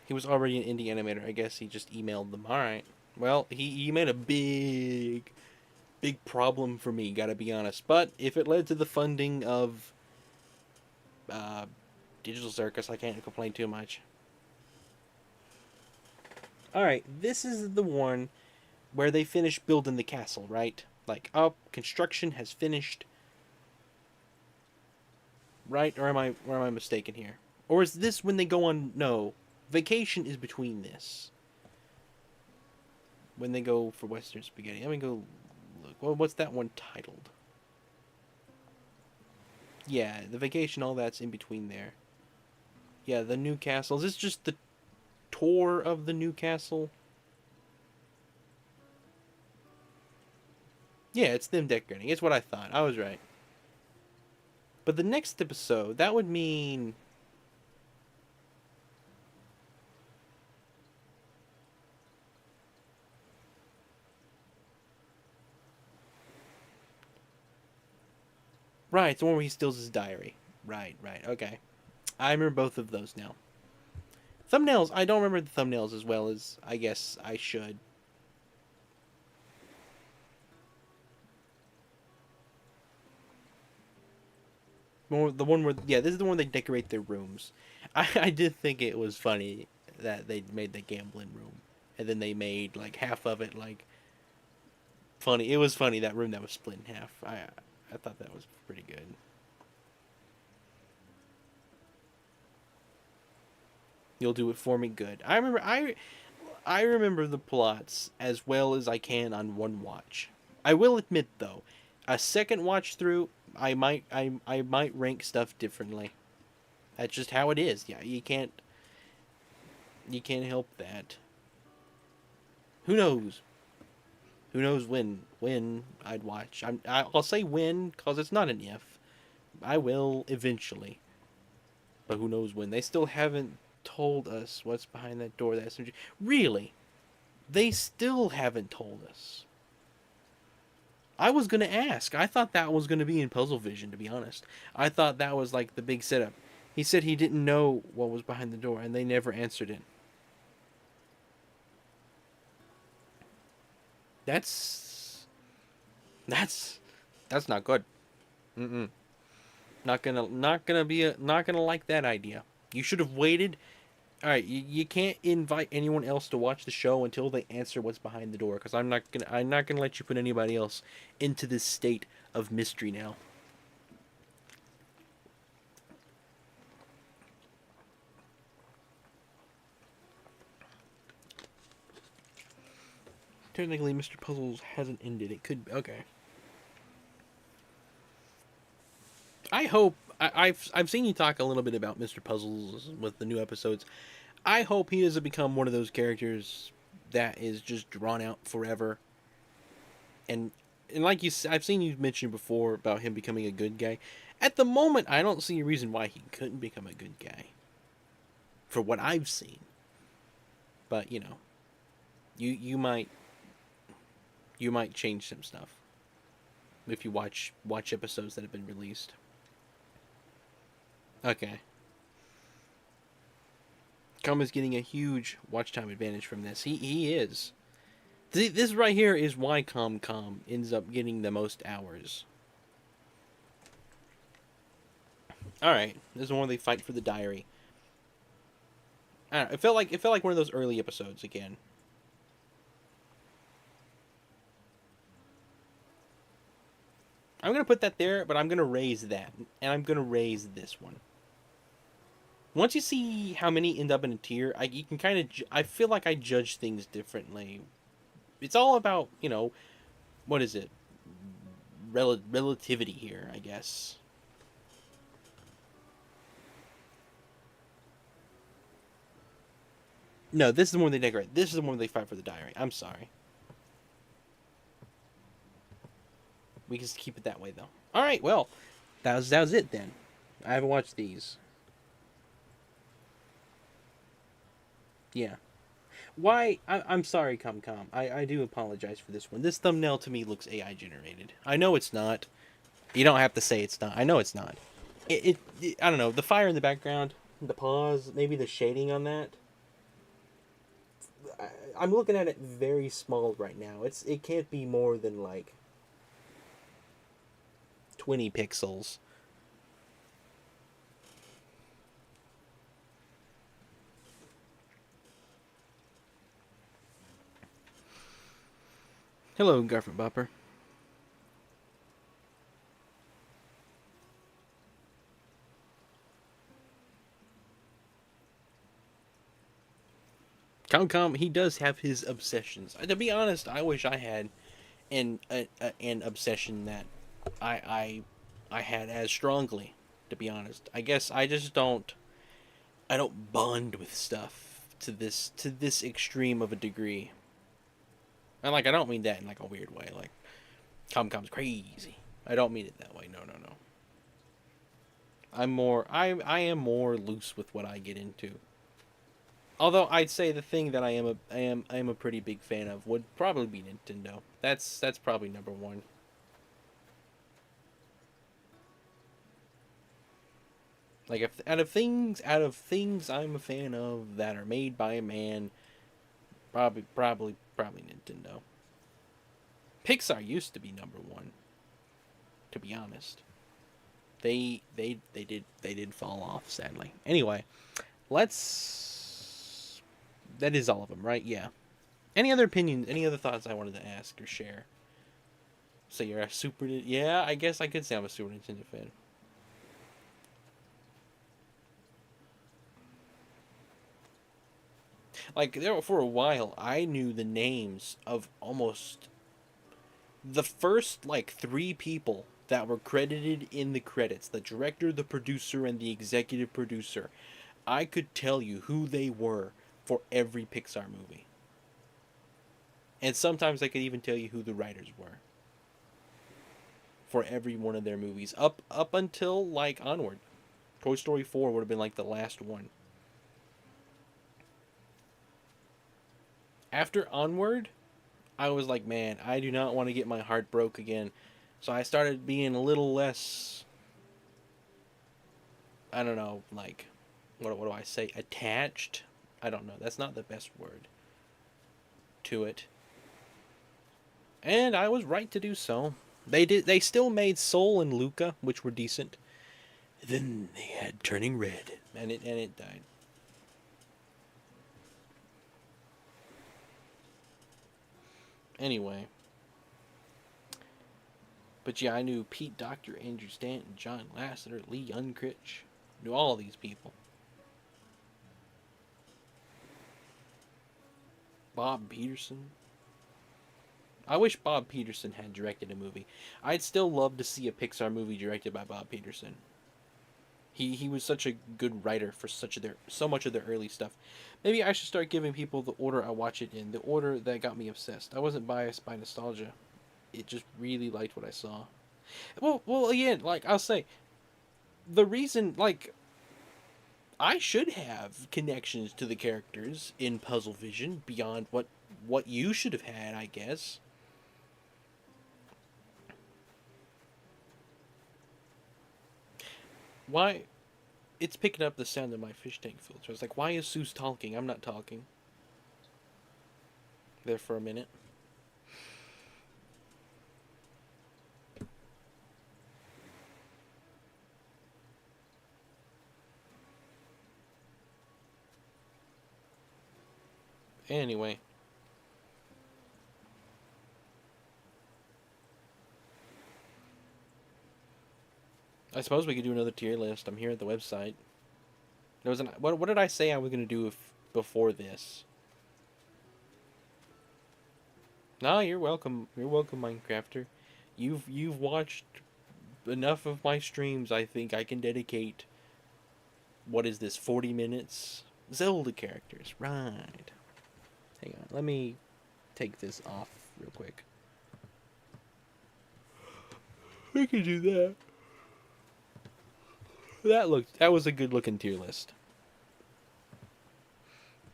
He was already an indie animator. I guess he just emailed them. All right. Well, he made a big problem for me. Gotta be honest. But if it led to the funding of uh, Digital Circus, I can't complain too much. All right, this is the one where they finish building the castle, right? Like, oh, construction has finished, right? Or am I mistaken here? Or is this when they go on? No, vacation is between this. When they go for Western Spaghetti, let me go look. Well, what's that one titled? Yeah, the vacation, all that's in between there. Yeah, the new castle. Is this just the tour of the new castle? Yeah, it's them decorating. It's what I thought. I was right. But the next episode, that would mean. Right, it's the one where he steals his diary. Right, right, okay. I remember both of those now. Thumbnails, I don't remember the thumbnails as well as I guess I should. More the one where yeah, this is the one they decorate their rooms. I did think it was funny that they made the gambling room, and then they made like half of it like funny. It was funny that room that was split in half. I thought that was pretty good. You'll do it for me, good. I remember the plots as well as I can on one watch. I will admit though, a second watch through, I might rank stuff differently. That's just how it is. Yeah, you can't help that. Who knows? Who knows when I'd watch? I'll say when because it's not an if. I will eventually, but who knows when? They still haven't told us what's behind that door. That SMG. Really? They still haven't told us. I was gonna ask. I thought that was gonna be in Puzzle Vision. To be honest, I thought that was like the big setup. He said he didn't know what was behind the door, and they never answered it. That's that's that's not good. Mm-mm. Not gonna like that idea. You should have waited. All right, you can't invite anyone else to watch the show until they answer what's behind the door. Because I'm not gonna let you put anybody else into this state of mystery now. Technically, Mr. Puzzles hasn't ended. It could okay. I hope I've seen you talk a little bit about Mr. Puzzles with the new episodes. I hope he doesn't become one of those characters that is just drawn out forever. And like I've seen you mention before about him becoming a good guy. At the moment, I don't see a reason why he couldn't become a good guy. For what I've seen, but you know, you might change some stuff if you watch episodes that have been released. Okay. Com is getting a huge watch time advantage from this. He is. This right here is why Com ends up getting the most hours. All right, this is the one where they fight for the diary. I don't know, it felt like one of those early episodes again. I'm gonna put that there, but I'm gonna raise that, and I'm gonna raise this one. Once you see how many end up in a tier, you can kind of I feel like I judge things differently. It's all about what is it? Relativity here, I guess. No, this is the one they decorate. This is the one they fight for the diary. I'm sorry. We can just keep it that way though. All right, well, that was it then. I haven't watched these. Yeah. Why? I'm sorry, Comcom. I do apologize for this one. This thumbnail to me looks AI generated. I know it's not. You don't have to say it's not. I know it's not. I don't know. The fire in the background, the pause, maybe the shading on that. I'm looking at it very small right now. It can't be more than like 20 pixels. Hello, Garfield Bopper. Comcom, he does have his obsessions. To be honest, I wish I had an obsession that I I had as strongly. To be honest, I guess I just don't. I don't bond with stuff to this extreme of a degree. And like I don't mean that in like a weird way. Like Comcom's crazy. I don't mean it that way. No, no, no. I am more loose with what I get into. Although I'd say the thing that I am a pretty big fan of would probably be Nintendo. That's probably number one. Like if out of things I'm a fan of that are made by a man, probably Nintendo. Pixar used to be number one, to be honest. They did fall off, sadly. Anyway, let's. That is all of them, right? Yeah. Any other opinions? Any other thoughts I wanted to ask or share? So you're a Super. Yeah, I guess I could say I'm a Super Nintendo fan. Like there for a while, I knew the names of almost the first like three people that were credited in the credits: the director, the producer, and the executive producer. I could tell you who they were for every Pixar movie, and sometimes I could even tell you who the writers were for every one of their movies, up until like Onward. Toy Story 4 would have been like the last one. After Onward, I was like, man, I do not want to get my heart broke again. So I started being a little less, I don't know, like, what do I say? Attached? I don't know. That's not the best word to it. And I was right to do so. They still made Soul and Luca, which were decent. Then they had Turning Red, and it died. Anyway, but yeah, I knew Pete Docter, Andrew Stanton, John Lasseter, Lee Unkrich. Knew all these people. Bob Peterson. I wish Bob Peterson had directed a movie. I'd still love to see a Pixar movie directed by Bob Peterson. He was such a good writer for so much of their early stuff. Maybe I should start giving people the order I watch it in, the order that got me obsessed. I wasn't biased by nostalgia. It just really liked what I saw. Well, again, like I'll say, the reason, like, I should have connections to the characters in Puzzle Vision beyond what you should have had, I guess. Why? It's picking up the sound of my fish tank filter. I was like, why is Seuss talking? I'm not talking. There for a minute. Anyway, I suppose we could do another tier list. I'm here at the website. There was what did I say I was gonna do before this? No, you're welcome. You're welcome, Minecrafter. You've watched enough of my streams. I think I can dedicate. What is this? 40 minutes. Zelda characters, right? Hang on. Let me take this off real quick. We can do that. That was a good looking tier list.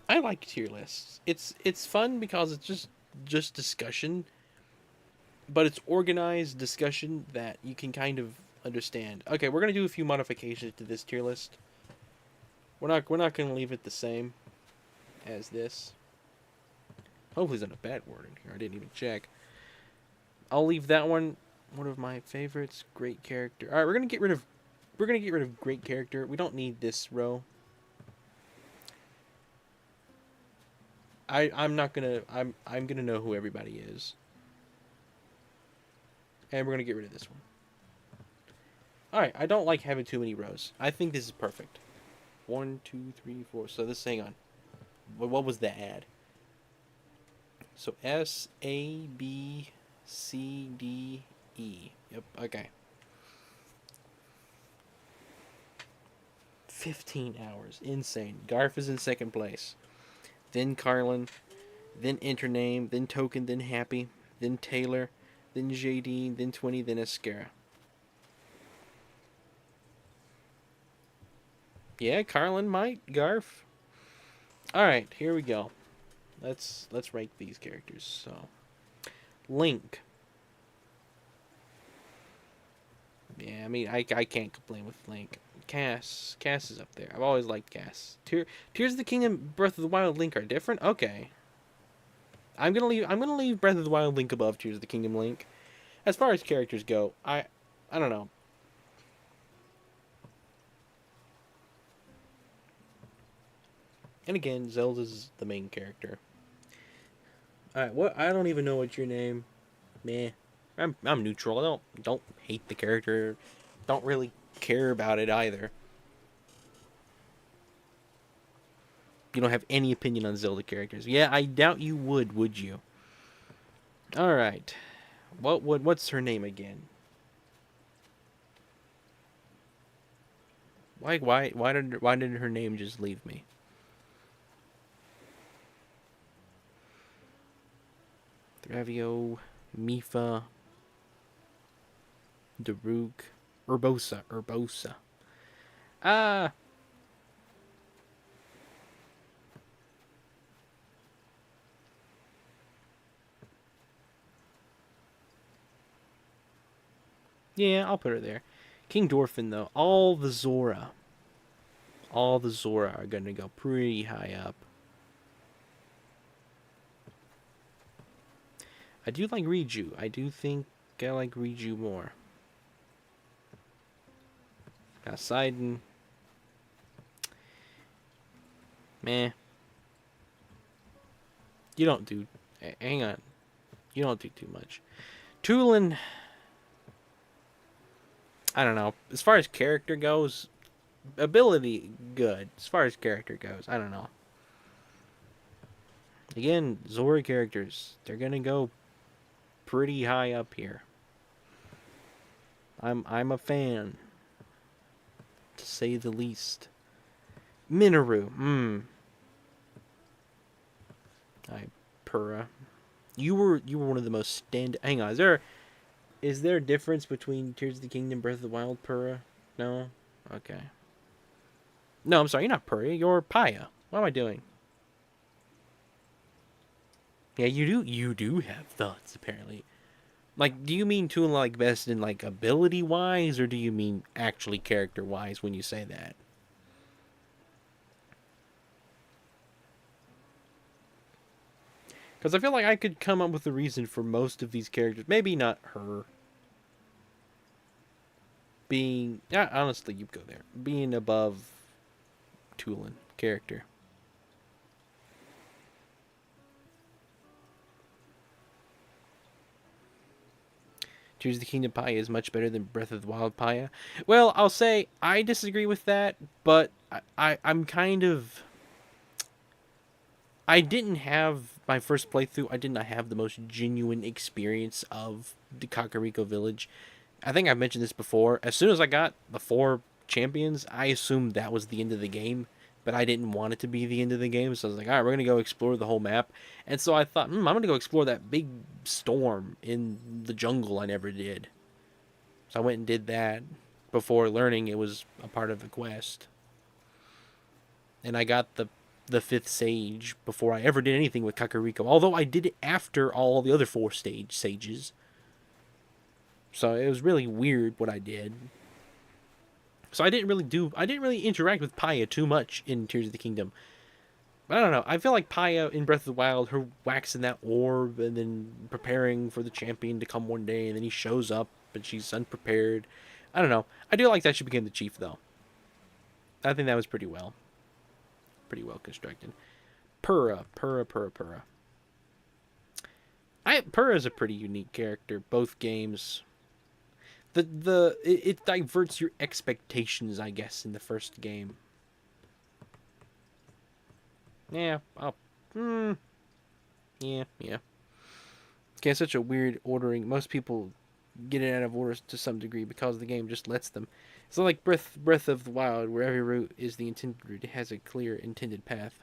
I like tier lists. It's fun because it's just discussion, but it's organized discussion that you can kind of understand. Okay, we're gonna do a few modifications to this tier list. We're not gonna leave it the same as this. Hopefully, there's not a bad word in here. I didn't even check. I'll leave that one of my favorites. Great character. All right, we're gonna get rid of great character. We don't need this row. I'm gonna know who everybody is, and we're gonna get rid of this one. All right, I don't like having too many rows. I think this is perfect. 1, 2, 3, 4. So this, hang on. What was the ad? So S A B C D E. Yep. Okay. 15 hours. Insane. Garf is in second place. Then Carlin. Then Intername. Then Token. Then Happy. Then Taylor. Then JD. Then 20. Then Escara. Yeah, Carlin might. Garf. Alright, here we go. Let's rank these characters. So Link. Yeah, I mean I can't complain with Link. Cass is up there. I've always liked Cass. Tears of the Kingdom, Breath of the Wild, Link are different. Okay, I'm gonna leave Breath of the Wild Link above Tears of the Kingdom Link. As far as characters go, I don't know. And again, Zelda's the main character. All right, what? I don't even know what's your name. Meh. I'm neutral. I don't hate the character. Don't really care about it either. You don't have any opinion on Zelda characters. Yeah, I doubt you would you? All right. What's her name again? Why did her name just leave me? Travio, Mifa, Daruk, Urbosa. Ah, yeah, I'll put her there. King Dorfin though, all the Zora are gonna go pretty high up. I do like Riju. I do think I like Riju more. Now Sidon, meh. You don't do. Hang on, you don't do too much. Tulin, I don't know. As far as character goes, ability good. As far as character goes, I don't know. Again, Zora characters, they're gonna go pretty high up here. I'm a fan, to say the least. Minoru, I Purah. You were one of the most stand. Hang on, is there a difference between Tears of the Kingdom, Breath of the Wild, Purah? No. Okay. No, I'm sorry. You're not Purah. You're Paya. What am I doing? Yeah, you do. You do have thoughts apparently. Like, do you mean to like best in like ability wise, or do you mean actually character wise when you say that? Because I feel like I could come up with a reason for most of these characters. Maybe not her being. Yeah, honestly, you go there. Being above Tulin character. Tears of the Kingdom Paya is much better than Breath of the Wild Paya. Well, I'll say I disagree with that, but I'm kind of. I didn't have my first playthrough. I did not have the most genuine experience of the Kakariko Village. I think I've mentioned this before. As soon as I got the 4 champions, I assumed that was the end of the game, but I didn't want it to be the end of the game. So I was like, all right, we're gonna go explore the whole map. And so I thought, I'm gonna go explore that big storm in the jungle I never did. So I went and did that before learning it was a part of the quest. And I got the fifth sage before I ever did anything with Kakariko. Although I did it after all the other 4 sages. So it was really weird what I did. So I didn't really interact with Paya too much in Tears of the Kingdom. But I don't know. I feel like Paya in Breath of the Wild, her waxing that orb and then preparing for the champion to come one day, and then he shows up and she's unprepared. I don't know. I do like that she became the chief though. I think that was pretty well constructed. Purah. Purah is a pretty unique character. Both games, it diverts your expectations, I guess, in the first game. Yeah, yeah. Okay, such a weird ordering. Most people get it out of order to some degree because the game just lets them. It's not like Breath of the Wild, where every route is the intended route. It has a clear intended path.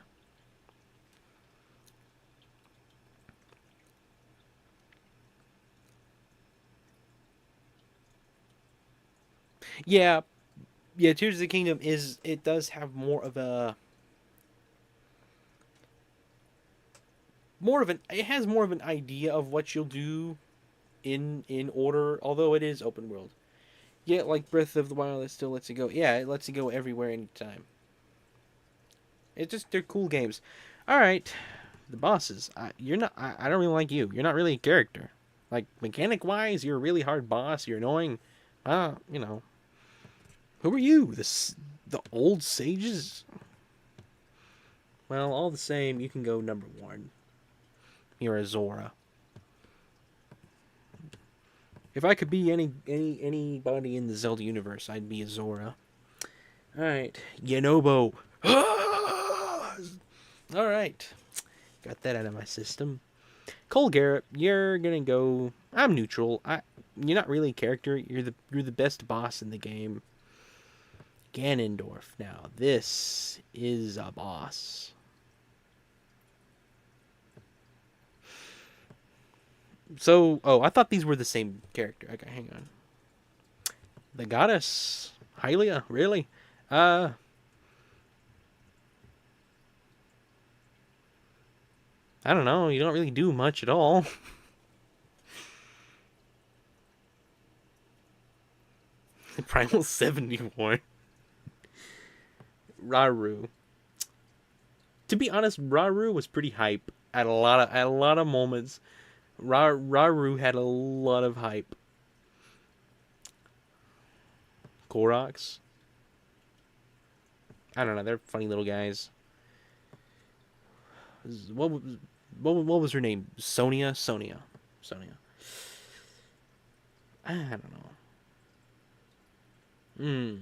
Yeah, yeah. Tears of the Kingdom it does have it has more of an idea of what you'll do in order, although it is open world. Yeah, like Breath of the Wild, it still lets you go. Yeah, it lets you go everywhere, anytime. It's just they're cool games. All right, the bosses. You're not. I don't really like you. You're not really a character. Like mechanic wise, you're a really hard boss. You're annoying. You know. Who are you? The old sages? Well, all the same, you can go number one. You're a Zora. If I could be anybody in the Zelda universe, I'd be a Zora. All right, Yanobo. All right, got that out of my system. Cole Garrett, you're gonna go. I'm neutral. You're not really a character. You're the best boss in the game. Ganondorf. Now this is a boss. So, I thought these were the same character. Okay, hang on. The goddess Hylia, really? Uh, I don't know. You don't really do much at all. Primal 74. Raru. To be honest, Raru was pretty hype at a lot of moments. Raru had a lot of hype. Koroks. I don't know. They're funny little guys. What what was her name? Sonia. I don't know. Hmm.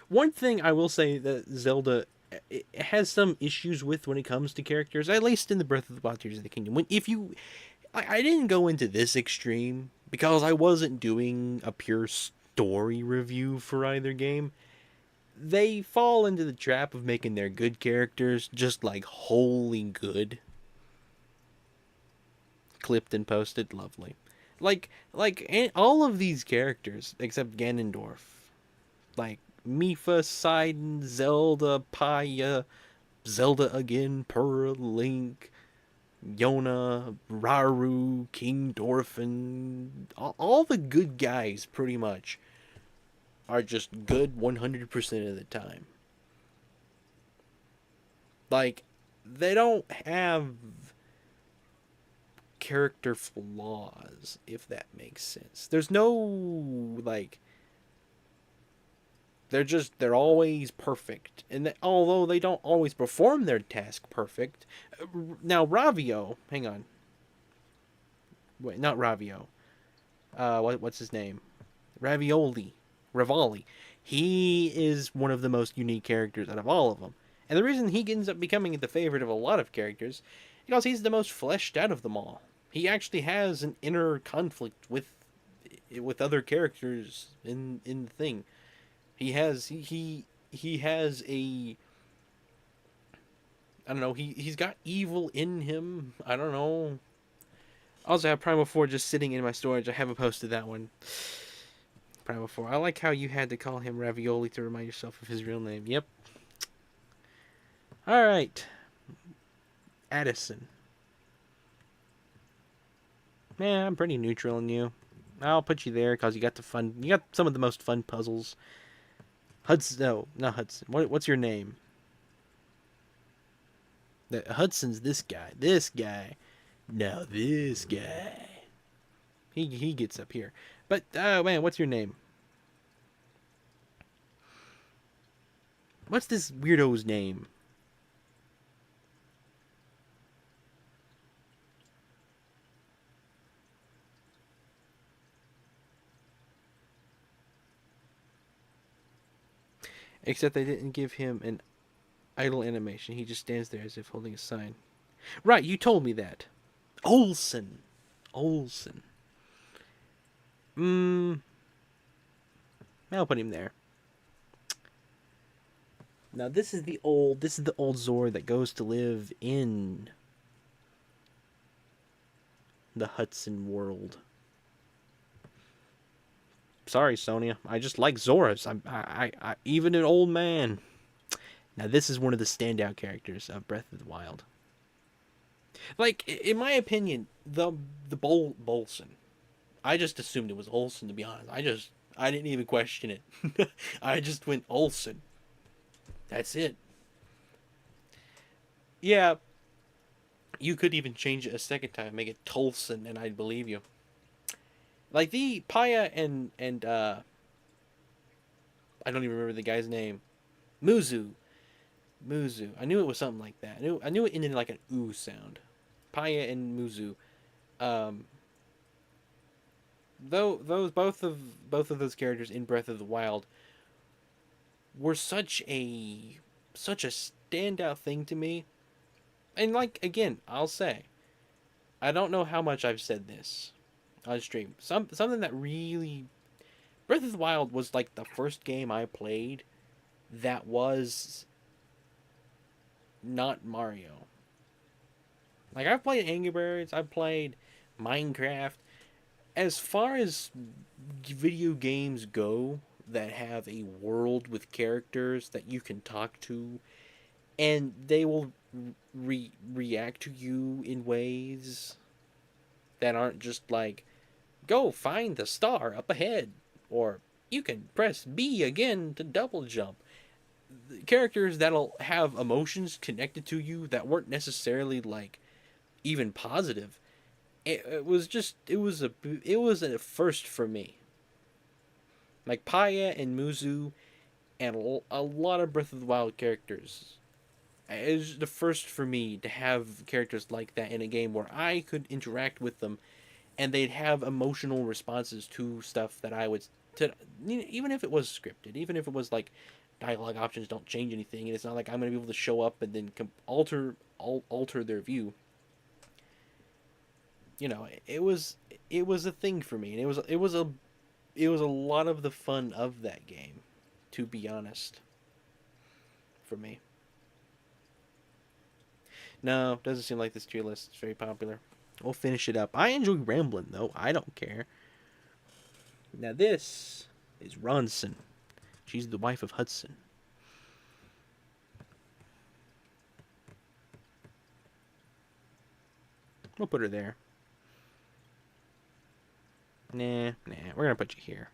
One thing I will say that Zelda it has some issues with when it comes to characters, at least in the Breath of the Wild Tears of the Kingdom. When if you, I didn't go into this extreme because I wasn't doing a pure story review for either game. They fall into the trap of making their good characters just like wholly good, clipped and posted, lovely. All of these characters except Ganondorf, like Mipha, Sidon, Zelda, Paya, Zelda again, Purah, Link, Yona, Raru, King Dorfin, all the good guys pretty much are just good 100% of the time. Like, they don't have character flaws, if that makes sense. There's no, like, they're always perfect, and although they don't always perform their task perfect. Now Ravio, hang on, wait, not Ravio. What's his name? Rivali. He is one of the most unique characters out of all of them, and the reason he ends up becoming the favorite of a lot of characters, because he's the most fleshed out of them all. He actually has an inner conflict with other characters in the thing. He has a, I don't know, he's got evil in him. I don't know. I also have Primal 4 just sitting in my storage. I haven't posted that one. Primal 4. I like how you had to call him Ravioli to remind yourself of his real name. Yep. Alright. Addison. Man, I'm pretty neutral on you. I'll put you there because you got some of the most fun puzzles. Hudson, no, not Hudson. What's your name? Hudson's this guy. This guy. No, this guy. He gets up here. But oh man, what's your name? What's this weirdo's name? Except they didn't give him an idle animation. He just stands there as if holding a sign. Right, you told me that. Olsen. Olsen. I'll put him there. Now this is the old Zor that goes to live in the Hudson world. Sorry, Sonia. I just like Zoras. I even an old man. Now this is one of the standout characters of Breath of the Wild. Like, in my opinion, the Bolson. I just assumed it was Olsen, to be honest. I didn't even question it. I just went Olsen. That's it. Yeah, you could even change it a second time, make it Tolson, and I'd believe you. Like the Paya and I don't even remember the guy's name. Muzu. Muzu. I knew it was something like that. I knew it ended like an ooh sound. Paya and Muzu. Um, though those both of those characters in Breath of the Wild were such a standout thing to me. And like again, I'll say, I don't know how much I've said this on stream. Something that really Breath of the Wild was like the first game I played that was not Mario. Like I've played Angry Birds, I've played Minecraft. As far as video games go that have a world with characters that you can talk to and they will react to you in ways that aren't just like go find the star up ahead or you can press B again to double jump. Characters that'll have emotions connected to you that weren't necessarily like even positive. It was just it was a first for me. Like Paya and Muzu and a lot of Breath of the Wild characters. It was the first for me to have characters like that in a game where I could interact with them and they'd have emotional responses to stuff that I would to even if it was scripted, even if it was like dialogue options don't change anything and it's not like I'm going to be able to show up and then alter their view. You know, it was a thing for me and it was a lot of the fun of that game, to be honest, for me. No, doesn't seem like this tier list is very popular. We'll finish it up. I enjoy rambling though. I don't care. Now this is Ronson. She's the wife of Hudson. We'll put her there. Nah. We're gonna put you here.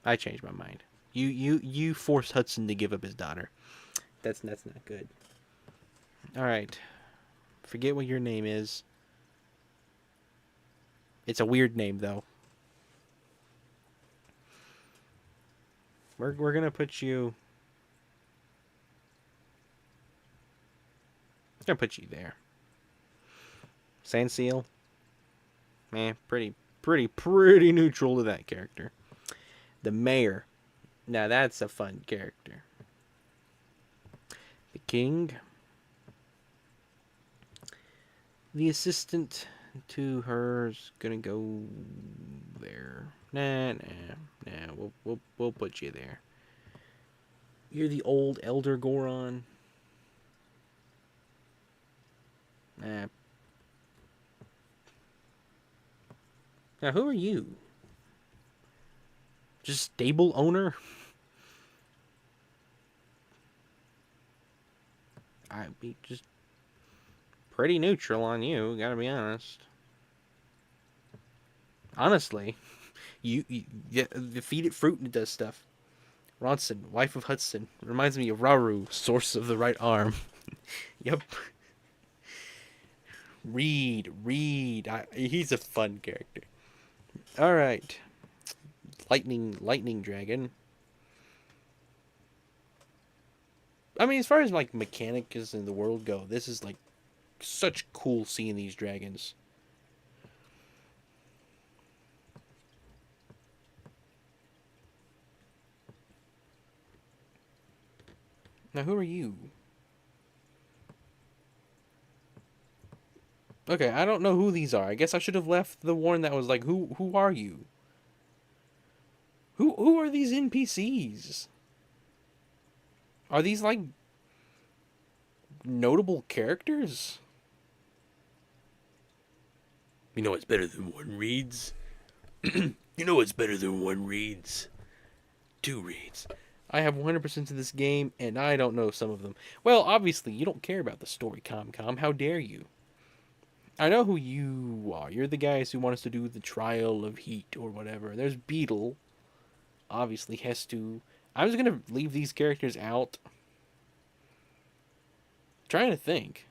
I changed my mind. You forced Hudson to give up his daughter. That's not good. All right. Forget what your name is. It's a weird name though. We're gonna put you. Gonna put you there. Sand Seal. Man, pretty neutral to that character. The mayor. Now that's a fun character. The king. The assistant to her's gonna go there. Nah. We'll put you there. You're the old elder Goron. Nah. Now who are you? Just stable owner? I'd be just pretty neutral on you, gotta be honest. Honestly, you feed it fruit and it does stuff. Ronson, wife of Hudson, reminds me of Raru, source of the right arm. Yep. Reed, he's a fun character. All right, lightning dragon. I mean, as far as like mechanics in the world go, this is like such cool seeing these dragons. Now, who are you? Okay, I don't know who these are. I guess I should have left the one that was like, who are you? Who are these NPCs? Are these like notable characters? You know it's better than one reads. You know it's better than one reads. Two reads. I have 100% of this game, and I don't know some of them. Well, obviously, you don't care about the story, Comcom. How dare you? I know who you are. You're the guys who want us to do the Trial of Heat or whatever. There's Beetle. Obviously, has to. I'm just gonna leave these characters out. Trying to think.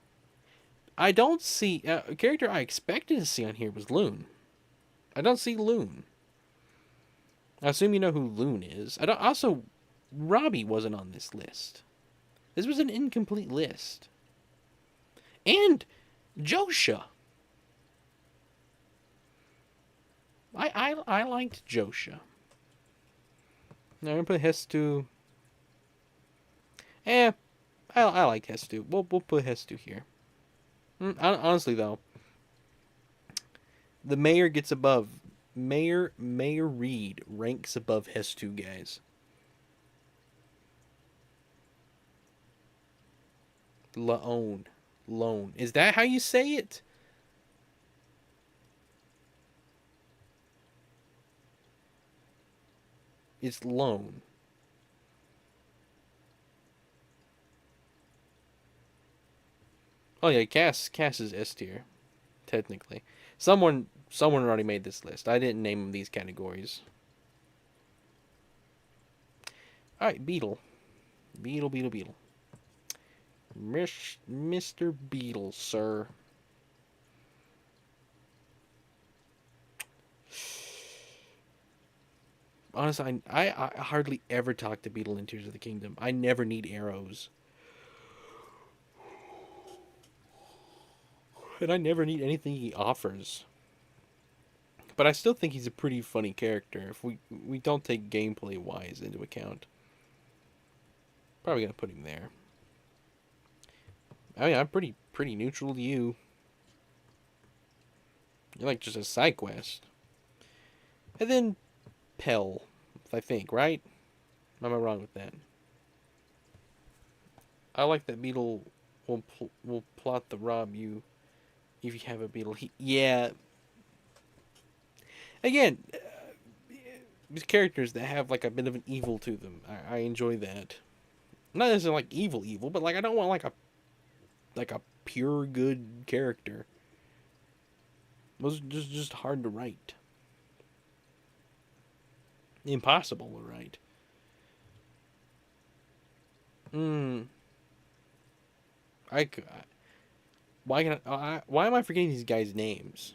I don't see a character I expected to see on here was Loon. I don't see Loon. I assume you know who Loon is. I don't. Also, Robbie wasn't on this list. This was an incomplete list. And Josha. I liked Josha. Now I'm gonna put Hestu. I like Hestu. We'll put Hestu here. Honestly though, the mayor gets above Mayor Reed ranks above Hestu, guys. Laone. Lone. Is that how you say it? It's Lone. Oh yeah, Cass is S tier, technically. Someone already made this list. I didn't name these categories. Alright, Beetle. Beetle. Mr. Beetle, sir. Honestly, I hardly ever talk to Beetle in Tears of the Kingdom. I never need arrows. And I never need anything he offers. But I still think he's a pretty funny character if we don't take gameplay wise into account. Probably gonna put him there. I mean, I'm pretty neutral to you. You're like just a side quest. And then Pell, I think, right? Am I wrong with that? I like that Beetle will plot the rob you if you have a Beetle. Yeah. Again, these characters that have like a bit of an evil to them, I enjoy that. Not necessarily like evil, but like I don't want like a pure good character. Those are just hard to write. Impossible to write. I why am I forgetting these guys' names?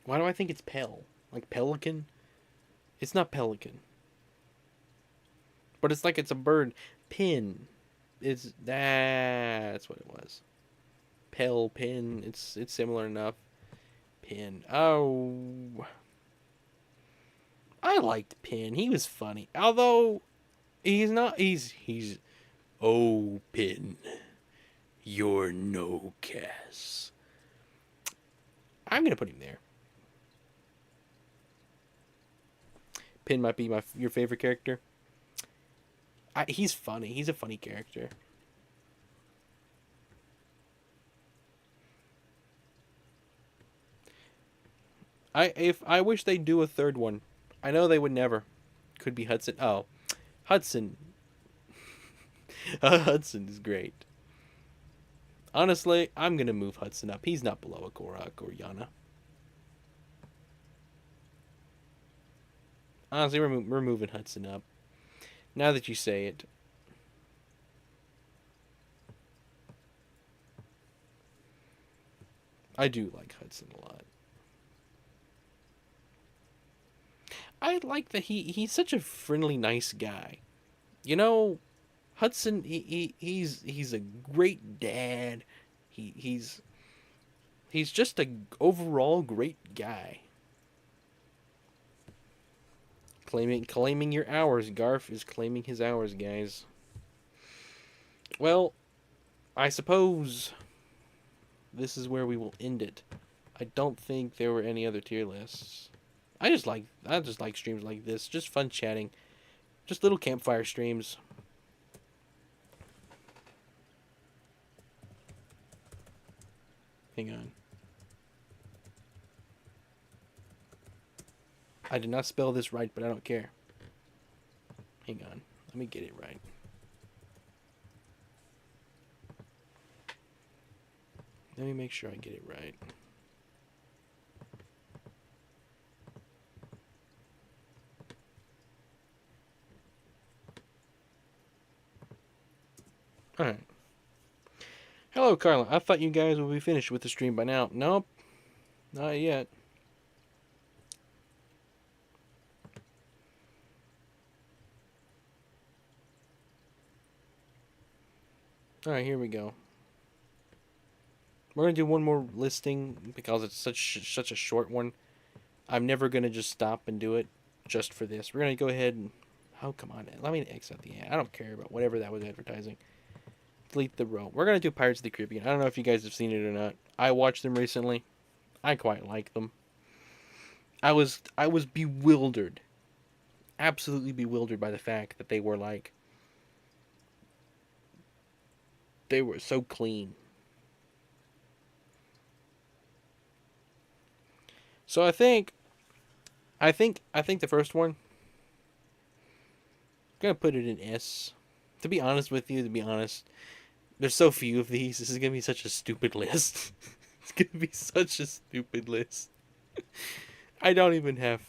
Why do I think it's Pel? Like Pelican? It's not Pelican. But it's like it's a bird. Pin. That's what it was. Pin. It's similar enough. Pin. Oh, I liked Pin. He was funny. Although he's not. He's. Oh, Pin, you're no Cass. I'm gonna put him there. Pin might be your favorite character. He's funny. He's a funny character. I wish they'd do a third one. I know they would never. Could be Hudson. Oh, Hudson. Hudson is great. Honestly, I'm gonna move Hudson up. He's not below a Korok or Yana. Honestly, we're moving Hudson up. Now that you say it. I do like Hudson a lot. I like that he's such a friendly, nice guy. You know, Hudson he's a great dad. He's just a overall great guy. Claiming your hours. Garf is claiming his hours, guys. Well, I suppose this is where we will end it. I don't think there were any other tier lists. I just like streams like this. Just fun chatting. Just little campfire streams. Hang on. I did not spell this right, but I don't care. Hang on. Let me get it right. Let me make sure I get it right. Alright. Hello, Carla. I thought you guys would be finished with the stream by now. Nope. Not yet. Alright, here we go. We're going to do one more listing because it's such a short one. I'm never going to just stop and do it just for this. We're going to go ahead and... Oh, come on. Let me X out the ad. I don't care about whatever that was advertising. Delete the row. We're going to do Pirates of the Caribbean. I don't know if you guys have seen it or not. I watched them recently. I quite like them. I was bewildered. Absolutely bewildered by the fact that they were like... They were so clean. So I think the first one, I'm gonna put it in S. To be honest with you, there's so few of these. This is gonna be such a stupid list. It's gonna be such a stupid list. I don't even have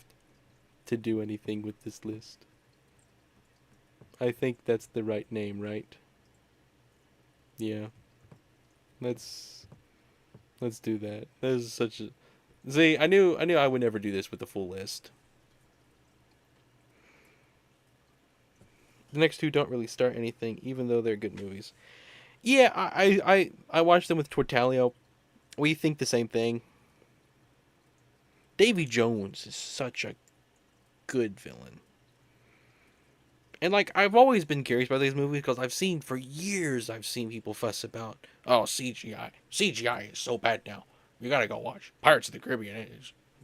to do anything with this list. I think that's the right name, right? Yeah. Let's do that. That is such a... See, I knew I would never do this with the full list. The next two don't really start anything, even though they're good movies. Yeah, I watched them with Tortalio. We think the same thing. Davy Jones is such a good villain. And like I've always been curious about these movies because for years I've seen people fuss about, oh, CGI. CGI is so bad now. You gotta go watch Pirates of the Caribbean.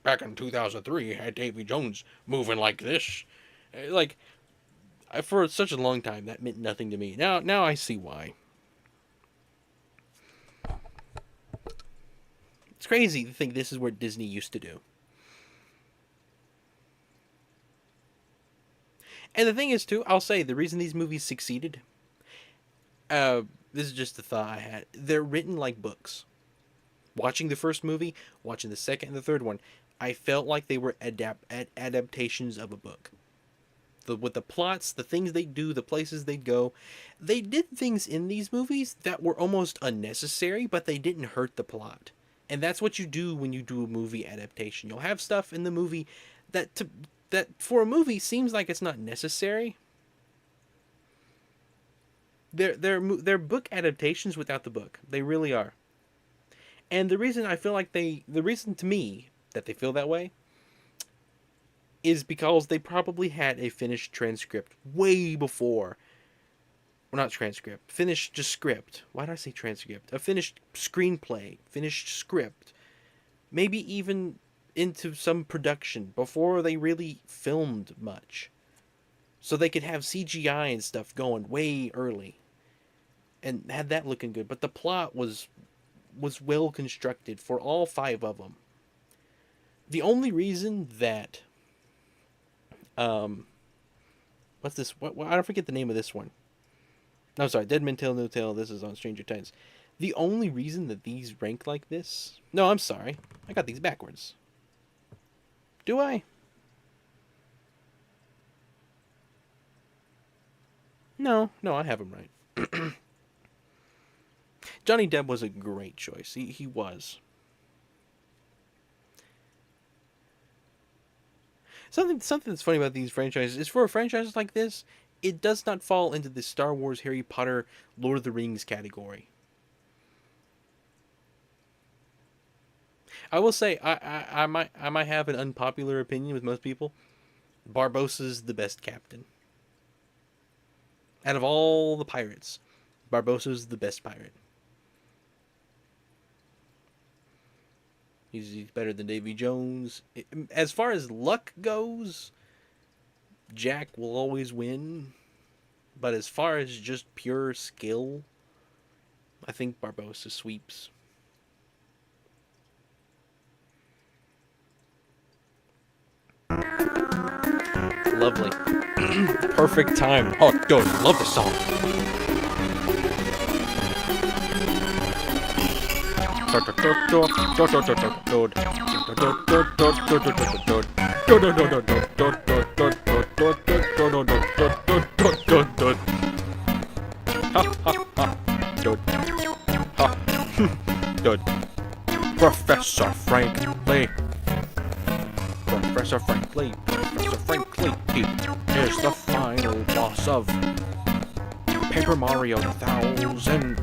Back in 2003, you had Davy Jones moving like this. Like for such a long time that meant nothing to me. Now I see why. It's crazy to think this is what Disney used to do. And the thing is, too, I'll say the reason these movies succeeded. This is just a thought I had. They're written like books. Watching the first movie, watching the second and the third one, I felt like they were adaptations of a book. With the plots, the things they do, the places they go, they did things in these movies that were almost unnecessary, but they didn't hurt the plot. And that's what you do when you do a movie adaptation. You'll have stuff in the movie that for a movie seems like it's not necessary. They're book adaptations without the book. They really are. And the reason I feel like the reason to me that they feel that way is because they probably had a finished transcript way before. Well, not transcript, finished just script. Why did I say transcript? A finished screenplay, finished script. Maybe even into some production before they really filmed much. So they could have CGI and stuff going way early. And had that looking good. But the plot was well constructed for all five of them. The only reason that what's this? What I don't forget the name of this one. No, sorry, Dead Men Tell No Tale. This is on Stranger Tides. The only reason that these rank like this... No, I'm sorry. I got these backwards. Do I? No, I have them right. Johnny Depp was a great choice. He was. Something that's funny about these franchises is for a franchise like this, it does not fall into the Star Wars, Harry Potter, Lord of the Rings category. I will say I might have an unpopular opinion with most people. Barbossa's the best captain. Out of all the pirates, Barbossa's the best pirate. He's better than Davy Jones. As far as luck goes, Jack will always win. But as far as just pure skill, I think Barbossa sweeps. lovely. Perfect time. Oh, dude, love this song. Professor Franklin. Professor Franklin. Professor Franklin. He is the final boss of Paper Mario 1000.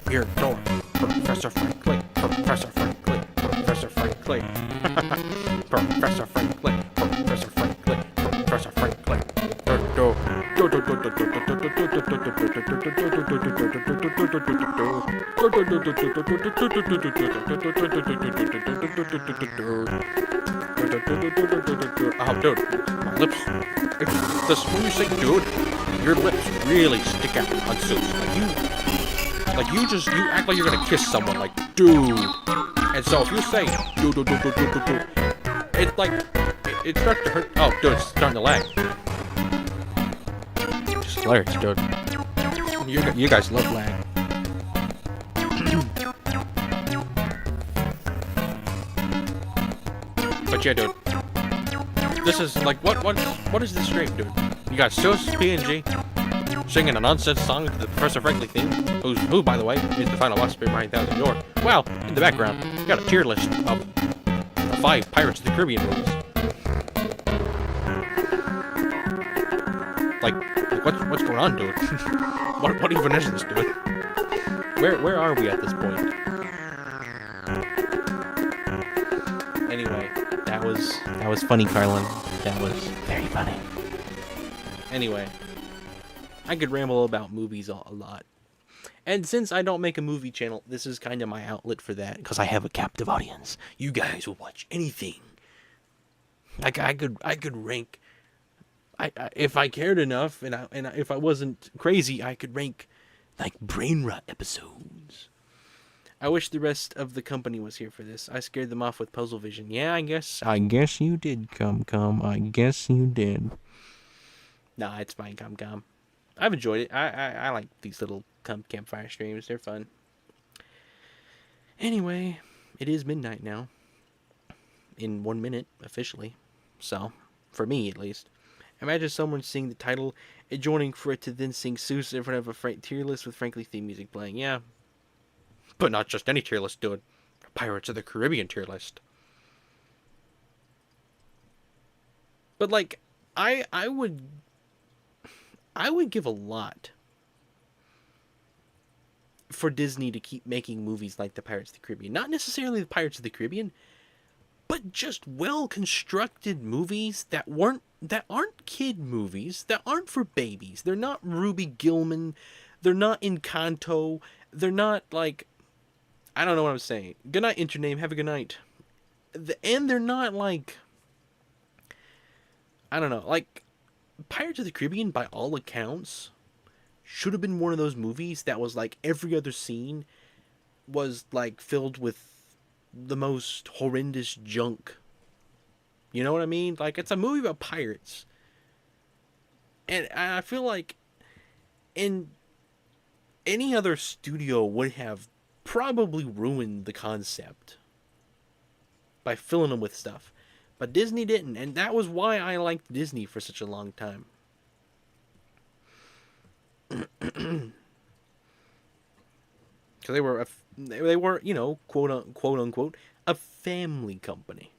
Your door. Professor Franklin. Professor Franklin. Professor Franklin. Professor Franklin. Professor Franklin. Professor Franklin. Oh, dude, my lips. When you say dude, your lips really stick out on Zeus. Like you act like you're gonna kiss someone, like dude. And so if you say dude, it's like it starts to hurt. Oh, dude, it's starting to lag. Just hilarious, dude. You guys love lag. But yeah, dude. This is like what is this stream, dude? You got Sus PNG singing a nonsense song to the Professor Franklin theme, who by the way is the final boss of Paper Mario 1000 Your. Well, in the background, you got a tier list of the 5 Pirates of the Caribbean movies. Like what's going on, dude? what even is this, dude? Where are we at this point? Anyway, that was funny, Carlin. That was very funny. Anyway, I could ramble about movies a lot. And since I don't make a movie channel, this is kind of my outlet for that, because I have a captive audience. You guys will watch anything. Like I could rank. I if I cared enough, and if I wasn't crazy, I could rank like brain rot episodes. I wish the rest of the company was here for this. I scared them off with Puzzle Vision. Yeah, I guess you did, come. I guess you did. Nah, it's fine, come. I've enjoyed it. I like these little campfire streams. They're fun. Anyway, it is midnight now. In 1 minute, officially. So, for me at least. Imagine someone seeing the title, adjoining for it to then sing Seuss in front of a tier list with Frankly theme music playing. Yeah. But not just any tier list, dude. Pirates of the Caribbean tier list. But like, I would give a lot for Disney to keep making movies like the Pirates of the Caribbean. Not necessarily the Pirates of the Caribbean, but just well-constructed movies that aren't kid movies, that aren't for babies. They're not Ruby Gilman. They're not Encanto. They're not like, I don't know what I'm saying. Good night, Intername. Have a good night. And they're not like, I don't know, like Pirates of the Caribbean, by all accounts, should have been one of those movies that was like every other scene was like filled with the most horrendous junk. You know what I mean? Like, it's a movie about pirates. And I feel like in any other studio would have probably ruined the concept by filling them with stuff. But Disney didn't, and that was why I liked Disney for such a long time. Because they were, you know, quote unquote, a family company.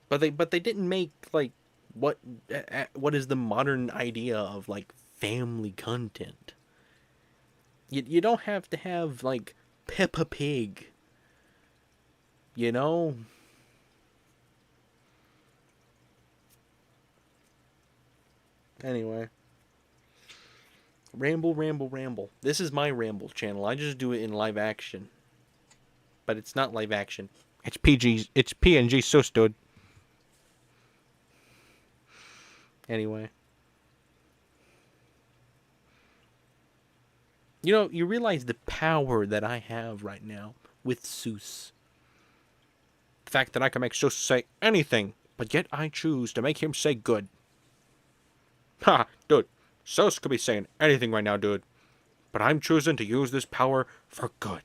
But they didn't make like what is the modern idea of like family content. You don't have to have like Peppa Pig. You know? Anyway. Ramble. This is my ramble channel. I just do it in live action. But it's not live action. It's PNG sus, dude. Anyway. You know, you realize the power that I have right now with Seuss. The fact that I can make Sus say anything, but yet I choose to make him say good. Ha, dude. Sus could be saying anything right now, dude. But I'm choosing to use this power for good.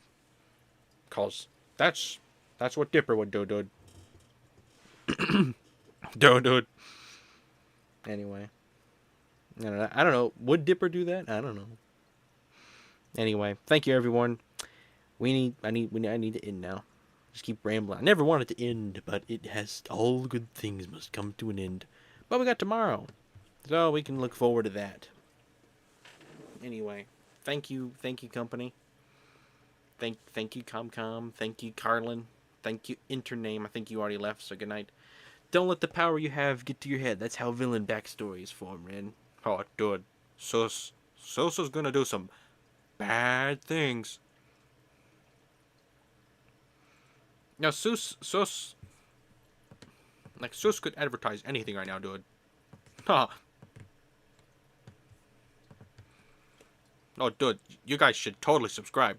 Cause that's what Dipper would do, dude. Dude. Anyway. I don't know. Would Dipper do that? I don't know. Anyway, thank you everyone. I need to end now. Just keep rambling. I never wanted to end, but it has all good things must come to an end. But we got tomorrow, so we can look forward to that. Anyway, thank you, company. Thank you, Comcom. Thank you, Carlin. Thank you, Intername. I think you already left, so good night. Don't let the power you have get to your head. That's how villain backstories form, man. Oh, dude. Sosa's gonna do some bad things. Now, Sus could advertise anything right now, dude. Huh. Oh, dude, you guys should totally subscribe.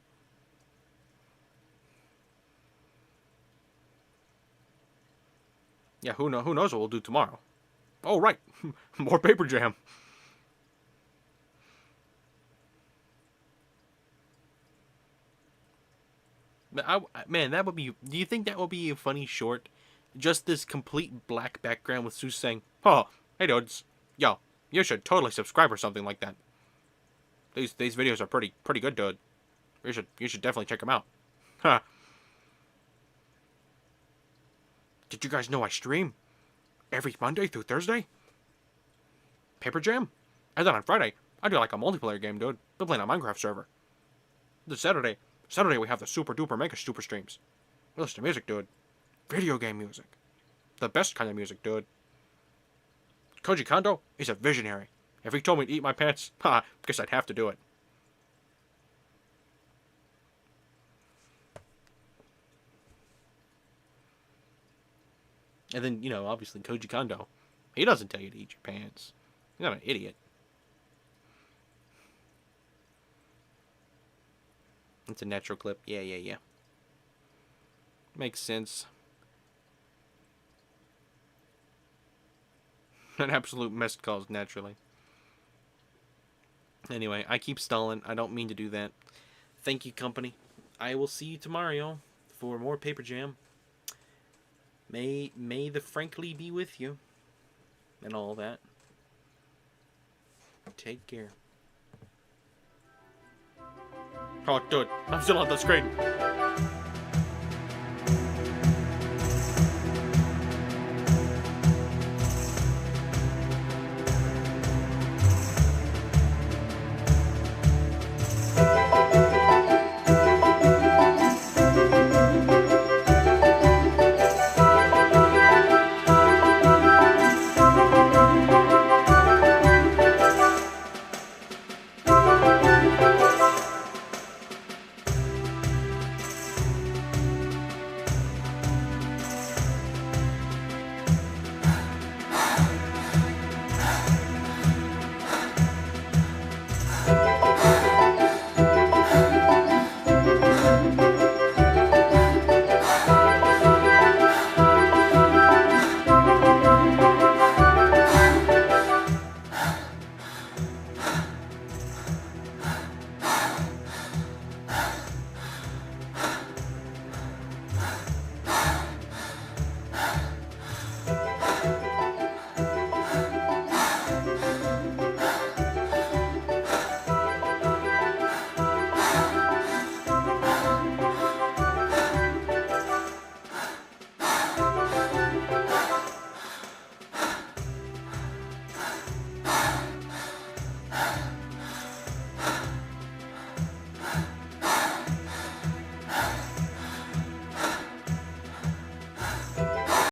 Yeah, who knows what we'll do tomorrow. Oh, right. More Paper Jam. Man, that would be... Do you think that would be a funny short? Just this complete black background with Sue saying, "Oh, hey dudes, yo, you should totally subscribe or something like that. These videos are pretty good, dude. You should definitely check them out." Huh. Did you guys know I stream every Monday through Thursday? Paper Jam? And then on Friday, I do like a multiplayer game, dude. Been playing on Minecraft server. The Saturday we have the super duper mega super streams. We listen to music, dude. Video game music. The best kind of music, dude. Koji Kondo is a visionary. If he told me to eat my pants, guess I'd have to do it. And then, obviously Koji Kondo, he doesn't tell you to eat your pants. He's not an idiot. It's a natural clip. Yeah. Makes sense. An absolute mess caused naturally. Anyway, I keep stalling. I don't mean to do that. Thank you, company. I will see you tomorrow, y'all, for more Paper Jam. May the frankly be with you. And all that. Take care. Oh, dude, I'm still on the screen.